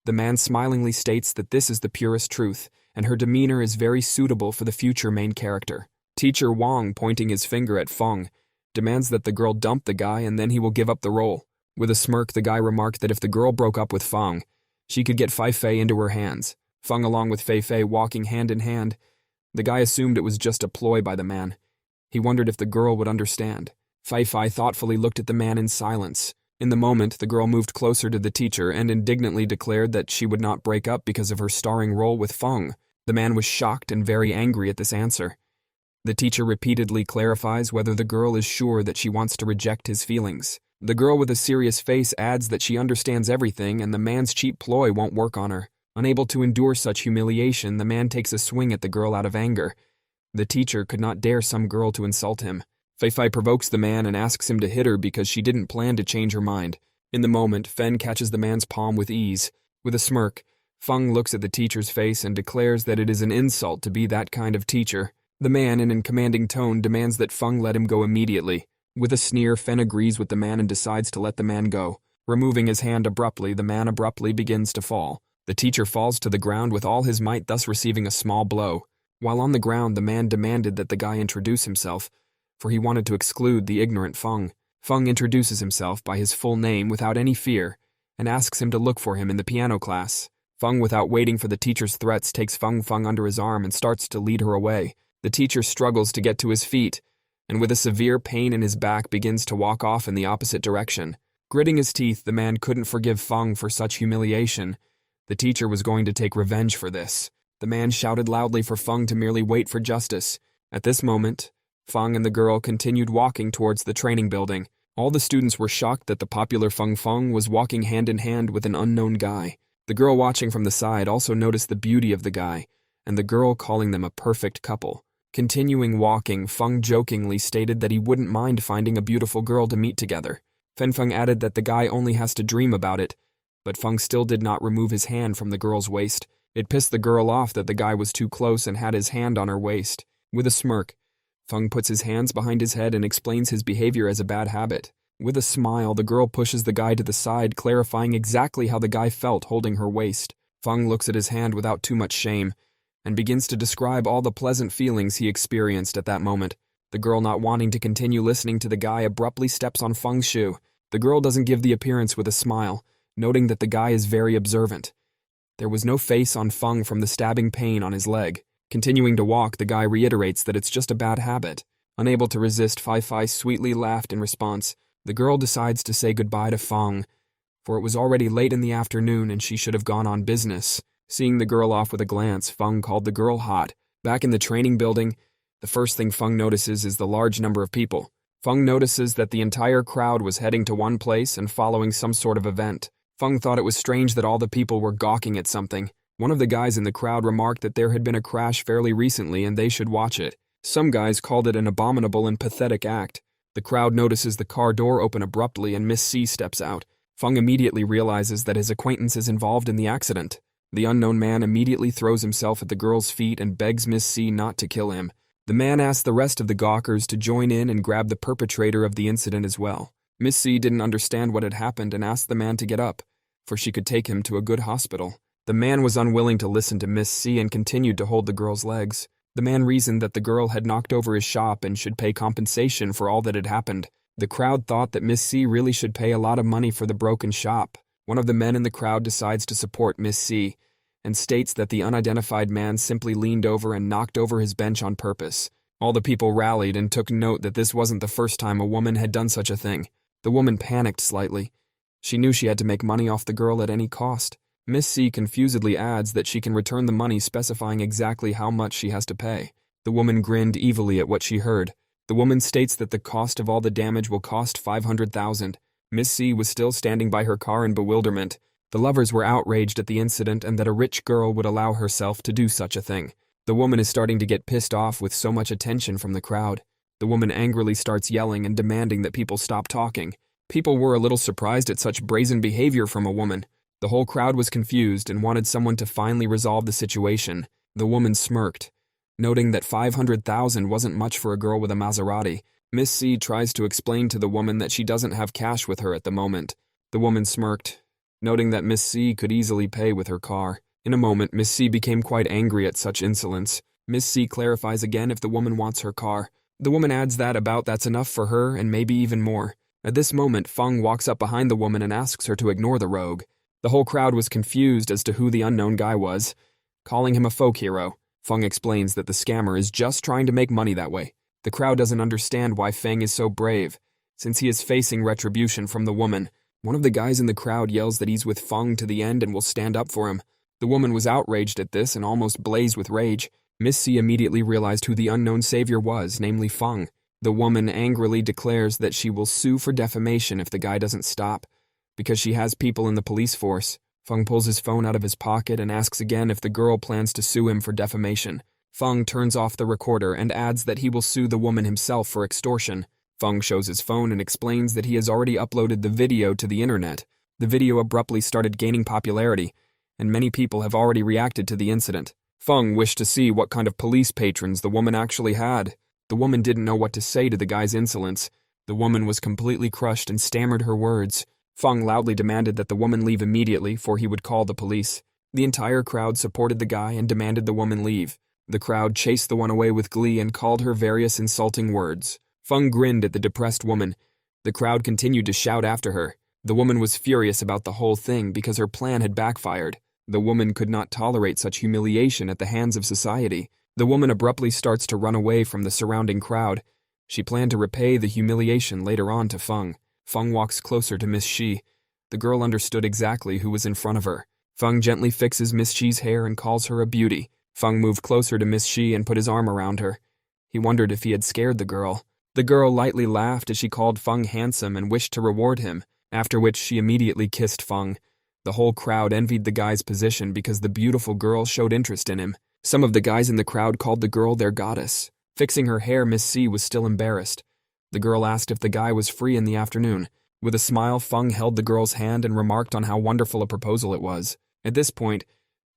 The man smilingly states that this is the purest truth, and her demeanor is very suitable for the future main character. Teacher Wang, pointing his finger at Feng, demands that the girl dump the guy and then he will give up the role. With a smirk, the guy remarked that if the girl broke up with Feng, she could get Fei Fei into her hands. Feng along with Fei Fei walking hand in hand. The guy assumed it was just a ploy by the man. He wondered if the girl would understand. Fei Fei thoughtfully looked at the man in silence. In the moment, the girl moved closer to the teacher and indignantly declared that she would not break up because of her starring role with Feng. The man was shocked and very angry at this answer. The teacher repeatedly clarifies whether the girl is sure that she wants to reject his feelings. The girl with a serious face adds that she understands everything and the man's cheap ploy won't work on her. Unable to endure such humiliation, the man takes a swing at the girl out of anger. The teacher could not dare some girl to insult him. Fei Fei provokes the man and asks him to hit her because she didn't plan to change her mind. In the moment, Fen catches the man's palm with ease. With a smirk, Feng looks at the teacher's face and declares that it is an insult to be that kind of teacher. The man, in a commanding tone, demands that Feng let him go immediately. With a sneer, Fen agrees with the man and decides to let the man go. Removing his hand abruptly, the man abruptly begins to fall. The teacher falls to the ground with all his might, thus receiving a small blow. While on the ground, the man demanded that the guy introduce himself, for he wanted to exclude the ignorant Feng. Feng introduces himself by his full name without any fear, and asks him to look for him in the piano class. Feng, without waiting for the teacher's threats, takes Feng under his arm and starts to lead her away. The teacher struggles to get to his feet, and with a severe pain in his back begins to walk off in the opposite direction. Gritting his teeth, the man couldn't forgive Feng for such humiliation. The teacher was going to take revenge for this. The man shouted loudly for Feng to merely wait for justice. At this moment, Feng and the girl continued walking towards the training building. All the students were shocked that the popular Feng was walking hand in hand with an unknown guy. The girl watching from the side also noticed the beauty of the guy, and the girl calling them a perfect couple. Continuing walking, Feng jokingly stated that he wouldn't mind finding a beautiful girl to meet together. Feng added that the guy only has to dream about it, but Feng still did not remove his hand from the girl's waist. It pissed the girl off that the guy was too close and had his hand on her waist. With a smirk, Feng puts his hands behind his head and explains his behavior as a bad habit. With a smile, the girl pushes the guy to the side, clarifying exactly how the guy felt holding her waist. Feng looks at his hand without too much shame, and begins to describe all the pleasant feelings he experienced at that moment. The girl, not wanting to continue listening to the guy, abruptly steps on Feng's shoe. The girl doesn't give the appearance with a smile, noting that the guy is very observant. There was no face on Feng from the stabbing pain on his leg. Continuing to walk, the guy reiterates that it's just a bad habit. Unable to resist, Fei sweetly laughed in response. The girl decides to say goodbye to Feng, for it was already late in the afternoon and she should have gone on business. Seeing the girl off with a glance, Feng called the girl hot. Back in the training building, the first thing Feng notices is the large number of people. Feng notices that the entire crowd was heading to one place and following some sort of event. Feng thought it was strange that all the people were gawking at something. One of the guys in the crowd remarked that there had been a crash fairly recently and they should watch it. Some guys called it an abominable and pathetic act. The crowd notices the car door open abruptly and Miss C steps out. Feng immediately realizes that his acquaintance is involved in the accident. The unknown man immediately throws himself at the girl's feet and begs Miss C not to kill him. The man asks the rest of the gawkers to join in and grab the perpetrator of the incident as well. Miss C didn't understand what had happened and asked the man to get up, for she could take him to a good hospital. The man was unwilling to listen to Miss C and continued to hold the girl's legs. The man reasoned that the girl had knocked over his shop and should pay compensation for all that had happened. The crowd thought that Miss C really should pay a lot of money for the broken shop. One of the men in the crowd decides to support Miss C and states that the unidentified man simply leaned over and knocked over his bench on purpose. All the people rallied and took note that this wasn't the first time a woman had done such a thing. The woman panicked slightly. She knew she had to make money off the girl at any cost. Miss C confusedly adds that she can return the money, specifying exactly how much she has to pay. The woman grinned evilly at what she heard. The woman states that the cost of all the damage will cost $500,000. Miss C was still standing by her car in bewilderment. The lovers were outraged at the incident and that a rich girl would allow herself to do such a thing. The woman is starting to get pissed off with so much attention from the crowd. The woman angrily starts yelling and demanding that people stop talking. People were a little surprised at such brazen behavior from a woman. The whole crowd was confused and wanted someone to finally resolve the situation. The woman smirked, noting that $500,000 wasn't much for a girl with a Maserati. Miss C tries to explain to the woman that she doesn't have cash with her at the moment. The woman smirked, noting that Miss C could easily pay with her car. In a moment, Miss C became quite angry at such insolence. Miss C clarifies again if the woman wants her car. The woman adds that that's enough for her and maybe even more. At this moment, Feng walks up behind the woman and asks her to ignore the rogue. The whole crowd was confused as to who the unknown guy was, calling him a folk hero. Feng explains that the scammer is just trying to make money that way. The crowd doesn't understand why Feng is so brave, since he is facing retribution from the woman. One of the guys in the crowd yells that he's with Feng to the end and will stand up for him. The woman was outraged at this and almost blazed with rage. Miss C immediately realized who the unknown savior was, namely Feng. The woman angrily declares that she will sue for defamation if the guy doesn't stop, because she has people in the police force. Feng pulls his phone out of his pocket and asks again if the girl plans to sue him for defamation. Feng turns off the recorder and adds that he will sue the woman himself for extortion. Feng shows his phone and explains that he has already uploaded the video to the internet. The video abruptly started gaining popularity, and many people have already reacted to the incident. Feng wished to see what kind of police patrons the woman actually had. The woman didn't know what to say to the guy's insolence. The woman was completely crushed and stammered her words. Feng loudly demanded that the woman leave immediately, for he would call the police. The entire crowd supported the guy and demanded the woman leave. The crowd chased the one away with glee and called her various insulting words. Feng grinned at the depressed woman. The crowd continued to shout after her. The woman was furious about the whole thing because her plan had backfired. The woman could not tolerate such humiliation at the hands of society. The woman abruptly starts to run away from the surrounding crowd. She planned to repay the humiliation later on to Feng. Feng walks closer to Miss Shi. The girl understood exactly who was in front of her. Feng gently fixes Miss Shi's hair and calls her a beauty. Feng moved closer to Miss Shi and put his arm around her. He wondered if he had scared the girl. The girl lightly laughed as she called Feng handsome and wished to reward him, after which she immediately kissed Feng. The whole crowd envied the guy's position because the beautiful girl showed interest in him. Some of the guys in the crowd called the girl their goddess. Fixing her hair, Miss C was still embarrassed. The girl asked if the guy was free in the afternoon. With a smile, Feng held the girl's hand and remarked on how wonderful a proposal it was. At this point,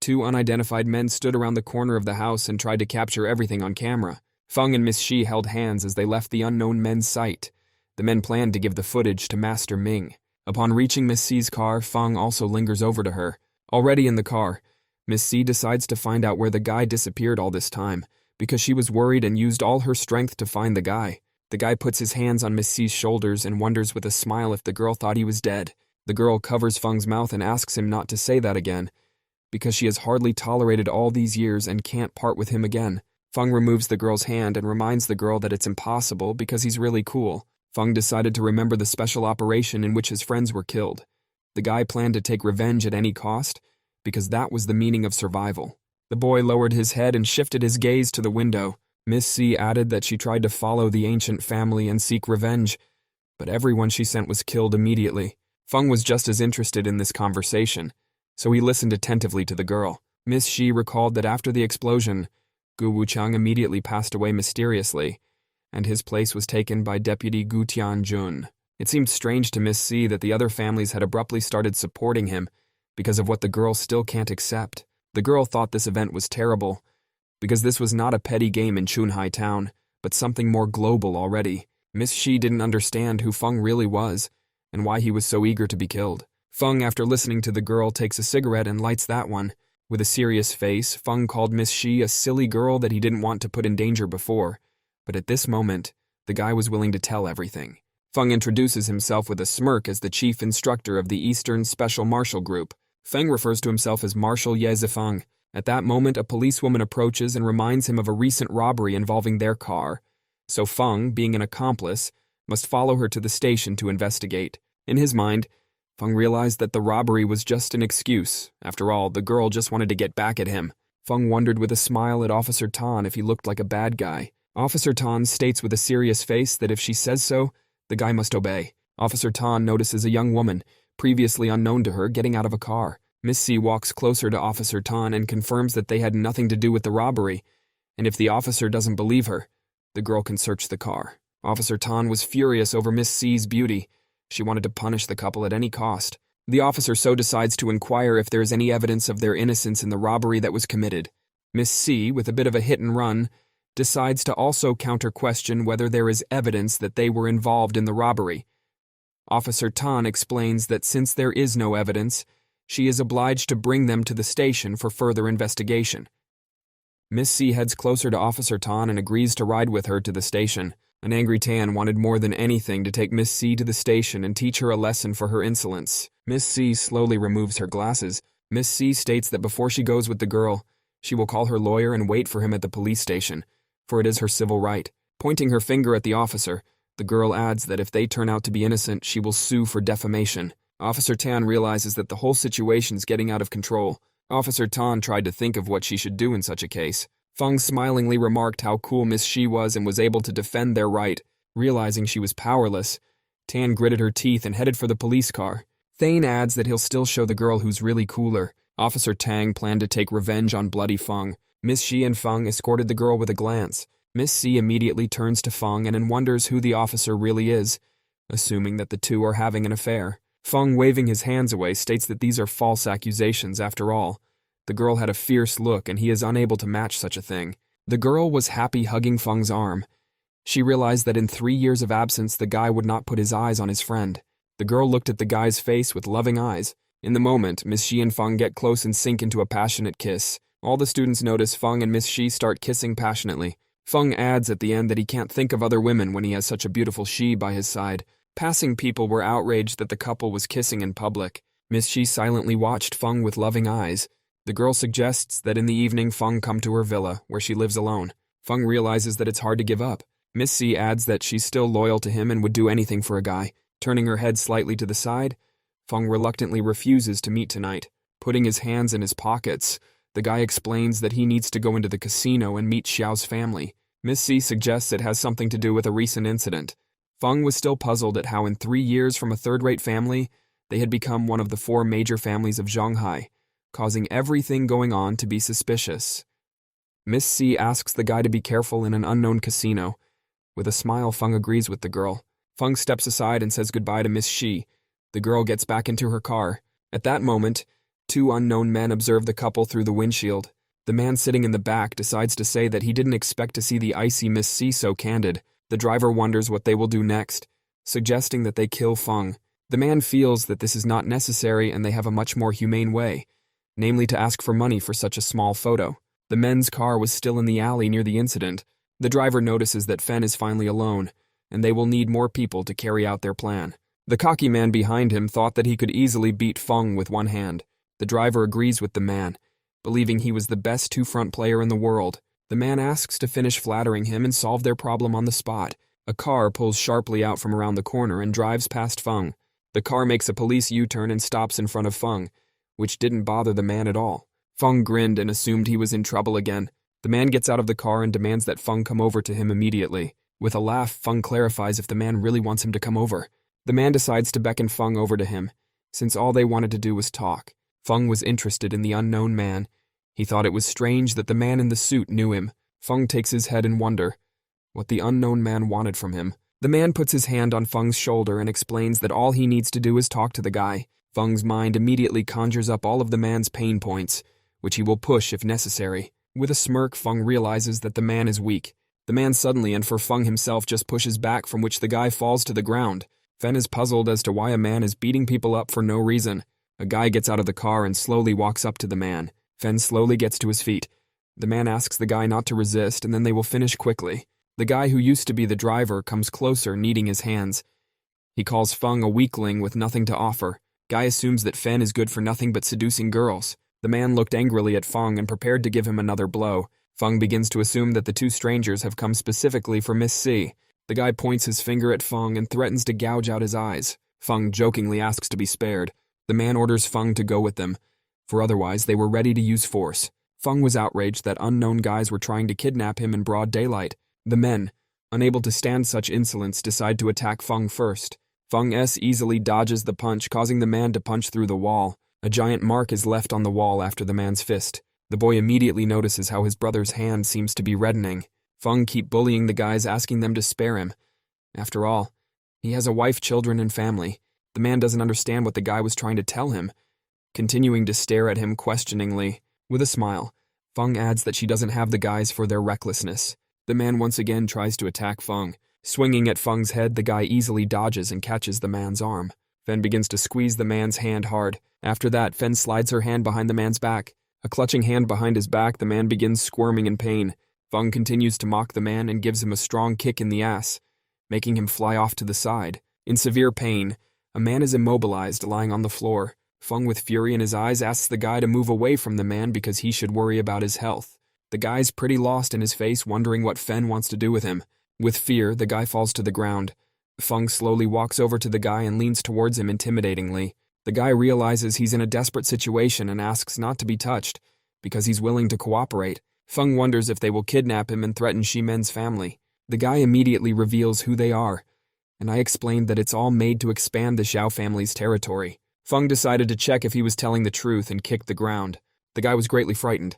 2 unidentified men stood around the corner of the house and tried to capture everything on camera. Feng and Miss Shi held hands as they left the unknown men's sight. The men planned to give the footage to Master Ming. Upon reaching Miss C's car, Feng also lingers over to her. Already in the car, Miss C decides to find out where the guy disappeared all this time, because she was worried and used all her strength to find the guy. The guy puts his hands on Miss C's shoulders and wonders with a smile if the girl thought he was dead. The girl covers Feng's mouth and asks him not to say that again, because she has hardly tolerated all these years and can't part with him again. Feng removes the girl's hand and reminds the girl that it's impossible because he's really cool. Feng decided to remember the special operation in which his friends were killed. The guy planned to take revenge at any cost, because that was the meaning of survival. The boy lowered his head and shifted his gaze to the window. Miss C added that she tried to follow the ancient family and seek revenge, but everyone she sent was killed immediately. Feng was just as interested in this conversation, so he listened attentively to the girl. Miss Shi recalled that after the explosion, Gu Wuchang immediately passed away mysteriously, and his place was taken by Deputy Gu Tianjun. It seemed strange to Miss C that the other families had abruptly started supporting him because of what the girl still can't accept. The girl thought this event was terrible, because this was not a petty game in Chunhai town, but something more global already. Miss Shi didn't understand who Feng really was, and why he was so eager to be killed. Feng, after listening to the girl, takes a cigarette and lights that one. With a serious face, Feng called Miss Shi a silly girl that he didn't want to put in danger before. But at this moment, the guy was willing to tell everything. Feng introduces himself with a smirk as the chief instructor of the Eastern Special Martial Group. Feng refers to himself as Marshal Ye Zifeng. At that moment, a policewoman approaches and reminds him of a recent robbery involving their car. So Feng, being an accomplice, must follow her to the station to investigate. In his mind, Feng realized that the robbery was just an excuse. After all, the girl just wanted to get back at him. Feng wondered with a smile at Officer Tan if he looked like a bad guy. Officer Tan states with a serious face that if she says so, the guy must obey. Officer Tan notices a young woman, previously unknown to her, getting out of a car. Miss C walks closer to Officer Tan and confirms that they had nothing to do with the robbery, and if the officer doesn't believe her, the girl can search the car. Officer Tan was furious over Miss C's beauty. She wanted to punish the couple at any cost. The officer so decides to inquire if there is any evidence of their innocence in the robbery that was committed. Miss C, with a bit of a hit and run, decides to also counter-question whether there is evidence that they were involved in the robbery. Officer Tan explains that since there is no evidence, she is obliged to bring them to the station for further investigation. Miss C heads closer to Officer Tan and agrees to ride with her to the station. An angry Tan wanted more than anything to take Miss C to the station and teach her a lesson for her insolence. Miss C slowly removes her glasses. Miss C states that before she goes with the girl, she will call her lawyer and wait for him at the police station, for it is her civil right. Pointing her finger at the officer, the girl adds that if they turn out to be innocent, she will sue for defamation. Officer Tan realizes that the whole situation is getting out of control. Officer Tan tried to think of what she should do in such a case. Feng smilingly remarked how cool Miss Shi was and was able to defend their right. Realizing she was powerless, Tan gritted her teeth and headed for the police car. Thane adds that he'll still show the girl who's really cooler. Officer Tang planned to take revenge on bloody Feng. Miss Shi and Feng escorted the girl with a glance. Miss C immediately turns to Feng and wonders who the officer really is, assuming that the two are having an affair. Feng, waving his hands away, states that these are false accusations after all. The girl had a fierce look and he is unable to match such a thing. The girl was happy hugging Feng's arm. She realized that in 3 years of absence the guy would not put his eyes on his friend. The girl looked at the guy's face with loving eyes. In the moment, Miss Shi and Feng get close and sink into a passionate kiss. All the students notice Feng and Miss Shi start kissing passionately. Feng adds at the end that he can't think of other women when he has such a beautiful Shi by his side. Passing people were outraged that the couple was kissing in public. Miss Shi silently watched Feng with loving eyes. The girl suggests that in the evening Feng come to her villa, where she lives alone. Feng realizes that it's hard to give up. Miss C adds that she's still loyal to him and would do anything for a guy. Turning her head slightly to the side, Feng reluctantly refuses to meet tonight. Putting his hands in his pockets, the guy explains that he needs to go into the casino and meet Xiao's family. Miss C suggests it has something to do with a recent incident. Feng was still puzzled at how in 3 years from a third-rate family, they had become one of the 4 major families of Shanghai, causing everything going on to be suspicious. Miss C asks the guy to be careful in an unknown casino. With a smile, Feng agrees with the girl. Feng steps aside and says goodbye to Miss Shi. The girl gets back into her car. At that moment, 2 unknown men observe the couple through the windshield. The man sitting in the back decides to say that he didn't expect to see the icy Miss C so candid. The driver wonders what they will do next, suggesting that they kill Feng. The man feels that this is not necessary and they have a much more humane way, namely to ask for money for such a small photo. The men's car was still in the alley near the incident. The driver notices that Fen is finally alone, and they will need more people to carry out their plan. The cocky man behind him thought that he could easily beat Feng with one hand. The driver agrees with the man, believing he was the best two-front player in the world. The man asks to finish flattering him and solve their problem on the spot. A car pulls sharply out from around the corner and drives past Feng. The car makes a police U-turn and stops in front of Feng, which didn't bother the man at all. Feng grinned and assumed he was in trouble again. The man gets out of the car and demands that Feng come over to him immediately. With a laugh, Feng clarifies if the man really wants him to come over. The man decides to beckon Feng over to him, since all they wanted to do was talk. Feng was interested in the unknown man. He thought it was strange that the man in the suit knew him. Feng takes his head in wonder what the unknown man wanted from him. The man puts his hand on Feng's shoulder and explains that all he needs to do is talk to the guy. Feng's mind immediately conjures up all of the man's pain points, which he will push if necessary. With a smirk, Feng realizes that the man is weak. The man suddenly, and for Feng himself, just pushes back, from which the guy falls to the ground. Fen is puzzled as to why a man is beating people up for no reason. A guy gets out of the car and slowly walks up to the man. Fen slowly gets to his feet. The man asks the guy not to resist, and then they will finish quickly. The guy who used to be the driver comes closer, needing his hands. He calls Feng a weakling with nothing to offer. Guy assumes that Fen is good for nothing but seducing girls. The man looked angrily at Feng and prepared to give him another blow. Feng begins to assume that the two strangers have come specifically for Miss C. The guy points his finger at Feng and threatens to gouge out his eyes. Feng jokingly asks to be spared. The man orders Feng to go with them, for otherwise they were ready to use force. Feng was outraged that unknown guys were trying to kidnap him in broad daylight. The men, unable to stand such insolence, decide to attack Feng first. Feng easily dodges the punch, causing the man to punch through the wall. A giant mark is left on the wall after the man's fist. The boy immediately notices how his brother's hand seems to be reddening. Feng keeps bullying the guys, asking them to spare him. After all, he has a wife, children, and family. The man doesn't understand what the guy was trying to tell him. Continuing to stare at him questioningly, with a smile, Feng adds that she doesn't have the guys for their recklessness. The man once again tries to attack Feng. Swinging at Feng's head, the guy easily dodges and catches the man's arm. Fen begins to squeeze the man's hand hard. After that, Fen slides her hand behind the man's back. A clutching hand behind his back, the man begins squirming in pain. Feng continues to mock the man and gives him a strong kick in the ass, making him fly off to the side. In severe pain, a man is immobilized, lying on the floor. Feng, with fury in his eyes, asks the guy to move away from the man because he should worry about his health. The guy's pretty lost in his face, wondering what Fen wants to do with him. With fear, the guy falls to the ground. Feng slowly walks over to the guy and leans towards him intimidatingly. The guy realizes he's in a desperate situation and asks not to be touched, because he's willing to cooperate. Feng wonders if they will kidnap him and threaten Shimen's family. The guy immediately reveals who they are, and I explained that it's all made to expand the Xiao family's territory. Feng decided to check if he was telling the truth and kicked the ground. The guy was greatly frightened.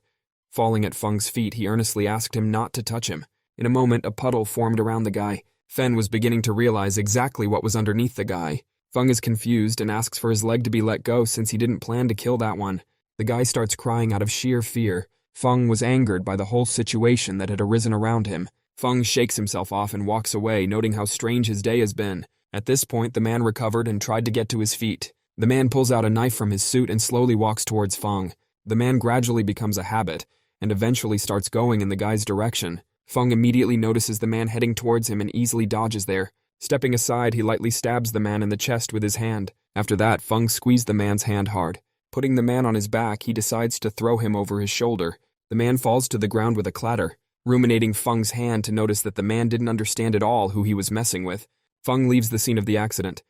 Falling at Feng's feet, he earnestly asked him not to touch him. In a moment, a puddle formed around the guy. Fen was beginning to realize exactly what was underneath the guy. Feng is confused and asks for his leg to be let go since he didn't plan to kill that one. The guy starts crying out of sheer fear. Feng was angered by the whole situation that had arisen around him. Feng shakes himself off and walks away, noting how strange his day has been. At this point, the man recovered and tried to get to his feet. The man pulls out a knife from his suit and slowly walks towards Feng. The man gradually becomes a habit, and eventually starts going in the guy's direction. Feng immediately notices the man heading towards him and easily dodges there. Stepping aside, he lightly stabs the man in the chest with his hand. After that, Feng squeezed the man's hand hard. Putting the man on his back, he decides to throw him over his shoulder. The man falls to the ground with a clatter, ruminating Feng's hand to notice that the man didn't understand at all who he was messing with. Feng leaves the scene of the accident.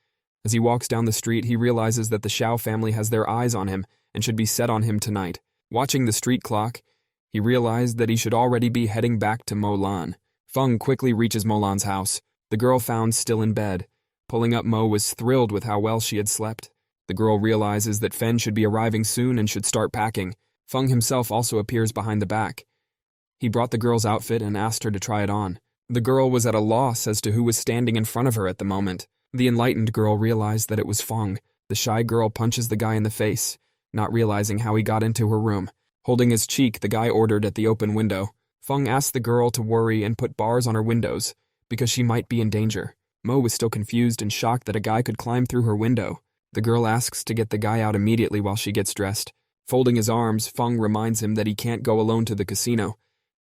As he walks down the street, he realizes that the Xiao family has their eyes on him and should be set on him tonight. Watching the street clock, he realized that he should already be heading back to Mo Lan. Feng quickly reaches Mo Lan's house. The girl found still in bed. Pulling up, Mo was thrilled with how well she had slept. The girl realizes that Fen should be arriving soon and should start packing. Feng himself also appears behind the back. He brought the girl's outfit and asked her to try it on. The girl was at a loss as to who was standing in front of her at the moment. The enlightened girl realized that it was Feng. The shy girl punches the guy in the face, not realizing how he got into her room. Holding his cheek, the guy ordered at the open window. Feng asked the girl to worry and put bars on her windows, because she might be in danger. Mo was still confused and shocked that a guy could climb through her window. The girl asks to get the guy out immediately while she gets dressed. Folding his arms, Feng reminds him that he can't go alone to the casino.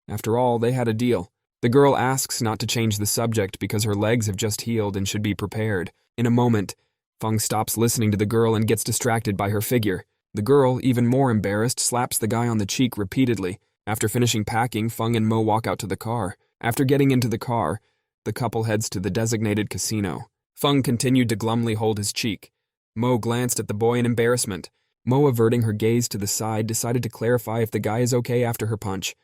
After all, they had a deal. The girl asks not to change the subject because her legs have just healed and should be prepared. In a moment, Feng stops listening to the girl and gets distracted by her figure. The girl, even more embarrassed, slaps the guy on the cheek repeatedly. After finishing packing, Feng and Mo walk out to the car. After getting into the car, the couple heads to the designated casino. Feng continued to glumly hold his cheek. Mo glanced at the boy in embarrassment. Mo, averting her gaze to the side, decided to clarify if the guy is okay after her punch.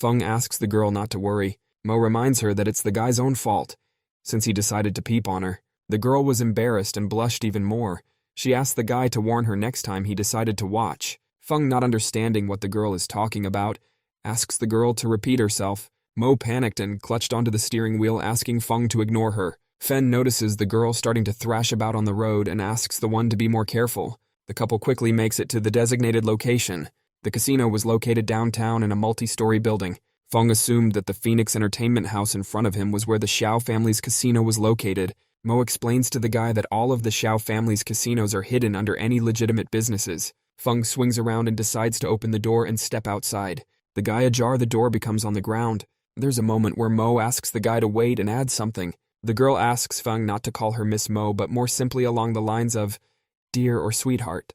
Feng asks the girl not to worry. Mo reminds her that it's the guy's own fault, since he decided to peep on her. The girl was embarrassed and blushed even more. She asked the guy to warn her next time he decided to watch. Feng, not understanding what the girl is talking about, asks the girl to repeat herself. Mo panicked and clutched onto the steering wheel, asking Feng to ignore her. Fen notices the girl starting to thrash about on the road and asks the one to be more careful. The couple quickly makes it to the designated location. The casino was located downtown in a multi-story building. Feng assumed that the Phoenix Entertainment House in front of him was where the Xiao family's casino was located, Mo explains to the guy that all of the Xiao family's casinos are hidden under any legitimate businesses. Feng swings around and decides to open the door and step outside. The guy ajar the door becomes on the ground. There's a moment where Mo asks the guy to wait and add something. The girl asks Feng not to call her Miss Mo, but more simply along the lines of, "Dear" or "Sweetheart."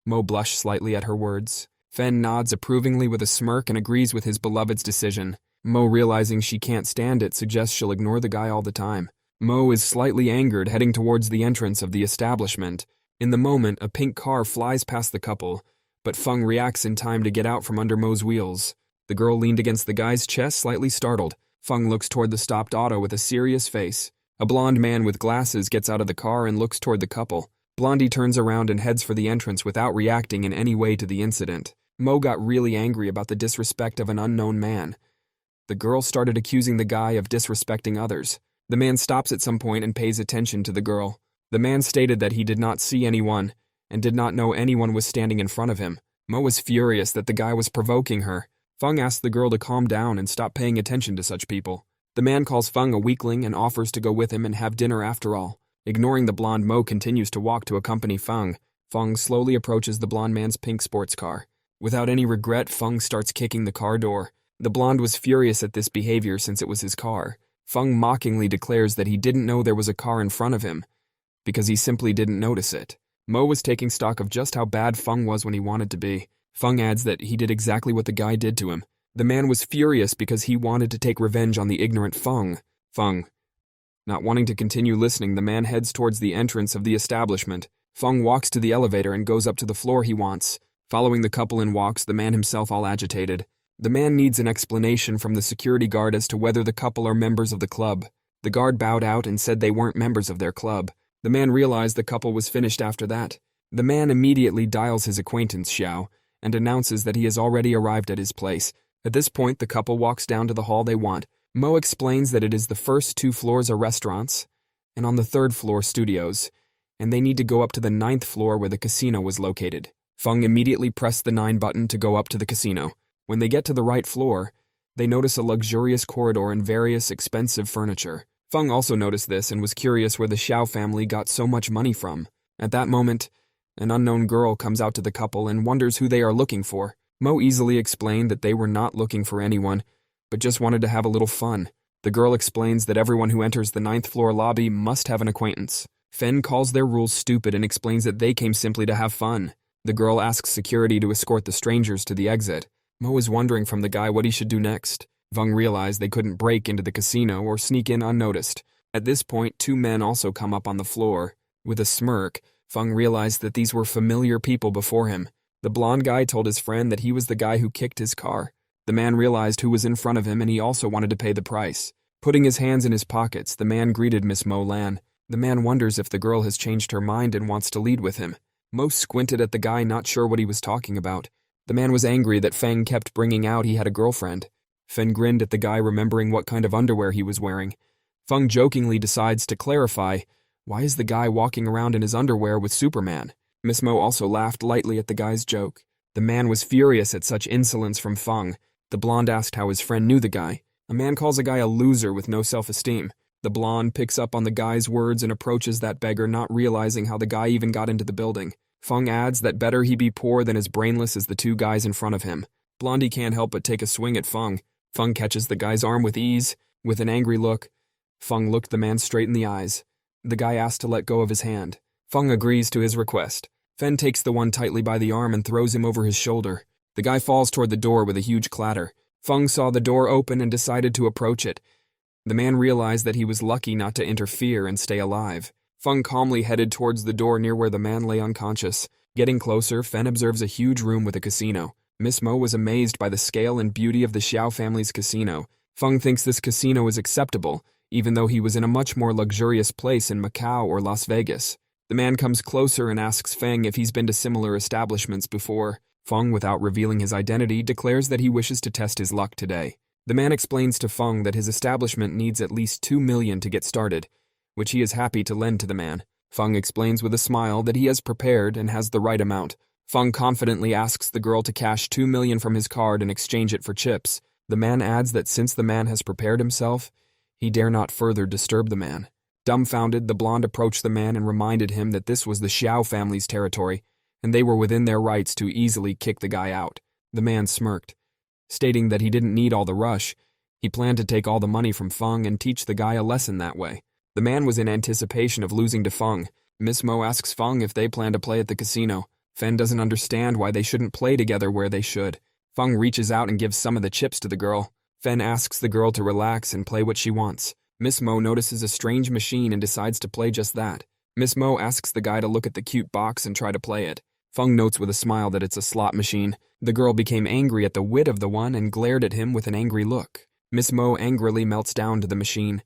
Mo blushed slightly at her words. Fen nods approvingly with a smirk and agrees with his beloved's decision. Mo, realizing she can't stand it, suggests she'll ignore the guy all the time. Mo is slightly angered, heading towards the entrance of the establishment. In the moment, a pink car flies past the couple, but Feng reacts in time to get out from under Mo's wheels. The girl leaned against the guy's chest, slightly startled. Feng looks toward the stopped auto with a serious face. A blonde man with glasses gets out of the car and looks toward the couple. Blondie turns around and heads for the entrance without reacting in any way to the incident. Mo got really angry about the disrespect of an unknown man. The girl started accusing the guy of disrespecting others. The man stops at some point and pays attention to the girl. The man stated that he did not see anyone and did not know anyone was standing in front of him. Mo was furious that the guy was provoking her. Feng asked the girl to calm down and stop paying attention to such people. The man calls Feng a weakling and offers to go with him and have dinner after all. Ignoring the blonde, Mo continues to walk to accompany Feng. Feng slowly approaches the blonde man's pink sports car. Without any regret, Feng starts kicking the car door. The blonde was furious at this behavior since it was his car. Feng mockingly declares that he didn't know there was a car in front of him, because he simply didn't notice it. Mo was taking stock of just how bad Feng was when he wanted to be. Feng adds that he did exactly what the guy did to him. The man was furious because he wanted to take revenge on the ignorant Feng. Not wanting to continue listening, the man heads towards the entrance of the establishment. Feng walks to the elevator and goes up to the floor he wants. Following the couple in walks the man himself, all agitated. The man needs an explanation from the security guard as to whether the couple are members of the club. The guard bowed out and said they weren't members of their club. The man realized the couple was finished after that. The man immediately dials his acquaintance Xiao and announces that he has already arrived at his place. At this point, the couple walks down to the hall they want. Mo explains that it is the first 2 floors are restaurants, and on the 3rd floor studios, and they need to go up to the 9th floor where the casino was located. Feng immediately pressed the 9 button to go up to the casino. When they get to the right floor, they notice a luxurious corridor and various expensive furniture. Feng also noticed this and was curious where the Xiao family got so much money from. At that moment, an unknown girl comes out to the couple and wonders who they are looking for. Mo easily explained that they were not looking for anyone, but just wanted to have a little fun. The girl explains that everyone who enters the 9th floor lobby must have an acquaintance. Fen calls their rules stupid and explains that they came simply to have fun. The girl asks security to escort the strangers to the exit. Mo is wondering from the guy what he should do next. Feng realized they couldn't break into the casino or sneak in unnoticed. At this point, 2 men also come up on the floor. With a smirk, Feng realized that these were familiar people before him. The blonde guy told his friend that he was the guy who kicked his car. The man realized who was in front of him and he also wanted to pay the price. Putting his hands in his pockets, the man greeted Miss Mo Lan. The man wonders if the girl has changed her mind and wants to lead with him. Mo squinted at the guy, not sure what he was talking about. The man was angry that Feng kept bringing out he had a girlfriend. Fen grinned at the guy, remembering what kind of underwear he was wearing. Feng jokingly decides to clarify, why is the guy walking around in his underwear with Superman? Miss Mo also laughed lightly at the guy's joke. The man was furious at such insolence from Feng. The blonde asked how his friend knew the guy. A man calls a guy a loser with no self-esteem. The blonde picks up on the guy's words and approaches that beggar, not realizing how the guy even got into the building. Feng adds that better he be poor than as brainless as the 2 guys in front of him. Blondie can't help but take a swing at Feng. Feng catches the guy's arm with ease. With an angry look, Feng looked the man straight in the eyes. The guy asked to let go of his hand. Feng agrees to his request. Fen takes the one tightly by the arm and throws him over his shoulder. The guy falls toward the door with a huge clatter. Feng saw the door open and decided to approach it. The man realized that he was lucky not to interfere and stay alive. Feng calmly headed towards the door near where the man lay unconscious. Getting closer, Fen observes a huge room with a casino. Miss Mo was amazed by the scale and beauty of the Xiao family's casino. Feng thinks this casino is acceptable, even though he was in a much more luxurious place in Macau or Las Vegas. The man comes closer and asks Feng if he's been to similar establishments before. Feng, without revealing his identity, declares that he wishes to test his luck today. The man explains to Feng that his establishment needs at least 2 million to get started, which he is happy to lend to the man. Feng explains with a smile that he has prepared and has the right amount. Feng confidently asks the girl to cash 2 million from his card and exchange it for chips. The man adds that since the man has prepared himself, he dare not further disturb the man. Dumbfounded, the blonde approached the man and reminded him that this was the Xiao family's territory, and they were within their rights to easily kick the guy out. The man smirked, stating that he didn't need all the rush. He planned to take all the money from Feng and teach the guy a lesson that way. The man was in anticipation of losing to Feng. Miss Mo asks Feng if they plan to play at the casino. Fen doesn't understand why they shouldn't play together where they should. Feng reaches out and gives some of the chips to the girl. Fen asks the girl to relax and play what she wants. Miss Mo notices a strange machine and decides to play just that. Miss Mo asks the guy to look at the cute box and try to play it. Feng notes with a smile that it's a slot machine. The girl became angry at the wit of the one and glared at him with an angry look. Miss Mo angrily melts down to the machine.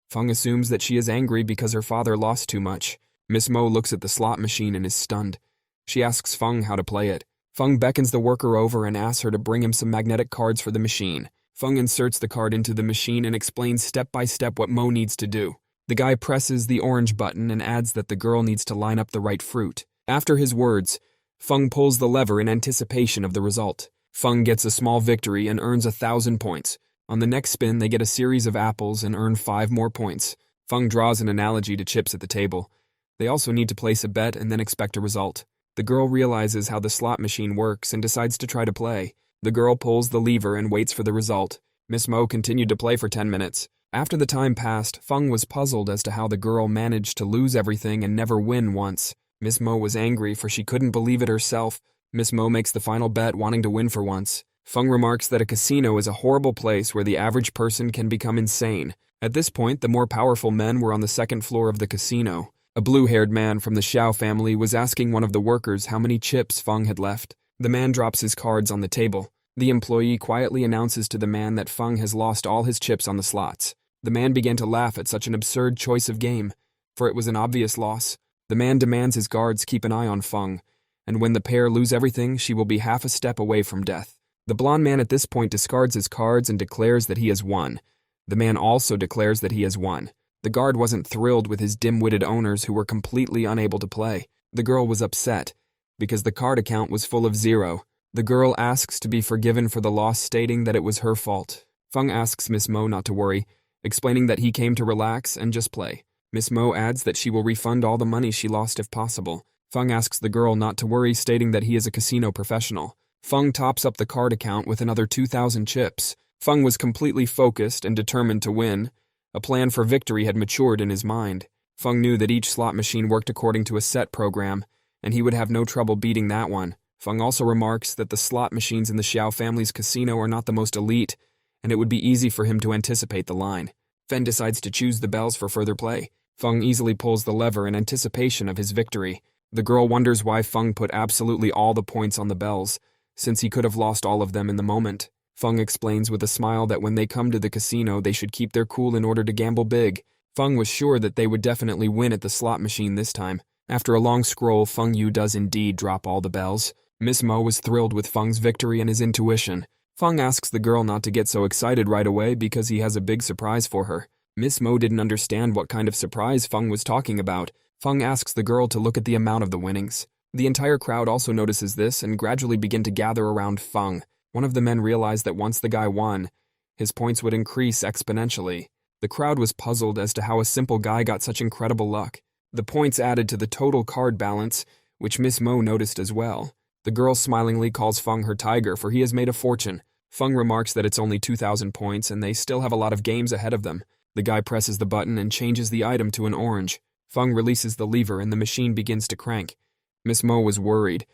Feng assumes that she is angry because her father lost too much. Miss Mo looks at the slot machine and is stunned. She asks Feng how to play it. Feng beckons the worker over and asks her to bring him some magnetic cards for the machine. Feng inserts the card into the machine and explains step by step what Mo needs to do. The guy presses the orange button and adds that the girl needs to line up the right fruit. After his words, Feng pulls the lever in anticipation of the result. Feng gets a small victory and earns 1,000 points. On the next spin, they get a series of apples and earn 5 more points. Feng draws an analogy to chips at the table. They also need to place a bet and then expect a result. The girl realizes how the slot machine works and decides to try to play. The girl pulls the lever and waits for the result. Miss Mo continued to play for 10 minutes. After the time passed, Feng was puzzled as to how the girl managed to lose everything and never win once. Miss Mo was angry for she couldn't believe it herself. Miss Mo makes the final bet, wanting to win for once. Feng remarks that a casino is a horrible place where the average person can become insane. At this point, the more powerful men were on the second floor of the casino. A blue-haired man from the Xiao family was asking one of the workers how many chips Feng had left. The man drops his cards on the table. The employee quietly announces to the man that Feng has lost all his chips on the slots. The man began to laugh at such an absurd choice of game, for it was an obvious loss. The man demands his guards keep an eye on Feng, and when the pair lose everything, she will be half a step away from death. The blonde man at this point discards his cards and declares that he has won. The man also declares that he has won. The guard wasn't thrilled with his dim-witted owners who were completely unable to play. The girl was upset, because the card account was full of 0. The girl asks to be forgiven for the loss, stating that it was her fault. Feng asks Miss Mo not to worry, explaining that he came to relax and just play. Miss Mo adds that she will refund all the money she lost if possible. Feng asks the girl not to worry, stating that he is a casino professional. Feng tops up the card account with another 2,000 chips. Feng was completely focused and determined to win. A plan for victory had matured in his mind. Feng knew that each slot machine worked according to a set program, and he would have no trouble beating that one. Feng also remarks that the slot machines in the Xiao family's casino are not the most elite, and it would be easy for him to anticipate the line. Fen decides to choose the bells for further play. Feng easily pulls the lever in anticipation of his victory. The girl wonders why Feng put absolutely all the points on the bells, since he could have lost all of them in the moment. Feng explains with a smile that when they come to the casino, they should keep their cool in order to gamble big. Feng was sure that they would definitely win at the slot machine this time. After a long scroll, Feng Yu does indeed drop all the bells. Miss Mo was thrilled with Feng's victory and his intuition. Feng asks the girl not to get so excited right away because he has a big surprise for her. Miss Mo didn't understand what kind of surprise Feng was talking about. Feng asks the girl to look at the amount of the winnings. The entire crowd also notices this and gradually begin to gather around Feng. One of the men realized that once the guy won, his points would increase exponentially. The crowd was puzzled as to how a simple guy got such incredible luck. The points added to the total card balance, which Miss Mo noticed as well. The girl smilingly calls Feng her tiger, for he has made a fortune. Feng remarks that it's only 2,000 points and they still have a lot of games ahead of them. The guy presses the button and changes the item to an orange. Feng releases the lever and the machine begins to crank. Miss Mo was worried,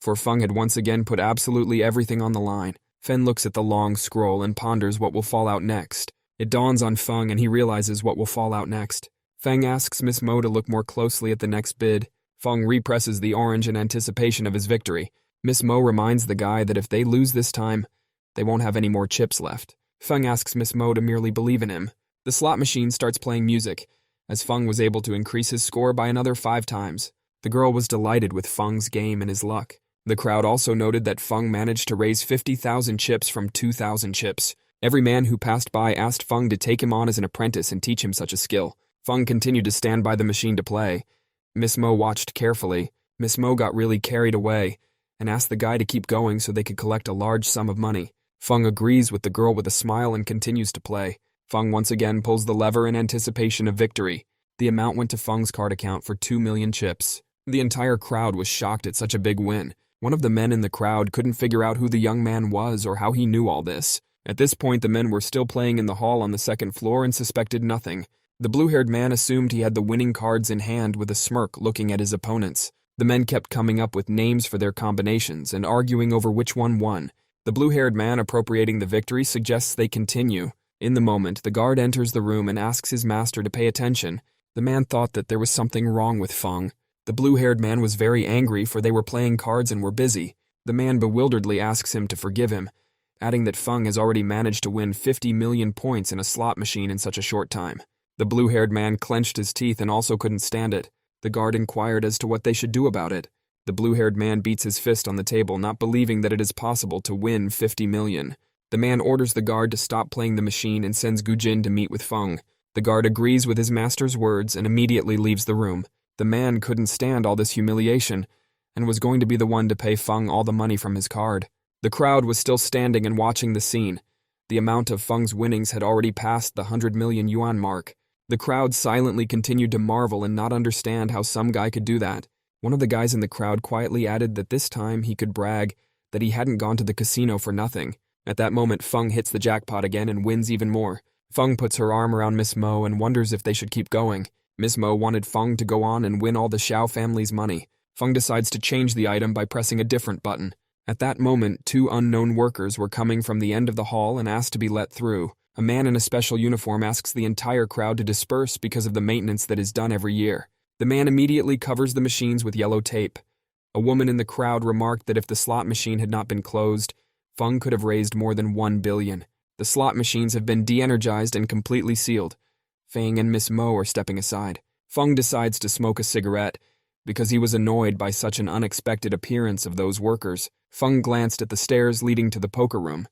for Feng had once again put absolutely everything on the line. Fen looks at the long scroll and ponders what will fall out next. It dawns on Feng and he realizes what will fall out next. Feng asks Miss Mo to look more closely at the next bid. Feng represses the orange in anticipation of his victory. Miss Mo reminds the guy that if they lose this time, they won't have any more chips left. Feng asks Miss Mo to merely believe in him. The slot machine starts playing music, as Feng was able to increase his score by another 5 times. The girl was delighted with Feng's game and his luck. The crowd also noted that Feng managed to raise 50,000 chips from 2,000 chips. Every man who passed by asked Feng to take him on as an apprentice and teach him such a skill. Feng continued to stand by the machine to play. Miss Mo watched carefully. Miss Mo got really carried away and asked the guy to keep going so they could collect a large sum of money. Feng agrees with the girl with a smile and continues to play. Feng once again pulls the lever in anticipation of victory. The amount went to Feng's card account for 2 million chips. The entire crowd was shocked at such a big win. One of the men in the crowd couldn't figure out who the young man was or how he knew all this. At this point, the men were still playing in the hall on the second floor and suspected nothing. The blue-haired man assumed he had the winning cards in hand with a smirk, looking at his opponents. The men kept coming up with names for their combinations and arguing over which one won. The blue-haired man, appropriating the victory, suggests they continue. In the moment, the guard enters the room and asks his master to pay attention. The man thought that there was something wrong with Feng. The blue-haired man was very angry, for they were playing cards and were busy. The man bewilderedly asks him to forgive him, adding that Feng has already managed to win 50 million points in a slot machine in such a short time. The blue-haired man clenched his teeth and also couldn't stand it. The guard inquired as to what they should do about it. The blue-haired man beats his fist on the table, not believing that it is possible to win 50 million. The man orders the guard to stop playing the machine and sends Gujin to meet with Feng. The guard agrees with his master's words and immediately leaves the room. The man couldn't stand all this humiliation and was going to be the one to pay Feng all the money from his card. The crowd was still standing and watching the scene. The amount of Feng's winnings had already passed the 100 million yuan mark. The crowd silently continued to marvel and not understand how some guy could do that. One of the guys in the crowd quietly added that this time he could brag that he hadn't gone to the casino for nothing. At that moment, Feng hits the jackpot again and wins even more. Feng puts her arm around Miss Mo and wonders if they should keep going. Miss Mo wanted Feng to go on and win all the Xiao family's money. Feng decides to change the item by pressing a different button. At that moment, 2 unknown workers were coming from the end of the hall and asked to be let through. A man in a special uniform asks the entire crowd to disperse because of the maintenance that is done every year. The man immediately covers the machines with yellow tape. A woman in the crowd remarked that if the slot machine had not been closed, Feng could have raised more than 1 billion. The slot machines have been de-energized and completely sealed. Feng and Miss Mo are stepping aside. Feng decides to smoke a cigarette because he was annoyed by such an unexpected appearance of those workers. Feng glanced at the stairs leading to the poker room.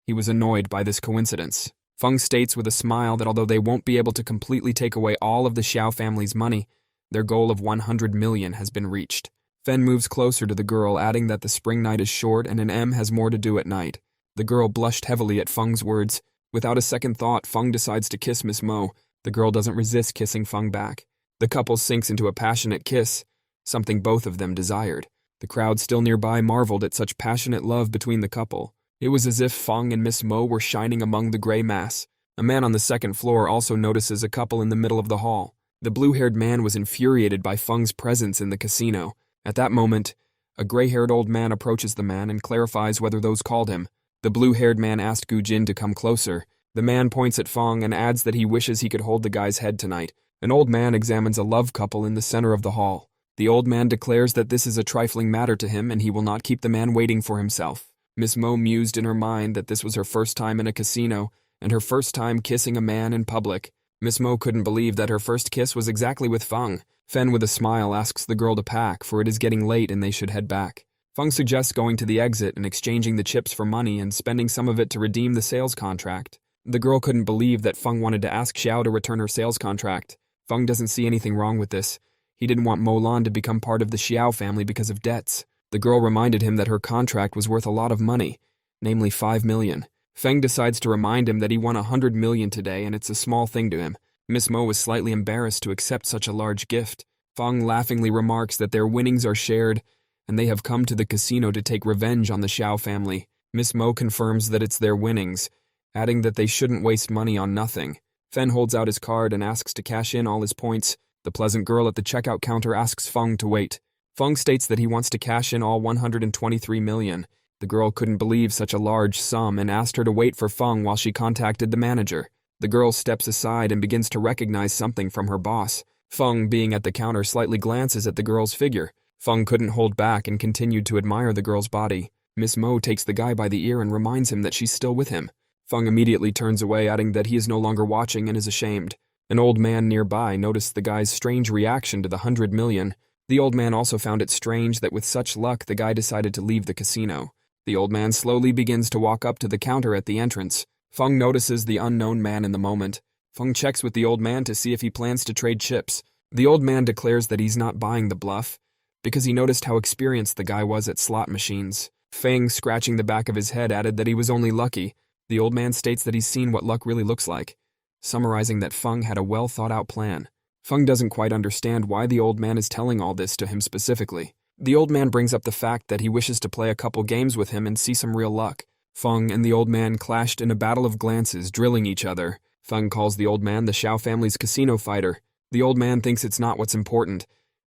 He was annoyed by this coincidence. Feng states with a smile that although they won't be able to completely take away all of the Xiao family's money, their goal of 100 million has been reached. Fen moves closer to the girl, adding that the spring night is short and an M has more to do at night. The girl blushed heavily at Feng's words. Without a second thought, Feng decides to kiss Miss Mo. The girl doesn't resist kissing Feng back. The couple sinks into a passionate kiss, something both of them desired. The crowd still nearby marveled at such passionate love between the couple. It was as if Feng and Miss Mo were shining among the gray mass. A man on the second floor also notices a couple in the middle of the hall. The blue-haired man was infuriated by Feng's presence in the casino. At that moment, a gray-haired old man approaches the man and clarifies whether those called him. The blue-haired man asked Gujin to come closer. The man points at Feng and adds that he wishes he could hold the guy's head tonight. An old man examines a love couple in the center of the hall. The old man declares that this is a trifling matter to him and he will not keep the man waiting for himself. Miss Mo mused in her mind that this was her first time in a casino and her first time kissing a man in public. Miss Mo couldn't believe that her first kiss was exactly with Feng. Fen with a smile asks the girl to pack, for it is getting late and they should head back. Feng suggests going to the exit and exchanging the chips for money and spending some of it to redeem the sales contract. The girl couldn't believe that Feng wanted to ask Xiao to return her sales contract. Feng doesn't see anything wrong with this. He didn't want Molan to become part of the Xiao family because of debts. The girl reminded him that her contract was worth a lot of money, namely 5 million. Feng decides to remind him that he won 100 million today and it's a small thing to him. Miss Mo was slightly embarrassed to accept such a large gift. Feng laughingly remarks that their winnings are shared and they have come to the casino to take revenge on the Xiao family. Miss Mo confirms that it's their winnings, adding that they shouldn't waste money on nothing. Fen holds out his card and asks to cash in all his points. The pleasant girl at the checkout counter asks Feng to wait. Feng states that he wants to cash in all 123 million. The girl couldn't believe such a large sum and asked her to wait for Feng while she contacted the manager. The girl steps aside and begins to recognize something from her boss. Feng, being at the counter, slightly glances at the girl's figure. Feng couldn't hold back and continued to admire the girl's body. Miss Mo takes the guy by the ear and reminds him that she's still with him. Feng immediately turns away, adding that he is no longer watching and is ashamed. An old man nearby noticed the guy's strange reaction to the 100 million. The old man also found it strange that with such luck the guy decided to leave the casino. The old man slowly begins to walk up to the counter at the entrance. Feng notices the unknown man in the moment. Feng checks with the old man to see if he plans to trade chips. The old man declares that he's not buying the bluff because he noticed how experienced the guy was at slot machines. Feng, scratching the back of his head, added that he was only lucky. The old man states that he's seen what luck really looks like, summarizing that Feng had a well-thought-out plan. Feng doesn't quite understand why the old man is telling all this to him specifically. The old man brings up the fact that he wishes to play a couple games with him and see some real luck. Feng and the old man clashed in a battle of glances, drilling each other. Feng calls the old man the Xiao family's casino fighter. The old man thinks it's not what's important.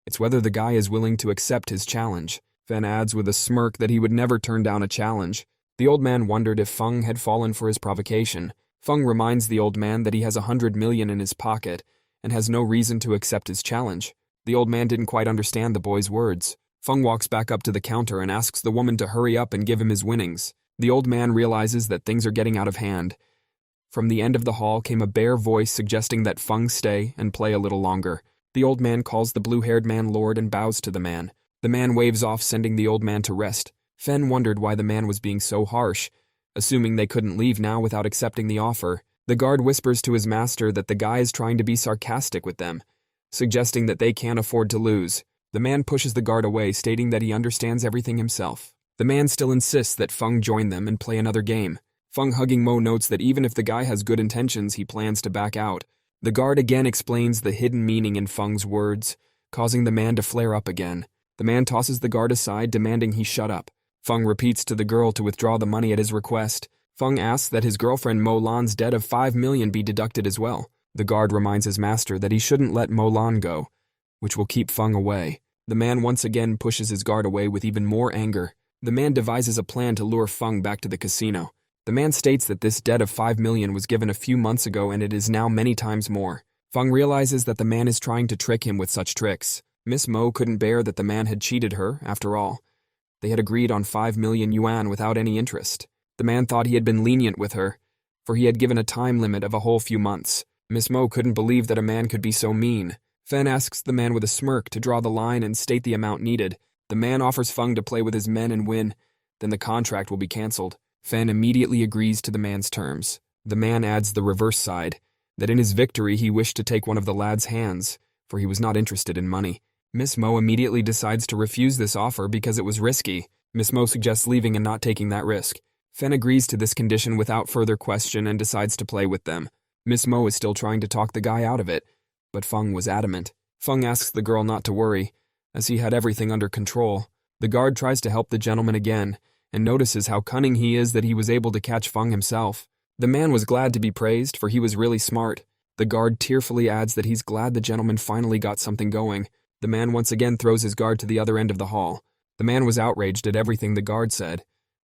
It's whether the guy is willing to accept his challenge. Fen adds with a smirk that he would never turn down a challenge. The old man wondered if Feng had fallen for his provocation. Feng reminds the old man that he has 100 million in his pocket and has no reason to accept his challenge. The old man didn't quite understand the boy's words. Feng walks back up to the counter and asks the woman to hurry up and give him his winnings. The old man realizes that things are getting out of hand. From the end of the hall came a bare voice suggesting that Feng stay and play a little longer. The old man calls the blue-haired man Lord and bows to the man. The man waves off, sending the old man to rest. Fen wondered why the man was being so harsh, assuming they couldn't leave now without accepting the offer. The guard whispers to his master that the guy is trying to be sarcastic with them, suggesting that they can't afford to lose. The man pushes the guard away, stating that he understands everything himself. The man still insists that Feng join them and play another game. Feng, hugging Mo, notes that even if the guy has good intentions, he plans to back out. The guard again explains the hidden meaning in Feng's words, causing the man to flare up again. The man tosses the guard aside, demanding he shut up. Feng repeats to the girl to withdraw the money at his request. Feng asks that his girlfriend Mo Lan's debt of 5 million be deducted as well. The guard reminds his master that he shouldn't let Mo Lan go, which will keep Feng away. The man once again pushes his guard away with even more anger. The man devises a plan to lure Feng back to the casino. The man states that this debt of 5 million was given a few months ago and it is now many times more. Feng realizes that the man is trying to trick him with such tricks. Miss Mo couldn't bear that the man had cheated her, after all. They had agreed on 5 million yuan without any interest. The man thought he had been lenient with her, for he had given a time limit of a whole few months. Miss Mo couldn't believe that a man could be so mean. Fen asks the man with a smirk to draw the line and state the amount needed. The man offers Feng to play with his men and win, then the contract will be cancelled. Fen immediately agrees to the man's terms. The man adds the reverse side, that in his victory he wished to take one of the lad's hands, for he was not interested in money. Miss Mo immediately decides to refuse this offer because it was risky. Miss Mo suggests leaving and not taking that risk. Fen agrees to this condition without further question and decides to play with them. Miss Mo is still trying to talk the guy out of it, but Feng was adamant. Feng asks the girl not to worry, as he had everything under control. The guard tries to help the gentleman again, and notices how cunning he is that he was able to catch Feng himself. The man was glad to be praised, for he was really smart. The guard tearfully adds that he's glad the gentleman finally got something going. The man once again throws his guard to the other end of the hall. The man was outraged at everything the guard said,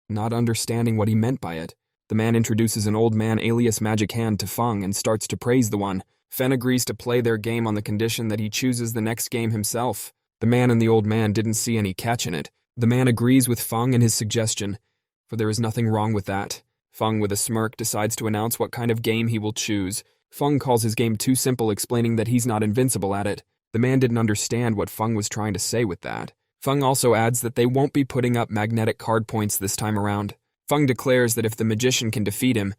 not understanding what he meant by it. The man introduces an old man alias Magic Hand to Feng and starts to praise the one. Fen agrees to play their game on the condition that he chooses the next game himself. The man and the old man didn't see any catch in it. The man agrees with Feng and his suggestion, for there is nothing wrong with that. Feng, with a smirk, decides to announce what kind of game he will choose. Feng calls his game too simple, explaining that he's not invincible at it. The man didn't understand what Feng was trying to say with that. Feng also adds that they won't be putting up magnetic card points this time around. Feng declares that if the magician can defeat him,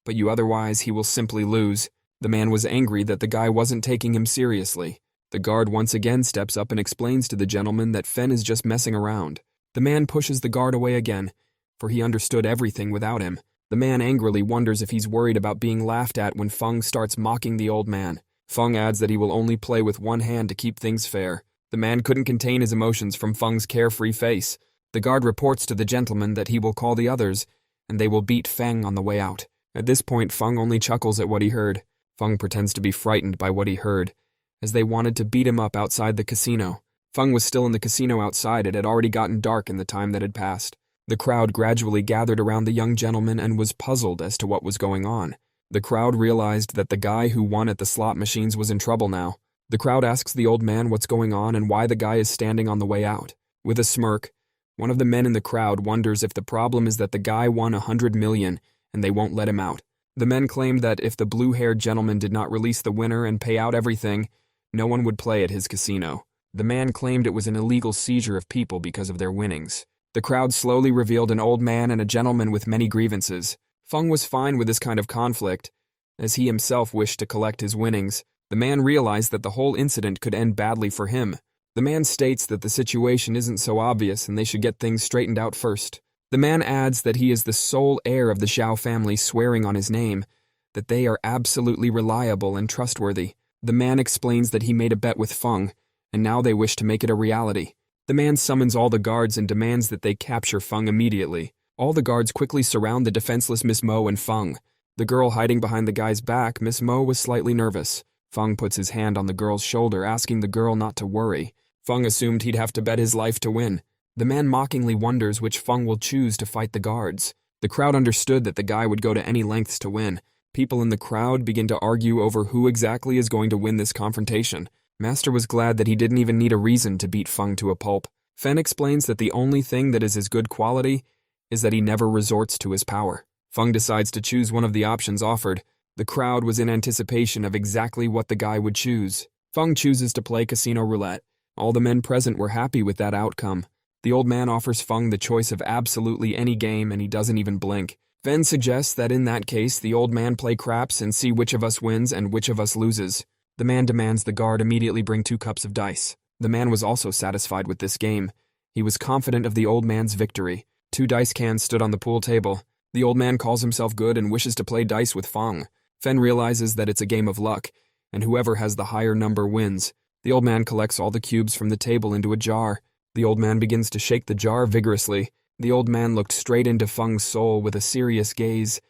but you otherwise, he will simply lose. The man was angry that the guy wasn't taking him seriously. The guard once again steps up and explains to the gentleman that Fen is just messing around. The man pushes the guard away again, for he understood everything without him. The man angrily wonders if he's worried about being laughed at when Feng starts mocking the old man. Feng adds that he will only play with one hand to keep things fair. The man couldn't contain his emotions from Feng's carefree face. The guard reports to the gentleman that he will call the others, and they will beat Feng on the way out. At this point, Feng only chuckles at what he heard. Feng pretends to be frightened by what he heard, as they wanted to beat him up outside the casino. Feng was still in the casino outside. It had already gotten dark in the time that had passed. The crowd gradually gathered around the young gentleman and was puzzled as to what was going on. The crowd realized that the guy who won at the slot machines was in trouble now. The crowd asks the old man what's going on and why the guy is standing on the way out. With a smirk, one of the men in the crowd wonders if the problem is that the guy won 100 million and they won't let him out. The men claimed that if the blue-haired gentleman did not release the winner and pay out everything, no one would play at his casino. The man claimed it was an illegal seizure of people because of their winnings. The crowd slowly revealed an old man and a gentleman with many grievances. Feng was fine with this kind of conflict, as he himself wished to collect his winnings. The man realized that the whole incident could end badly for him. The man states that the situation isn't so obvious and they should get things straightened out first. The man adds that he is the sole heir of the Xiao family, swearing on his name, that they are absolutely reliable and trustworthy. The man explains that he made a bet with Feng, and now they wish to make it a reality. The man summons all the guards and demands that they capture Feng immediately. All the guards quickly surround the defenseless Miss Mo and Feng. The girl hiding behind the guy's back, Miss Mo, was slightly nervous. Feng puts his hand on the girl's shoulder, asking the girl not to worry. Feng assumed he'd have to bet his life to win. The man mockingly wonders which Feng will choose to fight the guards. The crowd understood that the guy would go to any lengths to win. People in the crowd begin to argue over who exactly is going to win this confrontation. Master was glad that he didn't even need a reason to beat Feng to a pulp. Fen explains that the only thing that is his good quality is that he never resorts to his power. Feng decides to choose one of the options offered. The crowd was in anticipation of exactly what the guy would choose. Feng chooses to play casino roulette. All the men present were happy with that outcome. The old man offers Feng the choice of absolutely any game, and he doesn't even blink. Fen suggests that in that case, the old man play craps and see which of us wins and which of us loses. The man demands the guard immediately bring 2 cups of dice. The man was also satisfied with this game. He was confident of the old man's victory. 2 dice cans stood on the pool table. The old man calls himself good and wishes to play dice with Feng. Fen realizes that it's a game of luck, and whoever has the higher number wins. The old man collects all the cubes from the table into a jar. The old man begins to shake the jar vigorously. The old man looked straight into Feng's soul with a serious gaze.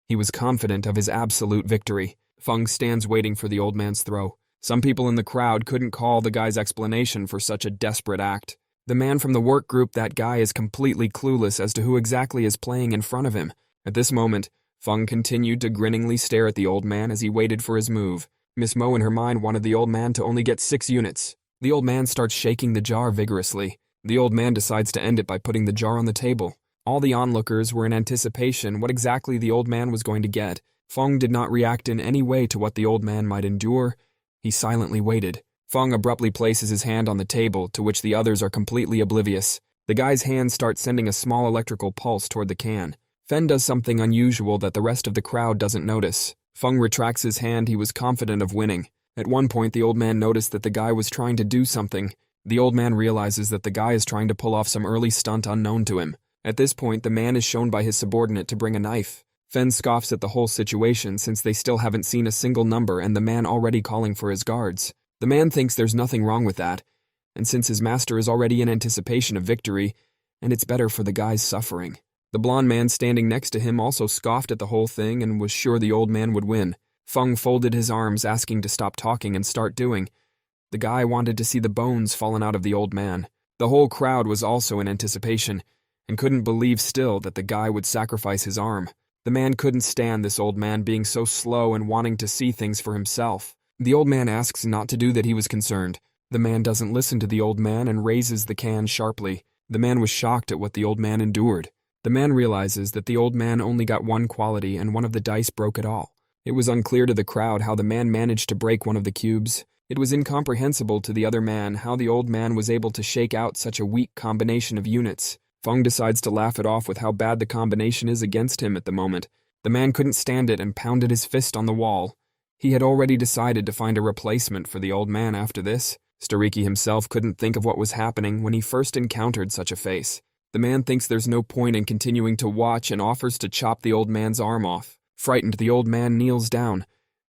He was confident of his absolute victory. Feng stands waiting for the old man's throw. Some people in the crowd couldn't call the guy's explanation for such a desperate act. The man from the work group, that guy, is completely clueless as to who exactly is playing in front of him. At this moment, Feng continued to grinningly stare at the old man as he waited for his move. Miss Mo in her mind wanted the old man to only get 6 units. The old man starts shaking the jar vigorously. The old man decides to end it by putting the jar on the table. All the onlookers were in anticipation what exactly the old man was going to get. Feng did not react in any way to what the old man might endure. He silently waited. Feng abruptly places his hand on the table, to which the others are completely oblivious. The guy's hand starts sending a small electrical pulse toward the can. Fen does something unusual that the rest of the crowd doesn't notice. Feng retracts his hand. He was confident of winning. At one point, the old man noticed that the guy was trying to do something. The old man realizes that the guy is trying to pull off some early stunt unknown to him. At this point, the man is shown by his subordinate to bring a knife. Fen scoffs at the whole situation since they still haven't seen a single number and the man already calling for his guards. The man thinks there's nothing wrong with that, and since his master is already in anticipation of victory, and it's better for the guy's suffering. The blonde man standing next to him also scoffed at the whole thing and was sure the old man would win. Feng folded his arms, asking to stop talking and start doing. The guy wanted to see the bones fallen out of the old man. The whole crowd was also in anticipation, and couldn't believe still that the guy would sacrifice his arm. The man couldn't stand this old man being so slow and wanting to see things for himself. The old man asks not to do that. He was concerned. The man doesn't listen to the old man and raises the can sharply. The man was shocked at what the old man endured. The man realizes that the old man only got 1 quality and one of the dice broke it all. It was unclear to the crowd how the man managed to break one of the cubes. It was incomprehensible to the other man how the old man was able to shake out such a weak combination of units. Feng decides to laugh it off with how bad the combination is against him at the moment. The man couldn't stand it and pounded his fist on the wall. He had already decided to find a replacement for the old man after this. Stariki himself couldn't think of what was happening when he first encountered such a face. The man thinks there's no point in continuing to watch and offers to chop the old man's arm off. Frightened, the old man kneels down,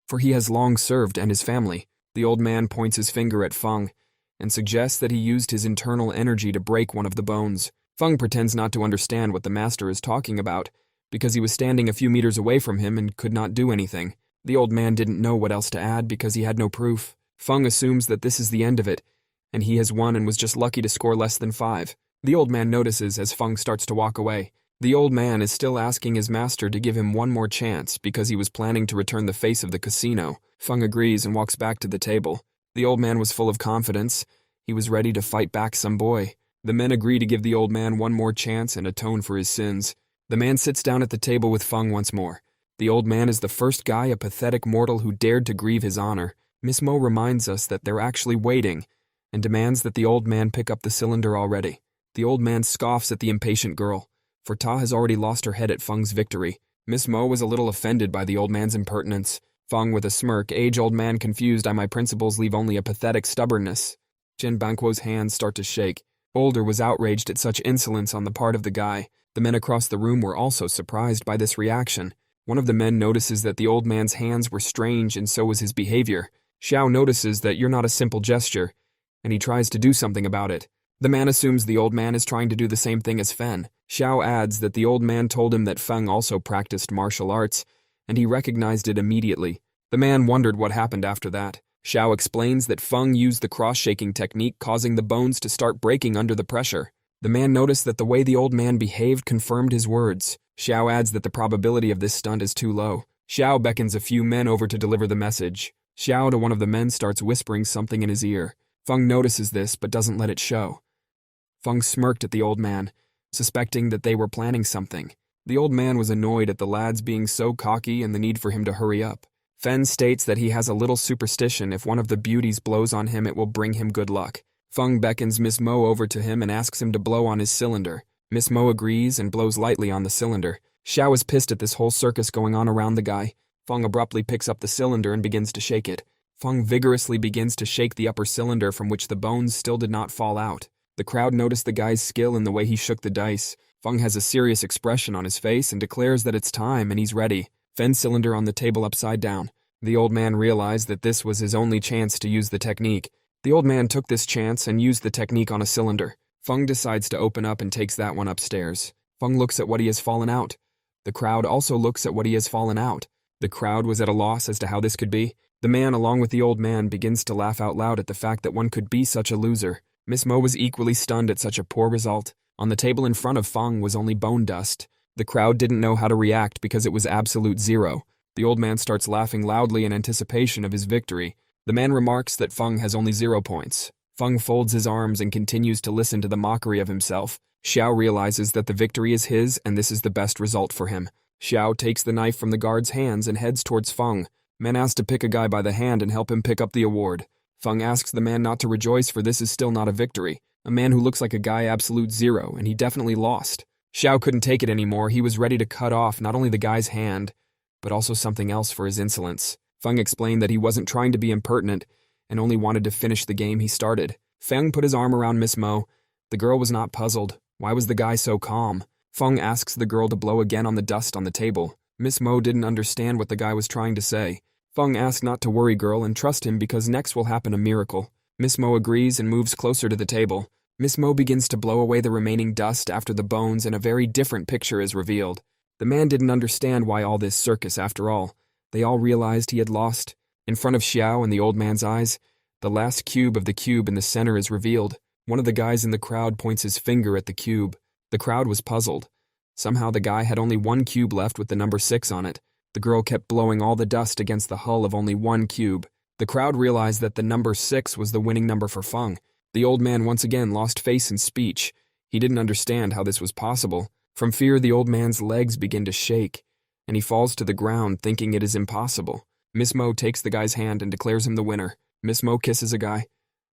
for he has long served and his family. The old man points his finger at Feng and suggests that he used his internal energy to break one of the bones. Feng pretends not to understand what the master is talking about, because he was standing a few meters away from him and could not do anything. The old man didn't know what else to add because he had no proof. Feng assumes that this is the end of it, and he has won and was just lucky to score less than 5. The old man notices as Feng starts to walk away. The old man is still asking his master to give him one more chance because he was planning to return the face of the casino. Feng agrees and walks back to the table. The old man was full of confidence. He was ready to fight back some boy. The men agree to give the old man one more chance and atone for his sins. The man sits down at the table with Feng once more. The old man is the first guy, a pathetic mortal who dared to grieve his honor. Miss Mo reminds us that they're actually waiting and demands that the old man pick up the cylinder already. The old man scoffs at the impatient girl, for Ta has already lost her head at Feng's victory. Miss Mo was a little offended by the old man's impertinence. Feng with a smirk, age-old man confused, my principles leave only a pathetic stubbornness. Jin Banquo's hands start to shake. Boulder was outraged at such insolence on the part of the guy. The men across the room were also surprised by this reaction. One of the men notices that the old man's hands were strange and so was his behavior. Xiao notices that you're not a simple gesture, and he tries to do something about it. The man assumes the old man is trying to do the same thing as Fen. Xiao adds that the old man told him that Feng also practiced martial arts, and he recognized it immediately. The man wondered what happened after that. Xiao explains that Feng used the cross-shaking technique, causing the bones to start breaking under the pressure. The man noticed that the way the old man behaved confirmed his words. Xiao adds that the probability of this stunt is too low. Xiao beckons a few men over to deliver the message. Xiao to one of the men starts whispering something in his ear. Feng notices this but doesn't let it show. Feng smirked at the old man, suspecting that they were planning something. The old man was annoyed at the lads being so cocky and the need for him to hurry up. Fen states that he has a little superstition: if one of the beauties blows on him, it will bring him good luck. Feng beckons Miss Mo over to him and asks him to blow on his cylinder. Miss Mo agrees and blows lightly on the cylinder. Xiao is pissed at this whole circus going on around the guy. Feng abruptly picks up the cylinder and begins to shake it. Feng vigorously begins to shake the upper cylinder, from which the bones still did not fall out. The crowd noticed the guy's skill in the way he shook the dice. Feng has a serious expression on his face and declares that it's time and he's ready. Fen's cylinder on the table upside down. The old man realized that this was his only chance to use the technique. The old man took this chance and used the technique on a cylinder. Feng decides to open up and takes that one upstairs. Feng looks at what he has fallen out. The crowd also looks at what he has fallen out. The crowd was at a loss as to how this could be. The man, along with the old man, begins to laugh out loud at the fact that one could be such a loser. Miss Mo was equally stunned at such a poor result. On the table in front of Feng was only bone dust. The crowd didn't know how to react because it was absolute zero. The old man starts laughing loudly in anticipation of his victory. The man remarks that Feng has only 0 points. Feng folds his arms and continues to listen to the mockery of himself. Xiao realizes that the victory is his and this is the best result for him. Xiao takes the knife from the guard's hands and heads towards Feng. Men ask to pick a guy by the hand and help him pick up the award. Feng asks the man not to rejoice, for this is still not a victory. A man who looks like a guy absolute zero, and he definitely lost. Xiao couldn't take it anymore. He was ready to cut off not only the guy's hand, but also something else for his insolence. Feng explained that he wasn't trying to be impertinent and only wanted to finish the game he started. Feng put his arm around Miss Mo. The girl was not puzzled. Why was the guy so calm? Feng asks the girl to blow again on the dust on the table. Miss Mo didn't understand what the guy was trying to say. Feng asked not to worry, girl, and trust him because next will happen a miracle. Miss Mo agrees and moves closer to the table. Miss Mo begins to blow away the remaining dust after the bones, and a very different picture is revealed. The man didn't understand why all this circus after all. They all realized he had lost. In front of Xiao and the old man's eyes, the last cube of the cube in the center is revealed. One of the guys in the crowd points his finger at the cube. The crowd was puzzled. Somehow the guy had only 1 cube left with the number 6 on it. The girl kept blowing all the dust against the hull of only 1 cube. The crowd realized that the number 6 was the winning number for Feng. The old man once again lost face and speech. He didn't understand how this was possible. From fear, the old man's legs begin to shake, and he falls to the ground thinking it is impossible. Miss Mo takes the guy's hand and declares him the winner. Miss Mo kisses a guy.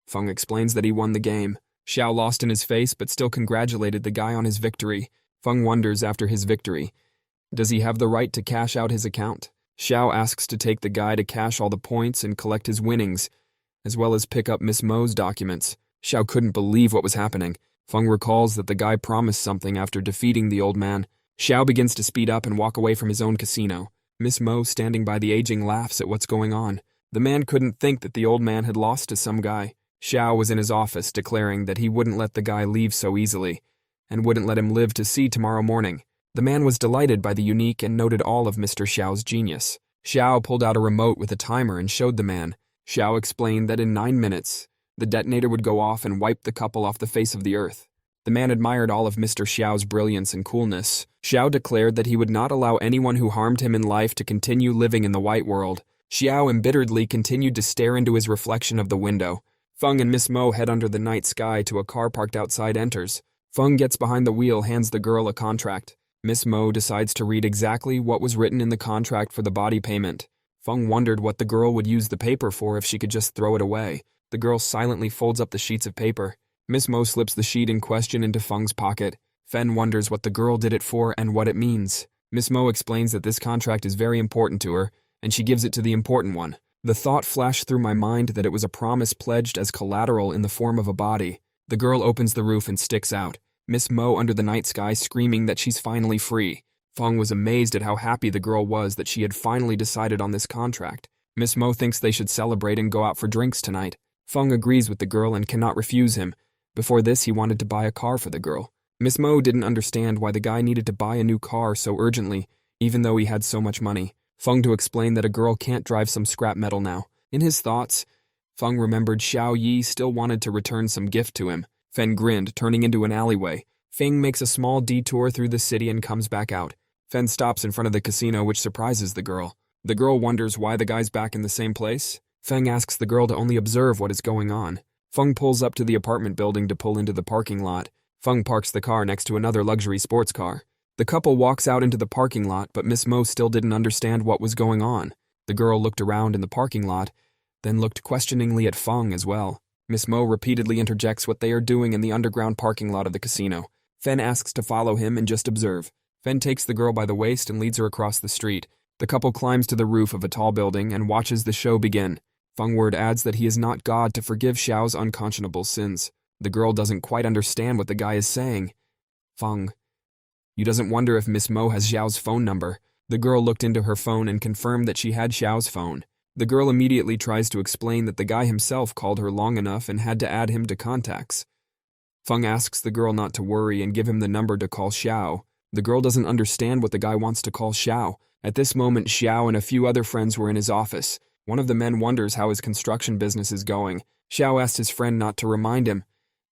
Feng explains that he won the game. Xiao lost in his face but still congratulated the guy on his victory. Feng wonders after his victory, does he have the right to cash out his account? Xiao asks to take the guy to cash all the points and collect his winnings, as well as pick up Miss Mo's documents. Xiao couldn't believe what was happening. Feng recalls that the guy promised something after defeating the old man. Xiao begins to speed up and walk away from his own casino. Miss Mo, standing by the aging, laughs at what's going on. The man couldn't think that the old man had lost to some guy. Xiao was in his office declaring that he wouldn't let the guy leave so easily, and wouldn't let him live to see tomorrow morning. The man was delighted by the unique and noted all of Mr. Xiao's genius. Xiao pulled out a remote with a timer and showed the man. Xiao explained that in 9 minutes, the detonator would go off and wipe the couple off the face of the earth. The man admired all of Mr. Xiao's brilliance and coolness. Xiao declared that he would not allow anyone who harmed him in life to continue living in the white world. Xiao embitteredly continued to stare into his reflection of the window. Feng and Miss Mo head under the night sky to a car parked outside enters. Feng gets behind the wheel, hands the girl a contract. Miss Mo decides to read exactly what was written in the contract for the body payment. Feng wondered what the girl would use the paper for if she could just throw it away. The girl silently folds up the sheets of paper. Miss Mo slips the sheet in question into Feng's pocket. Fen wonders what the girl did it for and what it means. Miss Mo explains that this contract is very important to her, and she gives it to the important one. The thought flashed through my mind that it was a promise pledged as collateral in the form of a body. The girl opens the roof and sticks out. Miss Mo under the night sky screaming that she's finally free. Feng was amazed at how happy the girl was that she had finally decided on this contract. Miss Mo thinks they should celebrate and go out for drinks tonight. Feng agrees with the girl and cannot refuse him. Before this, he wanted to buy a car for the girl. Miss Mo didn't understand why the guy needed to buy a new car so urgently, even though he had so much money. Feng to explain that a girl can't drive some scrap metal now. In his thoughts, Feng remembered Xiao Yi still wanted to return some gift to him. Fen grinned, turning into an alleyway. Feng makes a small detour through the city and comes back out. Fen stops in front of the casino, which surprises the girl. The girl wonders why the guy's back in the same place. Feng asks the girl to only observe what is going on. Feng pulls up to the apartment building to pull into the parking lot. Feng parks the car next to another luxury sports car. The couple walks out into the parking lot, but Miss Mo still didn't understand what was going on. The girl looked around in the parking lot, then looked questioningly at Feng as well. Miss Mo repeatedly interjects what they are doing in the underground parking lot of the casino. Fen asks to follow him and just observe. Fen takes the girl by the waist and leads her across the street. The couple climbs to the roof of a tall building and watches the show begin. Feng Word adds that he is not God to forgive Xiao's unconscionable sins. The girl doesn't quite understand what the guy is saying. Feng, you doesn't wonder if Miss Mo has Xiao's phone number. The girl looked into her phone and confirmed that she had Xiao's phone. The girl immediately tries to explain that the guy himself called her long enough and had to add him to contacts. Feng asks the girl not to worry and give him the number to call Xiao. The girl doesn't understand what the guy wants to call Xiao. At this moment, Xiao and a few other friends were in his office. One of the men wonders how his construction business is going. Xiao asked his friend not to remind him,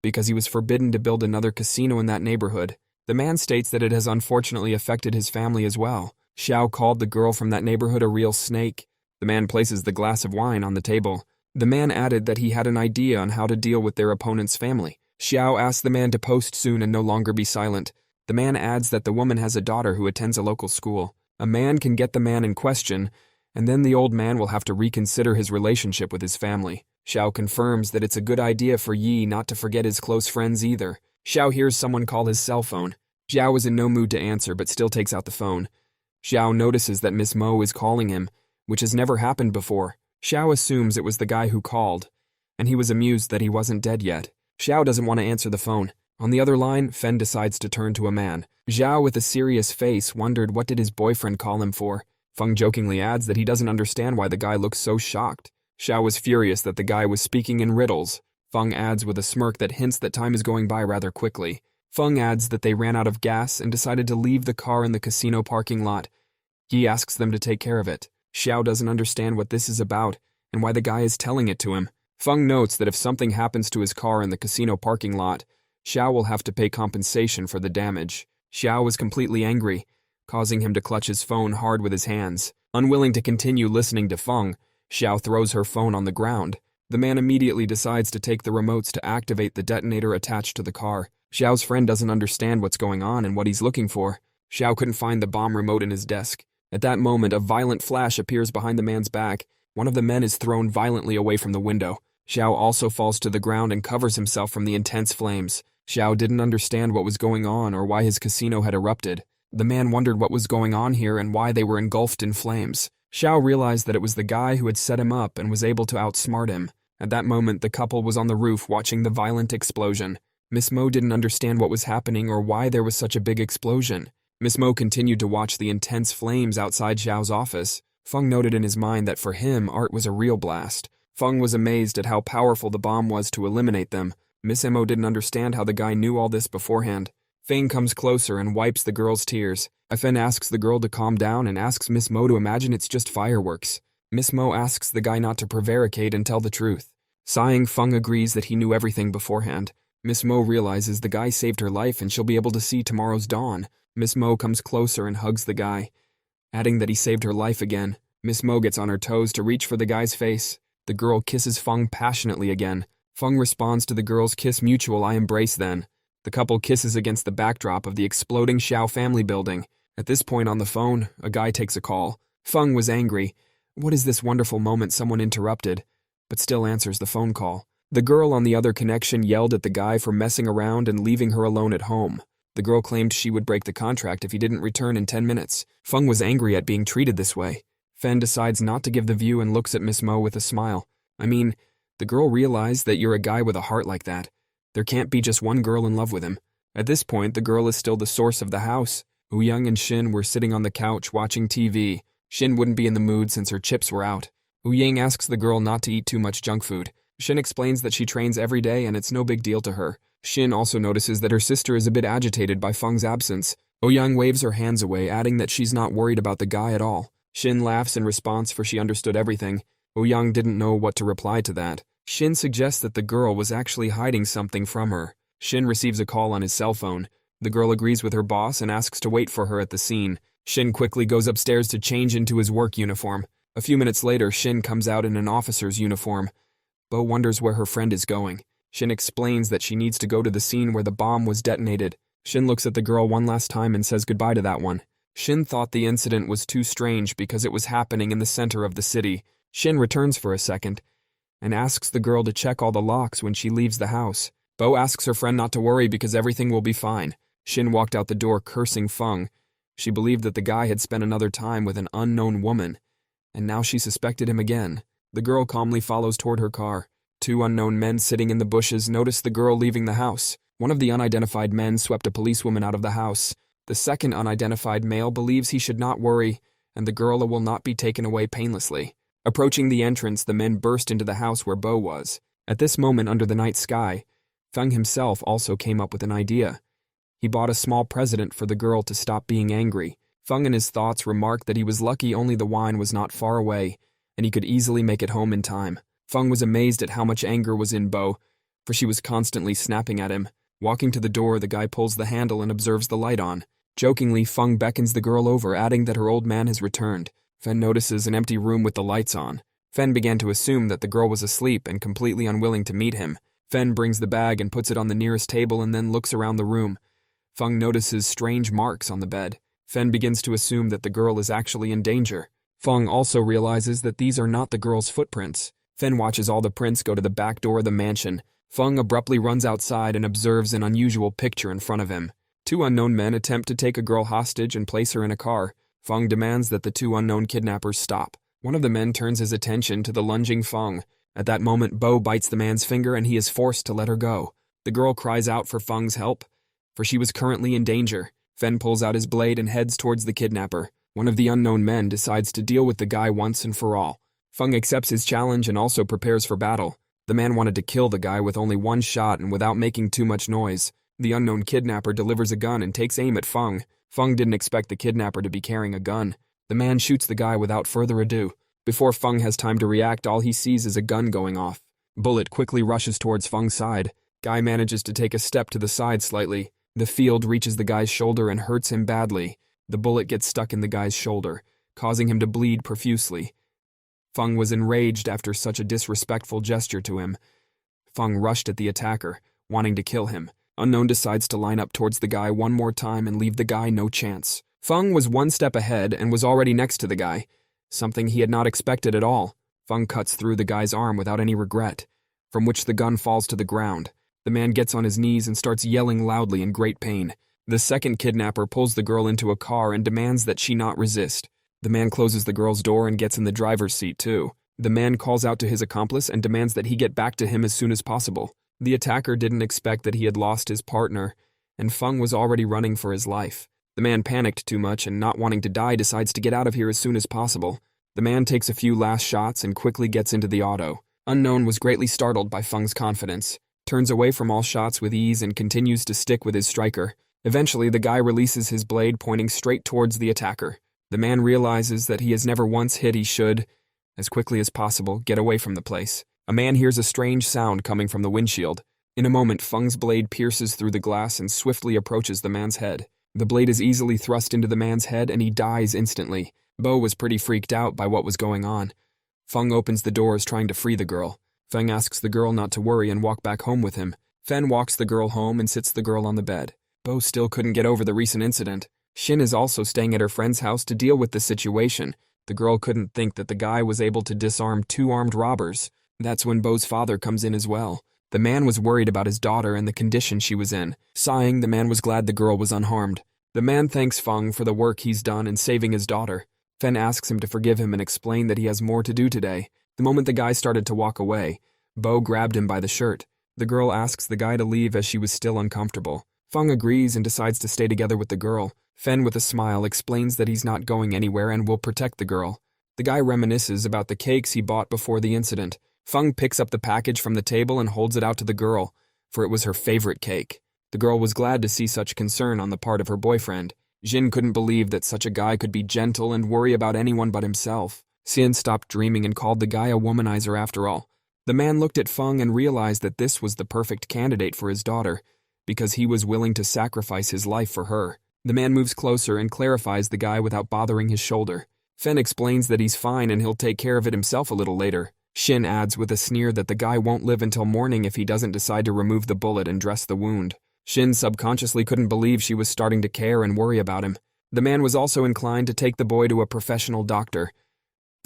because he was forbidden to build another casino in that neighborhood. The man states that it has unfortunately affected his family as well. Xiao called the girl from that neighborhood a real snake. The man places the glass of wine on the table. The man added that he had an idea on how to deal with their opponent's family. Xiao asked the man to post soon and no longer be silent. The man adds that the woman has a daughter who attends a local school. A man can get the man in question, and then the old man will have to reconsider his relationship with his family. Xiao confirms that it's a good idea for Yi not to forget his close friends either. Xiao hears someone call his cell phone. Xiao is in no mood to answer but still takes out the phone. Xiao notices that Miss Mo is calling him, which has never happened before. Xiao assumes it was the guy who called, and he was amused that he wasn't dead yet. Xiao doesn't want to answer the phone. On the other line, Fen decides to turn to a man. Xiao, with a serious face, wondered what did his boyfriend call him for. Feng jokingly adds that he doesn't understand why the guy looks so shocked. Xiao was furious that the guy was speaking in riddles. Feng adds with a smirk that hints that time is going by rather quickly. Feng adds that they ran out of gas and decided to leave the car in the casino parking lot. He asks them to take care of it. Xiao doesn't understand what this is about and why the guy is telling it to him. Feng notes that if something happens to his car in the casino parking lot, Xiao will have to pay compensation for the damage. Xiao was completely angry, causing him to clutch his phone hard with his hands. Unwilling to continue listening to Feng, Xiao throws her phone on the ground. The man immediately decides to take the remotes to activate the detonator attached to the car. Xiao's friend doesn't understand what's going on and what he's looking for. Xiao couldn't find the bomb remote in his desk. At that moment, a violent flash appears behind the man's back. One of the men is thrown violently away from the window. Xiao also falls to the ground and covers himself from the intense flames. Xiao didn't understand what was going on or why his casino had erupted. The man wondered what was going on here and why they were engulfed in flames. Xiao realized that it was the guy who had set him up and was able to outsmart him. At that moment, the couple was on the roof watching the violent explosion. Miss Mo didn't understand what was happening or why there was such a big explosion. Miss Mo continued to watch the intense flames outside Xiao's office. Feng noted in his mind that for him, art was a real blast. Feng was amazed at how powerful the bomb was to eliminate them. Miss Mo didn't understand how the guy knew all this beforehand. Feng comes closer and wipes the girl's tears. Fen asks the girl to calm down and asks Miss Mo to imagine it's just fireworks. Miss Mo asks the guy not to prevaricate and tell the truth. Sighing, Feng agrees that he knew everything beforehand. Miss Mo realizes the guy saved her life and she'll be able to see tomorrow's dawn. Miss Mo comes closer and hugs the guy, adding that he saved her life again. Miss Mo gets on her toes to reach for the guy's face. The girl kisses Feng passionately again. Feng responds to the girl's kiss mutual "I embrace" then. The couple kisses against the backdrop of the exploding Xiao family building. At this point on the phone, a guy takes a call. Feng was angry. What is this wonderful moment someone interrupted? But still answers the phone call. The girl on the other connection yelled at the guy for messing around and leaving her alone at home. The girl claimed she would break the contract if he didn't return in 10 minutes. Feng was angry at being treated this way. Fen decides not to give the view and looks at Miss Mo with a smile. I mean, the girl realized that you're a guy with a heart like that. There can't be just one girl in love with him. At this point, the girl is still the source of the house. Young and Shin were sitting on the couch watching TV. Shin wouldn't be in the mood since her chips were out. Yang asks the girl not to eat too much junk food. Shin explains that she trains every day and it's no big deal to her. Shin also notices that her sister is a bit agitated by Feng's absence. Yang waves her hands away, adding that she's not worried about the guy at all. Shin laughs in response, for she understood everything. Yang didn't know what to reply to that. Shin suggests that the girl was actually hiding something from her. Shin receives a call on his cell phone. The girl agrees with her boss and asks to wait for her at the scene. Shin quickly goes upstairs to change into his work uniform. A few minutes later, Shin comes out in an officer's uniform. Bo wonders where her friend is going. Shin explains that she needs to go to the scene where the bomb was detonated. Shin looks at the girl one last time and says goodbye to that one. Shin thought the incident was too strange because it was happening in the center of the city. Shin returns for a second and asks the girl to check all the locks when she leaves the house. Bo asks her friend not to worry because everything will be fine. Shin walked out the door cursing Feng. She believed that the guy had spent another time with an unknown woman, and now she suspected him again. The girl calmly follows toward her car. Two unknown men sitting in the bushes notice the girl leaving the house. One of the unidentified men swept a policewoman out of the house. The second unidentified male believes he should not worry, and the girl will not be taken away painlessly. Approaching the entrance, the men burst into the house where Bo was. At this moment, under the night sky, Feng himself also came up with an idea. He bought a small present for the girl to stop being angry. Feng in his thoughts remarked that he was lucky only the wine was not far away, and he could easily make it home in time. Feng was amazed at how much anger was in Bo, for she was constantly snapping at him. Walking to the door, the guy pulls the handle and observes the light on. Jokingly, Feng beckons the girl over, adding that her old man has returned. Fen notices an empty room with the lights on. Fen began to assume that the girl was asleep and completely unwilling to meet him. Fen brings the bag and puts it on the nearest table and then looks around the room. Feng notices strange marks on the bed. Fen begins to assume that the girl is actually in danger. Feng also realizes that these are not the girl's footprints. Fen watches all the prints go to the back door of the mansion. Feng abruptly runs outside and observes an unusual picture in front of him. Two unknown men attempt to take a girl hostage and place her in a car. Feng demands that the two unknown kidnappers stop. One of the men turns his attention to the lunging Feng. At that moment, Bo bites the man's finger and he is forced to let her go. The girl cries out for Feng's help, for she was currently in danger. Fen pulls out his blade and heads towards the kidnapper. One of the unknown men decides to deal with the guy once and for all. Feng accepts his challenge and also prepares for battle. The man wanted to kill the guy with only one shot and without making too much noise. The unknown kidnapper delivers a gun and takes aim at Feng. Feng didn't expect the kidnapper to be carrying a gun. The man shoots the guy without further ado. Before Feng has time to react, all he sees is a gun going off. Bullet quickly rushes towards Feng's side. Guy manages to take a step to the side slightly. The field reaches the guy's shoulder and hurts him badly. The bullet gets stuck in the guy's shoulder, causing him to bleed profusely. Feng was enraged after such a disrespectful gesture to him. Feng rushed at the attacker, wanting to kill him. Unknown decides to line up towards the guy one more time and leave the guy no chance. Feng was one step ahead and was already next to the guy, something he had not expected at all. Feng cuts through the guy's arm without any regret, from which the gun falls to the ground. The man gets on his knees and starts yelling loudly in great pain. The second kidnapper pulls the girl into a car and demands that she not resist. The man closes the girl's door and gets in the driver's seat too. The man calls out to his accomplice and demands that he get back to him as soon as possible. The attacker didn't expect that he had lost his partner, and Feng was already running for his life. The man panicked too much and, not wanting to die, decides to get out of here as soon as possible. The man takes a few last shots and quickly gets into the auto. Unknown was greatly startled by Feng's confidence, turns away from all shots with ease and continues to stick with his striker. Eventually, the guy releases his blade, pointing straight towards the attacker. The man realizes that he has never once hit. He should, as quickly as possible, get away from the place. A man hears a strange sound coming from the windshield. In a moment, Feng's blade pierces through the glass and swiftly approaches the man's head. The blade is easily thrust into the man's head and he dies instantly. Bo was pretty freaked out by what was going on. Feng opens the doors trying to free the girl. Feng asks the girl not to worry and walk back home with him. Fen walks the girl home and sits the girl on the bed. Bo still couldn't get over the recent incident. Shin is also staying at her friend's house to deal with the situation. The girl couldn't think that the guy was able to disarm two armed robbers. That's when Bo's father comes in as well. The man was worried about his daughter and the condition she was in. Sighing, the man was glad the girl was unharmed. The man thanks Feng for the work he's done in saving his daughter. Fen asks him to forgive him and explain that he has more to do today. The moment the guy started to walk away, Bo grabbed him by the shirt. The girl asks the guy to leave as she was still uncomfortable. Feng agrees and decides to stay together with the girl. Fen, with a smile, explains that he's not going anywhere and will protect the girl. The guy reminisces about the cakes he bought before the incident. Feng picks up the package from the table and holds it out to the girl, for it was her favorite cake. The girl was glad to see such concern on the part of her boyfriend. Jin couldn't believe that such a guy could be gentle and worry about anyone but himself. Xian stopped dreaming and called the guy a womanizer after all. The man looked at Feng and realized that this was the perfect candidate for his daughter, because he was willing to sacrifice his life for her. The man moves closer and clarifies the guy without bothering his shoulder. Fen explains that he's fine and he'll take care of it himself a little later. Shin adds with a sneer that the guy won't live until morning if he doesn't decide to remove the bullet and dress the wound. Shin subconsciously couldn't believe she was starting to care and worry about him. The man was also inclined to take the boy to a professional doctor.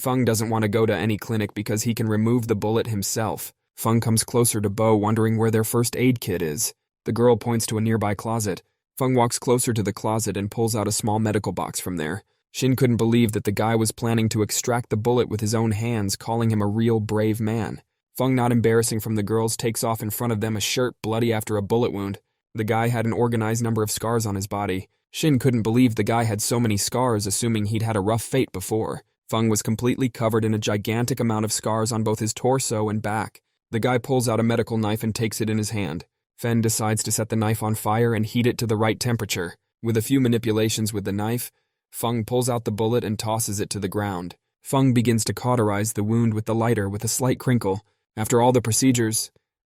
Feng doesn't want to go to any clinic because he can remove the bullet himself. Feng comes closer to Bo, wondering where their first aid kit is. The girl points to a nearby closet. Feng walks closer to the closet and pulls out a small medical box from there. Shin couldn't believe that the guy was planning to extract the bullet with his own hands, calling him a real brave man. Feng, not embarrassing from the girls, takes off in front of them a shirt bloody after a bullet wound. The guy had an organized number of scars on his body. Shin couldn't believe the guy had so many scars, assuming he'd had a rough fate before. Feng was completely covered in a gigantic amount of scars on both his torso and back. The guy pulls out a medical knife and takes it in his hand. Fen decides to set the knife on fire and heat it to the right temperature. With a few manipulations with the knife, Feng pulls out the bullet and tosses it to the ground. Feng begins to cauterize the wound with the lighter with a slight crinkle. After all the procedures,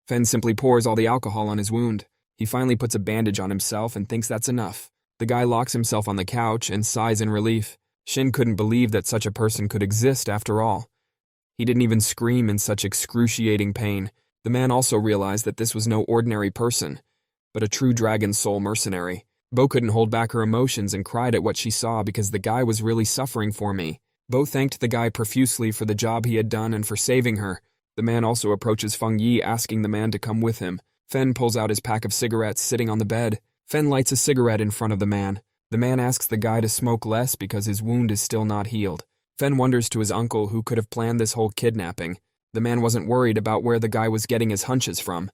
Fen simply pours all the alcohol on his wound. He finally puts a bandage on himself and thinks that's enough. The guy locks himself on the couch and sighs in relief. Shin couldn't believe that such a person could exist after all. He didn't even scream in such excruciating pain. The man also realized that this was no ordinary person, but a true dragon soul mercenary. Bo couldn't hold back her emotions and cried at what she saw because the guy was really suffering for me. Bo thanked the guy profusely for the job he had done and for saving her. The man also approaches Feng Yi, asking the man to come with him. Fen pulls out his pack of cigarettes sitting on the bed. Fen lights a cigarette in front of the man. The man asks the guy to smoke less because his wound is still not healed. Fen wonders to his uncle who could have planned this whole kidnapping. The man wasn't worried about where the guy was getting his hunches from.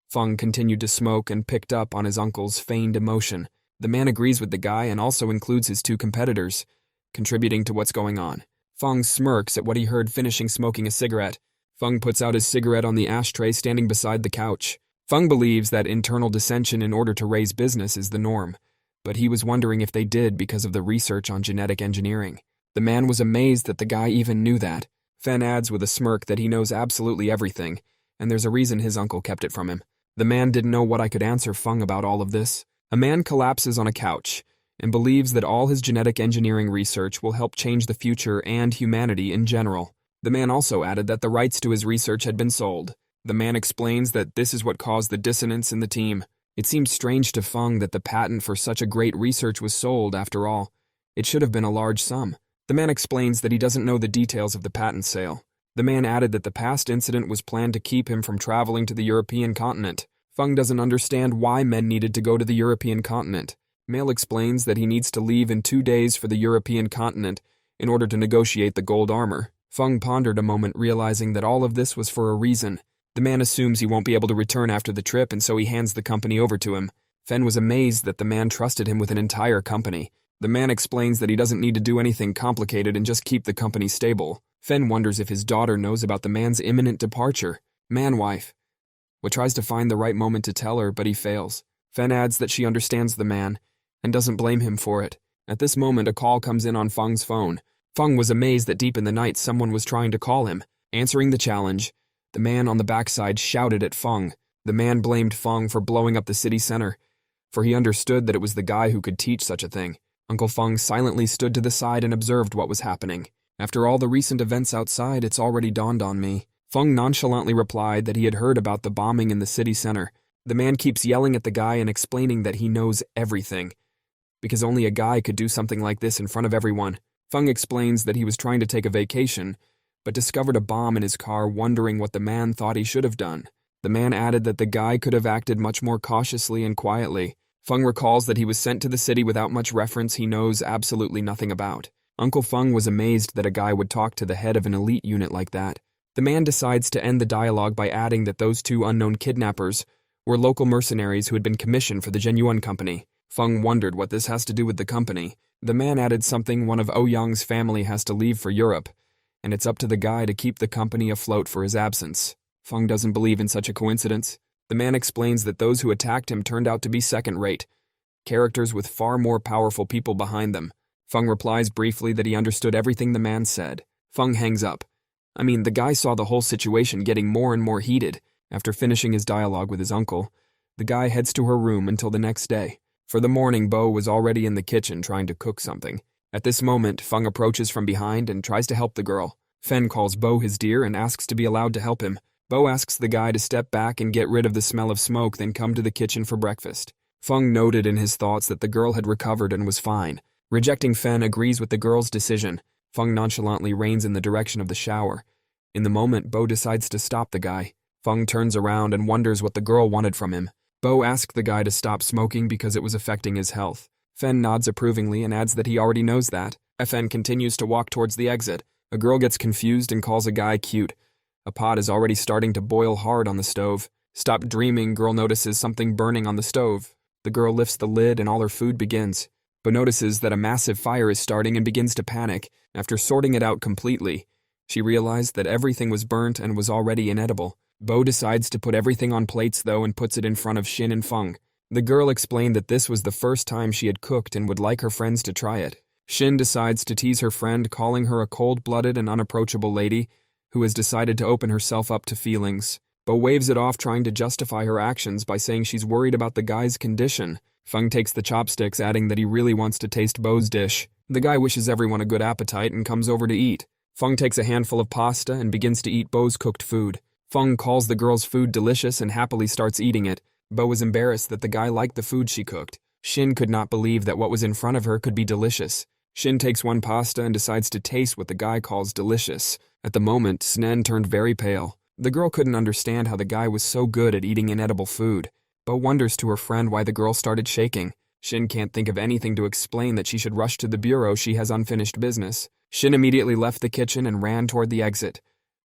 Feng continued to smoke and picked up on his uncle's feigned emotion. The man agrees with the guy and also includes his two competitors, contributing to what's going on. Feng smirks at what he heard finishing smoking a cigarette. Feng puts out his cigarette on the ashtray standing beside the couch. Feng believes that internal dissension in order to raise business is the norm, but he was wondering if they did because of the research on genetic engineering. The man was amazed that the guy even knew that. Fen adds with a smirk that he knows absolutely everything, and there's a reason his uncle kept it from him. The man didn't know what I could answer Feng about all of this. A man collapses on a couch and believes that all his genetic engineering research will help change the future and humanity in general. The man also added that the rights to his research had been sold. The man explains that this is what caused the dissonance in the team. It seemed strange to Feng that the patent for such a great research was sold after all. It should have been a large sum. The man explains that he doesn't know the details of the patent sale. The man added that the past incident was planned to keep him from traveling to the European continent. Feng doesn't understand why men needed to go to the European continent. Male explains that he needs to leave in 2 days for the European continent in order to negotiate the gold armor. Feng pondered a moment, realizing that all of this was for a reason. The man assumes he won't be able to return after the trip, and so he hands the company over to him. Fen was amazed that the man trusted him with an entire company. The man explains that he doesn't need to do anything complicated and just keep the company stable. Fen wonders if his daughter knows about the man's imminent departure. Man-wife. What tries to find the right moment to tell her, but he fails. Fen adds that she understands the man and doesn't blame him for it. At this moment, a call comes in on Feng's phone. Feng was amazed that deep in the night someone was trying to call him. Answering the challenge, the man on the backside shouted at Feng. The man blamed Feng for blowing up the city center, for he understood that it was the guy who could teach such a thing. Uncle Feng silently stood to the side and observed what was happening. After all the recent events outside, it's already dawned on me. Feng nonchalantly replied that he had heard about the bombing in the city center. The man keeps yelling at the guy and explaining that he knows everything, because only a guy could do something like this in front of everyone. Feng explains that he was trying to take a vacation, but discovered a bomb in his car, wondering what the man thought he should have done. The man added that the guy could have acted much more cautiously and quietly. Feng recalls that he was sent to the city without much reference he knows absolutely nothing about. Uncle Feng was amazed that a guy would talk to the head of an elite unit like that. The man decides to end the dialogue by adding that those two unknown kidnappers were local mercenaries who had been commissioned for the Genuine Company. Feng wondered what this has to do with the company. The man added something: one of Oh Young's family has to leave for Europe, and it's up to the guy to keep the company afloat for his absence. Feng doesn't believe in such a coincidence. The man explains that those who attacked him turned out to be second-rate characters with far more powerful people behind them. Feng replies briefly that he understood everything the man said. Feng hangs up. The guy saw the whole situation getting more and more heated. After finishing his dialogue with his uncle, the guy heads to her room until the next day. For the morning, Bo was already in the kitchen trying to cook something. At this moment, Feng approaches from behind and tries to help the girl. Fen calls Bo his dear and asks to be allowed to help him. Bo asks the guy to step back and get rid of the smell of smoke, then come to the kitchen for breakfast. Feng noted in his thoughts that the girl had recovered and was fine. Rejecting Fen agrees with the girl's decision. Feng nonchalantly reins in the direction of the shower. In the moment, Bo decides to stop the guy. Feng turns around and wonders what the girl wanted from him. Bo asked the guy to stop smoking because it was affecting his health. Fen nods approvingly and adds that he already knows that. Fen continues to walk towards the exit. A girl gets confused and calls a guy cute. A pot is already starting to boil hard on the stove. Stop dreaming, girl notices something burning on the stove. The girl lifts the lid and all her food begins. Bo notices that a massive fire is starting and begins to panic. After sorting it out completely, she realized that everything was burnt and was already inedible. Bo decides to put everything on plates though and puts it in front of Shin and Feng. The girl explained that this was the first time she had cooked and would like her friends to try it. Shin decides to tease her friend, calling her a cold-blooded and unapproachable lady who has decided to open herself up to feelings. Bo waves it off, trying to justify her actions by saying she's worried about the guy's condition. Feng takes the chopsticks, adding that he really wants to taste Bo's dish. The guy wishes everyone a good appetite and comes over to eat. Feng takes a handful of pasta and begins to eat Bo's cooked food. Feng calls the girl's food delicious and happily starts eating it. Bo was embarrassed that the guy liked the food she cooked. Shin could not believe that what was in front of her could be delicious. Shin takes one pasta and decides to taste what the guy calls delicious. At the moment, Snen turned very pale. The girl couldn't understand how the guy was so good at eating inedible food. Bo wonders to her friend why the girl started shaking. Shin can't think of anything to explain that she should rush to the bureau. She has unfinished business. Shin immediately left the kitchen and ran toward the exit.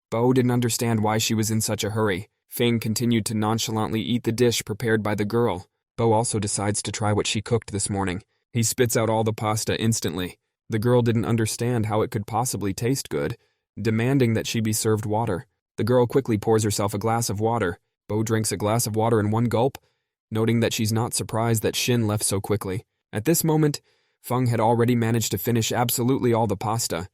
Bo didn't understand why she was in such a hurry. Feng continued to nonchalantly eat the dish prepared by the girl. Bo also decides to try what she cooked this morning. He spits out all the pasta instantly. The girl didn't understand how it could possibly taste good, demanding that she be served water. The girl quickly pours herself a glass of water. Bo drinks a glass of water in one gulp, noting that she's not surprised that Shin left so quickly. At this moment, Feng had already managed to finish absolutely all the pasta.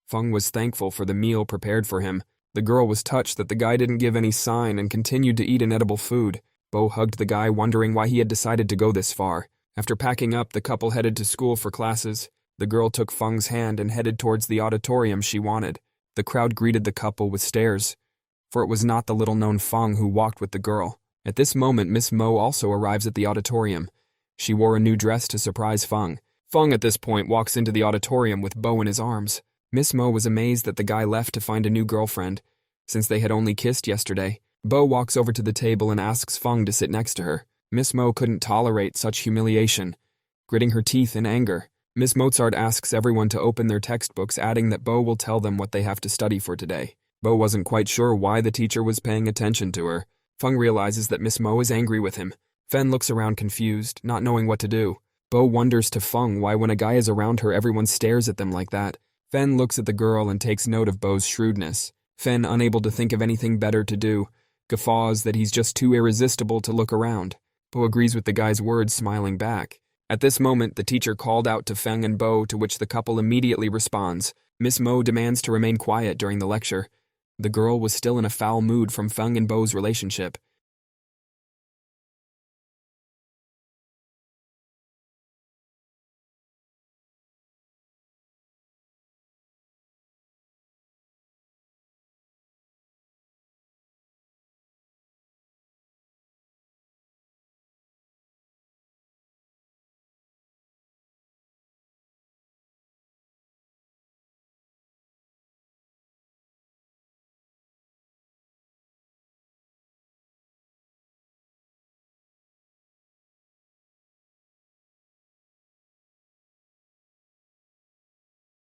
Feng was thankful for the meal prepared for him. The girl was touched that the guy didn't give any sign and continued to eat inedible food. Bo hugged the guy, wondering why he had decided to go this far. After packing up, the couple headed to school for classes. The girl took Feng's hand and headed towards the auditorium she wanted. The crowd greeted the couple with stares, for it was not the little-known Feng who walked with the girl. At this moment, Miss Mo also arrives at the auditorium. She wore a new dress to surprise Feng. Feng at this point walks into the auditorium with Bo in his arms. Miss Mo was amazed that the guy left to find a new girlfriend, since they had only kissed yesterday. Bo walks over to the table and asks Feng to sit next to her. Miss Mo couldn't tolerate such humiliation, gritting her teeth in anger. Miss Mozart asks everyone to open their textbooks, adding that Bo will tell them what they have to study for today. Bo wasn't quite sure why the teacher was paying attention to her. Feng realizes that Miss Mo is angry with him. Fen looks around confused, not knowing what to do. Bo wonders to Feng why when a guy is around her everyone stares at them like that. Fen looks at the girl and takes note of Bo's shrewdness. Fen, unable to think of anything better to do, guffaws that he's just too irresistible to look around. Bo agrees with the guy's words, smiling back. At this moment, the teacher called out to Feng and Bo, to which the couple immediately responds. Miss Mo demands to remain quiet during the lecture. The girl was still in a foul mood from Feng and Bo's relationship.